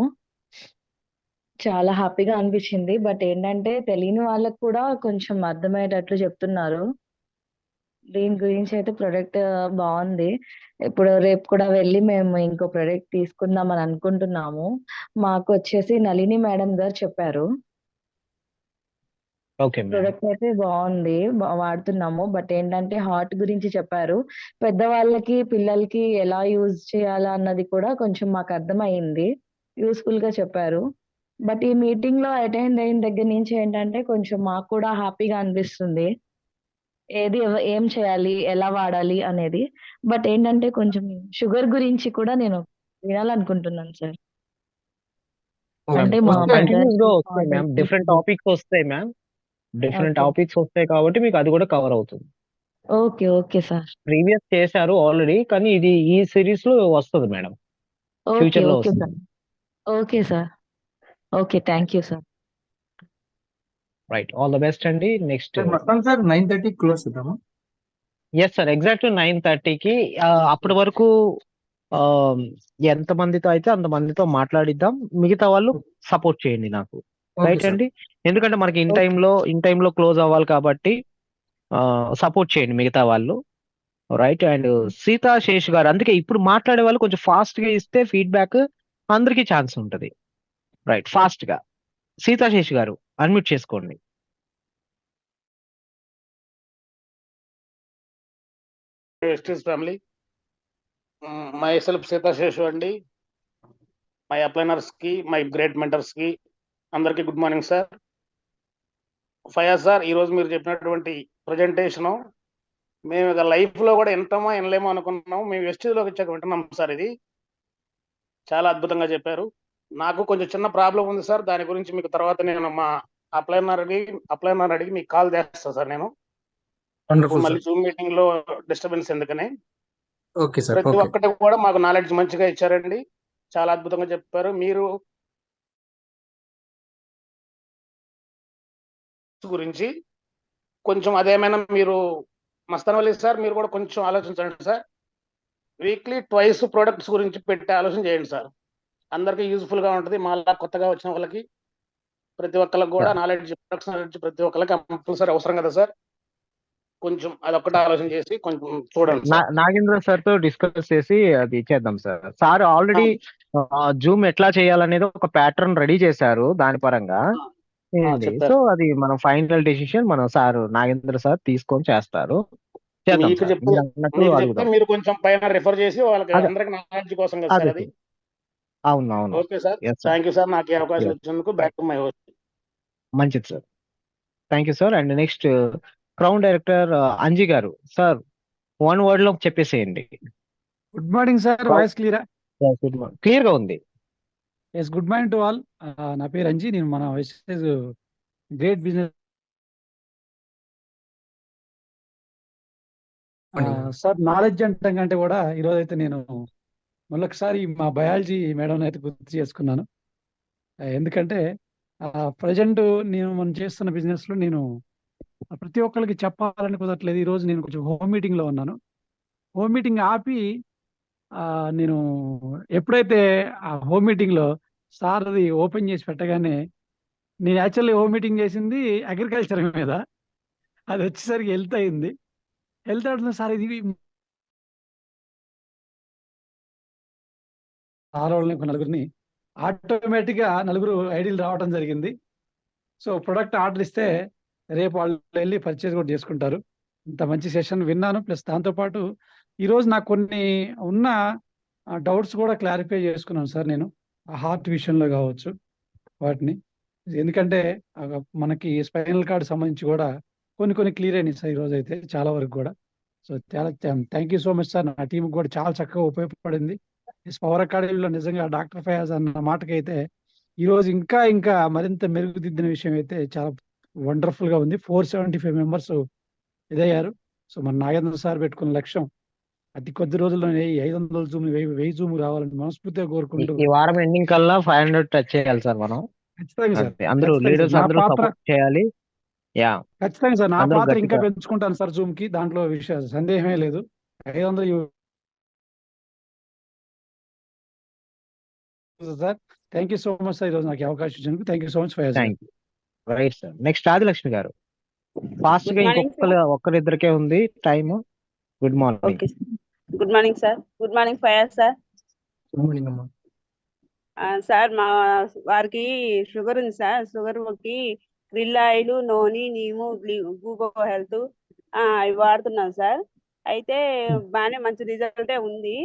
చాలా హ్యాపీగా అనిపించింది. బట్ ఏంటంటే తెలియని వాళ్ళకు కూడా కొంచెం అర్థమయ్యేటట్లు చెప్తున్నారు. దీని గురించి అయితే ప్రోడక్ట్ బాగుంది. ఇప్పుడు రేపు కూడా వెళ్ళి మేము ఇంకో ప్రోడక్ట్ తీసుకుందాం అని అనుకుంటున్నాము. మాకు వచ్చేసి నళిని మేడం గారు చెప్పారు. Okay madam. ప్రొడక్ట్ అయితే బాగుంది, వాడుతున్నాము. బట్ ఏంటంటే హార్ట్ గురించి చెప్పారు. పెద్దవాళ్ళకి, పిల్లలకి ఎలా యూజ్ చేయాలా అన్నది కూడా కొంచెం మాకు అర్థమైంది. యూస్ఫుల్ గా చెప్పారు. బట్ ఈ మీటింగ్ లో అటెండ్ అయిన దగ్గర నుంచి ఏంటంటే కొంచెం మాకు కూడా హ్యాపీగా అనిపిస్తుంది. ఏం చేయాలి, ఎలా వాడాలి అనేది. బట్ ఏంటంటే కొంచెం షుగర్ గురించి కూడా నేను వినాలనుకుంటున్నాను సార్. అంటే మా కంటిన్యూస్ గా మదర్ వస్తాయి మ్యామ్, డిఫరెంట్ టాపిక్స్ వస్తాయి మ్యామ్. డిఫరెంట్ టాపిక్స్ వస్తాయి కాబట్టి మీకు అది కూడా కవర్ అవుతుంది. Okay, okay sir. ప్రీవియస్ చేశారు ఆల్రెడీ, కానీ ఇది ఈ సిరీస్ లో వస్తుంది మేడం, ఓకే, ఫ్యూచర్ లో ఓకే వస్తుంది. Sir. Okay sir. Okay, thank you sir. Right, all the best అండి. నెక్స్ట్ సార్ 9:30 క్లోజ్ చేద్దామా? ఎస్ సార్, ఎగ్జాక్ట్ 9:30కి. అప్పటి వరకు ఎంత మందితో అయితే అంత మందితో మాట్లాడిద్దాం. మిగతా వాళ్ళు సపోర్ట్ చేయండి నాకు. రైట్ అండి, ఎందుకంటే మనకి ఇన్ టైంలో క్లోజ్ అవ్వాలి కాబట్టి సపోర్ట్ చేయండి మిగతా వాళ్ళు. రైట్. అండ్ సీతా శేష్ గారు, అందుకే ఇప్పుడు మాట్లాడే వాళ్ళు కొంచెం ఫాస్ట్ గా ఇస్తే ఫీడ్బ్యాక్ అందరికీ ఛాన్స్ ఉంటుంది. రైట్, ఫాస్ట్ గా. సీతా శేష్ గారు అన్మ్యూట్ చేసుకోండి. Vestige family, my self Seetha Seshu అండి. మై అప్లైనర్స్ కి, మై గ్రేట్ మెంటర్స్ కి అందరికీ good morning sir. Fayaz sir, ఈరోజు మీరు చెప్పినటువంటి ప్రజెంటేషను మేము ఇక లైఫ్ లో కూడా ఎంతమో వినలేమో అనుకున్నాము. మేము వెస్టీజ్లోకి వచ్చాక వింటున్నాం సార్. ఇది చాలా అద్భుతంగా చెప్పారు. నాకు కొంచెం చిన్న ప్రాబ్లం ఉంది సార్, దాని గురించి మీకు తర్వాత నేను మా అప్లైనర్ అడిగి మీకు కాల్ చేస్తాను సార్. నేను మళ్ళీ జూమ్ మీటింగ్ లో డిస్టర్బెన్స్ ఎందుకని. Okay sir. ప్రతి ఒక్కటి కూడా మాకు నాలెడ్జ్ మంచిగా ఇచ్చారండి, చాలా అద్భుతంగా చెప్పారు. మీరు గురించి కొంచెం అదేమైనా మీరు మస్తాన్ వల్లి సార్, మీరు కూడా కొంచెం ఆలోచించండి సార్. వీక్లీ ట్వైస్ ప్రొడక్ట్స్ గురించి పెట్టే ఆలోచన చేయండి సార్. అందరికీ యూజ్ఫుల్ గా ఉంటుంది. మాలా కొత్తగా వచ్చిన వాళ్ళకి ప్రతి ఒక్కరికి కూడా నాలెడ్జ్, ప్రొడక్ట్స్ నాలెడ్జ్ ప్రతి ఒక్కరికి కంపల్సరీ అవసరం కదా సార్. కొంచెం అదొక్కటి ఆలోచన చేసి కొంచెం చూడండి. నాగేంద్ర సార్ తో డిస్కస్ చేసి అది చేద్దాం సార్. సార్ ఆల్రెడీ జూమ్ ఎట్లా చేయాలనేది ఒక ప్యాటర్న్ రెడీ చేశారు దాని పరంగా. సో అది మనం ఫైనల్ డెసిషన్ మనం సార్ నాగేంద్ర సార్ తీసుకొని చేస్తారు. మీరు కొంచెం పైన రిఫర్ చేసి వాళ్ళకి అందరికి నాలెడ్జ్ కోసం కదా సార్ అది. అవును. Okay sir, thank you sir. నాకు ఈ అవకాశం ఇచ్చినందుకు. Back to my host. మంచిది sir, thank you sir. And next crown director Anji garu, sir 1 word లో చెప్పేసేయండి. గుడ్ మార్నింగ్ సార్, వాయిస్ క్లియరా? క్లియర్ గా ఉంది. Yes, good morning to all. నా పేరు అంజీ. నేను మన Vestige great business sir. Knowledge అంటాం కంటే కూడా ఈరోజు అయితే నేను మళ్ళొకసారి మా బయాలజీ మేడం అయితే గుర్తు చేసుకున్నాను. ఎందుకంటే ప్రజెంట్ మనం చేస్తున్న బిజినెస్ లో నేను ప్రతి ఒక్కరికి చెప్పాలని కుదరట్లేదు. ఈరోజు నేను కొంచెం హోమ్ మీటింగ్ లో ఉన్నాను. హోమ్ మీటింగ్ ఆపి నేను ఎప్పుడైతే ఆ హోమ్ మీటింగ్ లో సార్ అది ఓపెన్ చేసి పెట్టగానే, నేను యాక్చువల్లీ హోమ్ మీటింగ్ చేసింది అగ్రికల్చర్ మీద, అది వచ్చేసరికి హెల్త్ అయింది. హెల్త్ అవుతుంది సార్. ఇది ఆడవాళ్ళని నలుగురిని ఆటోమేటిక్గా నలుగురు ఐడీలు రావడం జరిగింది. సో ప్రొడక్ట్ ఆర్డర్ ఇస్తే రేపు వాళ్ళు వెళ్ళి పర్చేజ్ కూడా చేసుకుంటారు. ఇంత మంచి సెషన్ విన్నాను. ప్లస్ దాంతోపాటు ఈరోజు నాకు కొన్ని ఉన్న డౌట్స్ కూడా క్లారిఫై చేసుకున్నాను సార్. నేను హార్ట్ విషయంలో కావచ్చు వాటిని, ఎందుకంటే మనకి స్పైనల్ కార్డ్ సంబంధించి కూడా కొన్ని క్లియర్ అయినాయి సార్ ఈరోజు అయితే చాలా వరకు కూడా. సో చాలా thank you so much sir. నా టీంకి కూడా చాలా చక్కగా ఉపయోగపడింది. పవర్ అకాడమీలో నిజంగా డాక్టర్ ఫయాజ్ అన్న మాటకైతే ఈరోజు ఇంకా మరింత మెరుగుదిద్దిన విషయం అయితే చాలా వండర్ఫుల్ గా ఉంది. 475 మెంబర్స్ ఇదయ్యారు. సో మన నాగేంద్ర సార్ పెట్టుకున్న లక్ష్యం అతి కొద్ది రోజుల్లోనే 500 జూమ్ 1000 జూమ్ రావాలని మనస్ఫూర్తిగా కోరుకుంటూ ఈ వారం ఎండింగ్ కల్లా 500 టచ్ చేయాలి సార్ మనం. ఖచ్చితంగా సార్, అందరూ ఖచ్చితంగా సార్. లీడర్స్ నా అందరూ పాత్ర సపోర్ట్ చేయాలి. యా ఖచ్చితంగా సార్, నా అందరూ పాత్ర ఇంకా గట్టిగా పెంచుకుంటాను సార్ జూమ్ కి. దాంట్లో సందేహమే లేదు. 500 sir. Thank you so much sir, ఈరోజు నాకు ఈ అవకాశం ఇచ్చినందుకు. Thank you so much Fayaz garu. Thank you. Right sir. Next Adilakshmi garu. Fast good గా మార్నింగ్ సార్. ఒక్కరిద్దరికే ఉంది time. Good morning. Okay good morning sir. Good morning Fayaz sir. Good morning అమ్మా. సార్ మా వారికి షుగర్ ఉంది సార్. షుగర్ కి క్రిల్ ఆయిల్, నోని, నీము, గూగో హెల్త్ అవి వాడుతున్నాం సార్. అయితే బాగానే మంచి రిజల్టే ఉంది.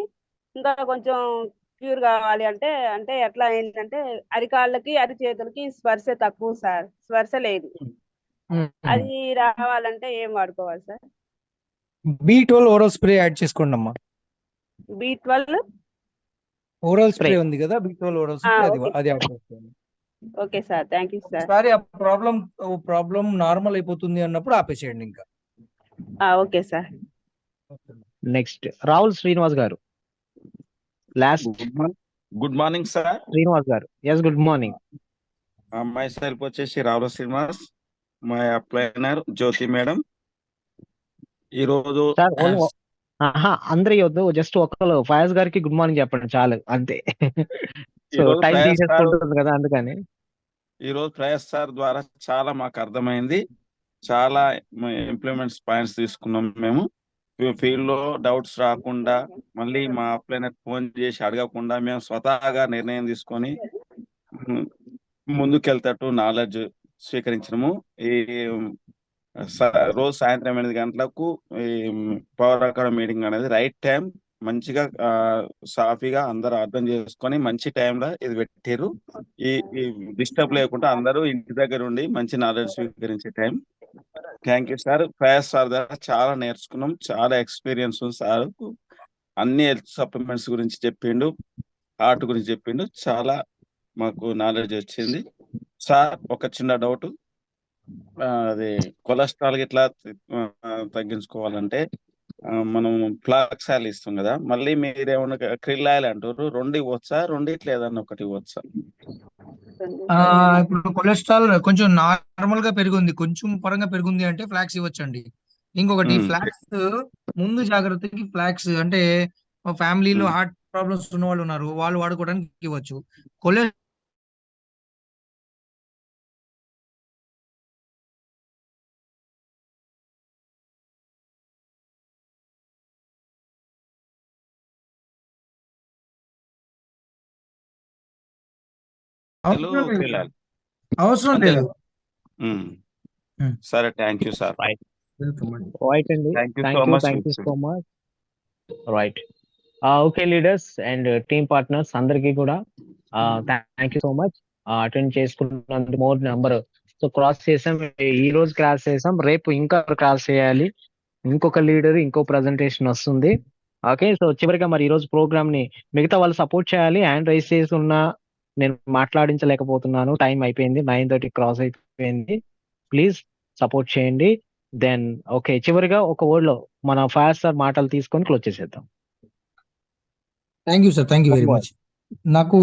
ఇంకా కొంచెం క్యూర్ కావాలి అంటే ఎట్లా ఏంటంటే అరికాళ్ళకి అరిచేతులకి స్పర్శ తక్కువ సార్, స్పర్శ లేదు. అది రావాలంటే ఏం వాడుకోవాలి sir? B12 oral spray add చేసుకోండి అమ్మా. B12 ఓరల్ స్ప్రే స్ప్రే ఉంది కదా, B12 ఓరల్ స్ప్రే, ఓకే అది యాడ్ చేసుకోండి. Okay sir, thank you sir. ఒకసారి ఆ ప్రాబ్లం నార్మల్ అయిపోతుంది అన్నప్పుడు ఆపేసేయండి ఇంకా. Okay sir. Next Rahul Srinivas garu. Last good morning sir. Srinivas garu. Yes good morning. My self వచ్చేసి Ravula Srinivas, my upliner Jyothi madam. ఈ రోజు సార్ అందరి వద్దు, జస్ట్ ఒక్కరు ఫయాజ్ గారికి గుడ్ మార్నింగ్ చెప్పండి చాలు, అంతే. సో టైం తీసేసుకుంటుంది కదా, అందుకని. ఈ రోజు ప్రయాస్ సార్ ద్వారా చాలా మాకు అర్థమైంది. చాలా ఇంప్లిమెంట్స్ పాయింట్స్ తీసుకున్నాం మేము. ఫీల్డ్ లో డౌట్స్ రాకుండా, మళ్ళీ మా అప్లైనర్ ఫోన్ చేసి అడగకుండా మేము స్వతహాగా నిర్ణయం తీసుకొని ముందుకెళ్తట్టు నాలెడ్జ్ స్వీకరించడము. ఈ రోజు సాయంత్రం 8 గంటలకు ఈ పవర్ అకాడమీ మీటింగ్ అనేది రైట్ టైం, మంచిగా సాఫీగా అందరూ అర్థం చేసుకొని మంచి టైంలో ఇది పెట్టారు. ఈ డిస్టర్బ్ లేకుండా అందరూ ఇంటి దగ్గర ఉండి మంచి నాలెడ్జ్ స్వీకరించే time. Thank you sir. Prayas sir ద్వారా చాలా నేర్చుకున్నాం, చాలా ఎక్స్పీరియన్స్ ఉంది సార్. అన్ని హెల్త్ సప్లిమెంట్స్ గురించి చెప్పిండు, హార్ట్ గురించి చెప్పిండు, చాలా మాకు నాలెడ్జ్ వచ్చింది సార్. ఒక చిన్న డౌట్, అది కొలెస్ట్రాల్ ఇట్లా తగ్గించుకోవాలంటే మనం ఫ్లాక్స్ ఆయిల్ ఇస్తాం కదా, మళ్ళీ మీరేమన్నా క్రిల్ ఆయిల్ అంటారు, 2 ఇవ్వచ్చా, 2 ఏదన్నా ఒకటి ఇవ్వచ్చా? ఇప్పుడు కొలెస్ట్రాల్ కొంచెం నార్మల్ గా పెరిగింది, కొంచెం పరంగా పెరిగింది అంటే ఫ్లాక్స్ ఇవ్వచ్చండి. ఇంకొకటి ఫ్లాక్స్ ముందు జాగ్రత్తకి ఫ్లాక్స్ అంటే ఫ్యామిలీలో హార్ట్ ప్రాబ్లమ్స్ ఉన్న వాళ్ళు ఉన్నారు, వాళ్ళు వాడుకోవడానికి ఇవ్వచ్చు. అవసరం లేదు. సరే, థ్యాంక్ యూ సార్. రైట్ అండి, thank you so much. Right. Okay leaders and team partners అందరికీ కూడా thank you so much. Attend చేసుకున్నందుకు మోర్ నెంబర్ సో క్రాస్ చేసాం. ఈ రోజు క్రాస్ చేసాం, రేపు ఇంకా క్రాస్ చేయాలి. ఇంకొక లీడర్, ఇంకో ప్రజెంటేషన్ వస్తుంది. ఓకే, సో చివరిగా మరి ఈ రోజు ప్రోగ్రామ్ ని మిగతా వాళ్ళు సపోర్ట్ చేయాలి. హ్యాండ్ రైస్ చేసి ఉన్నా నేను మాట్లాడించలేకపోతున్నాను, టైం అయిపోయింది, 9:30 క్రాస్ అయిపోయింది. ప్లీజ్ సపోర్ట్ చేయండి. దెన్ ఓకే, చివరిగా ఒక వర్డ్ లో మన ఫయాజ్ సార్ మాటలు తీసుకొని క్లోజ్ చేసేద్దాం. Thank you sir, thank you very much. నాకు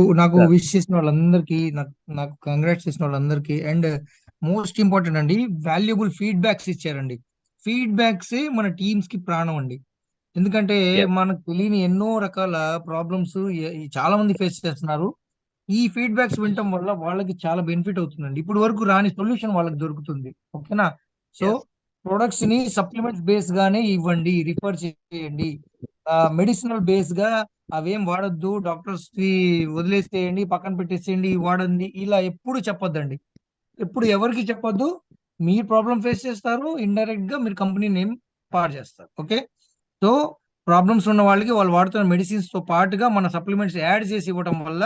విష్ చేసిన వాళ్ళందరికీ, నాకు కంగ్రాట్స్ చేసిన వాళ్ళందరికీ, అండ్ మోస్ట్ ఇంపార్టెంట్ అండి, వాల్యుబుల్ ఫీడ్బ్యాక్స్ ఇచ్చారండి. ఫీడ్బ్యాక్స్ మన టీమ్స్ కి ప్రాణం అండి. ఎందుకంటే మనకు తెలియని ఎన్నో రకాల ప్రాబ్లమ్స్ చాలా మంది ఫేస్ చేస్తున్నారు. ఈ ఫీడ్బ్యాక్స్ వినటం వల్ల వాళ్ళకి చాలా బెనిఫిట్ అవుతుందండి. ఇప్పుడు వరకు రాని సొల్యూషన్ వాళ్ళకి దొరుకుతుంది. ఓకేనా? సో ప్రొడక్ట్స్ ని సప్లిమెంట్స్ బేస్ గానే ఇవ్వండి, రిఫర్ చేయండి. మెడిసినల్ బేస్ గా అవేం వాడొద్దు, డాక్టర్స్ కి వదిలేసేయండి, పక్కన పెట్టేసేయండి, వాడండి, ఇలా ఎప్పుడు చెప్పొద్దండి. ఎప్పుడు ఎవరికి చెప్పొద్దు. మీరు ప్రాబ్లం ఫేస్ చేస్తారు, ఇండైరెక్ట్ గా మీరు కంపెనీ నేమ్ పాడు చేస్తారు. ఓకే, సో ప్రాబ్లమ్స్ ఉన్న వాళ్ళకి వాళ్ళు వాడుతున్న మెడిసిన్స్ తో పాటుగా మన సప్లిమెంట్స్ యాడ్ చేసి ఇవ్వడం వల్ల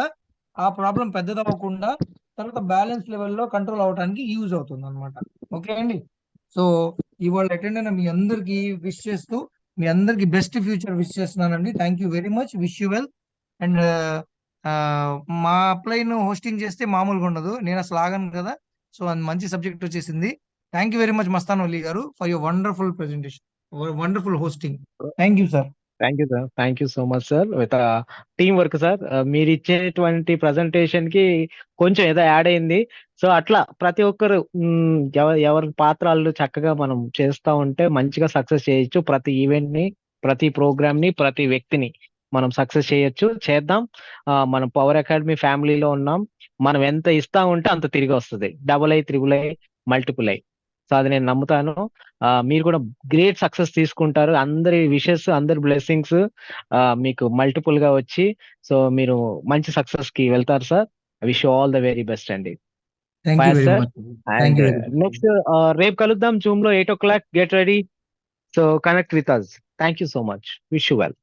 ఆ ప్రాబ్లం పెద్దదవ్వకుండా తర్వాత బ్యాలెన్స్ లెవెల్లో కంట్రోల్ అవడానికి యూజ్ అవుతుంది అనమాట. ఓకే అండి, సో ఇవాళ అటెండ్ అయిన మీ అందరికి విష్ చేస్తూ మీ అందరికి బెస్ట్ ఫ్యూచర్ విష్ చేస్తున్నానండి. Thank you very much, wish you well. And మా అప్లైన్ హోస్టింగ్ చేస్తే మామూలుగా ఉండదు, నేను అసలు ఆగను కదా, సో అది మంచి సబ్జెక్ట్ వచ్చేసింది. Thank you very much Mastan Vali garu for your wonderful presentation, wonderful hosting. Thank you sir. Thank you sir, thank you so much sir. With team work sir, మీరు ఇచ్చేటువంటి ప్రజెంటేషన్ కి కొంచెం ఏదో యాడ్ అయింది. సో అట్లా ప్రతి ఒక్కరు ఎవరి పాత్రలు చక్కగా మనం చేస్తూ ఉంటే మంచిగా సక్సెస్ చేయొచ్చు. ప్రతి ఈవెంట్ ని, ప్రతి ప్రోగ్రామ్ ని, ప్రతి వ్యక్తిని మనం సక్సెస్ చేయొచ్చు, చేద్దాం. మనం పవర్ అకాడమీ ఫ్యామిలీలో ఉన్నాం. మనం ఎంత ఇస్తా ఉంటే అంత తిరిగి వస్తుంది, double I, triple I, multiple I. So అది నేను నమ్ముతాను. మీరు కూడా గ్రేట్ సక్సెస్ తీసుకుంటారు. అందరి విషెస్, అందరి బ్లెస్సింగ్స్ మీకు మల్టిపుల్ గా వచ్చి సో మీరు మంచి సక్సెస్ కి వెళ్తారు సార్. Wish all the very best అండి. Thank you very sir, much. Thank you very much. Next రేపు కలుద్దాం జూమ్ లో 8 o'clock. Get ready, so connect with us. Thank you so much, wish you well.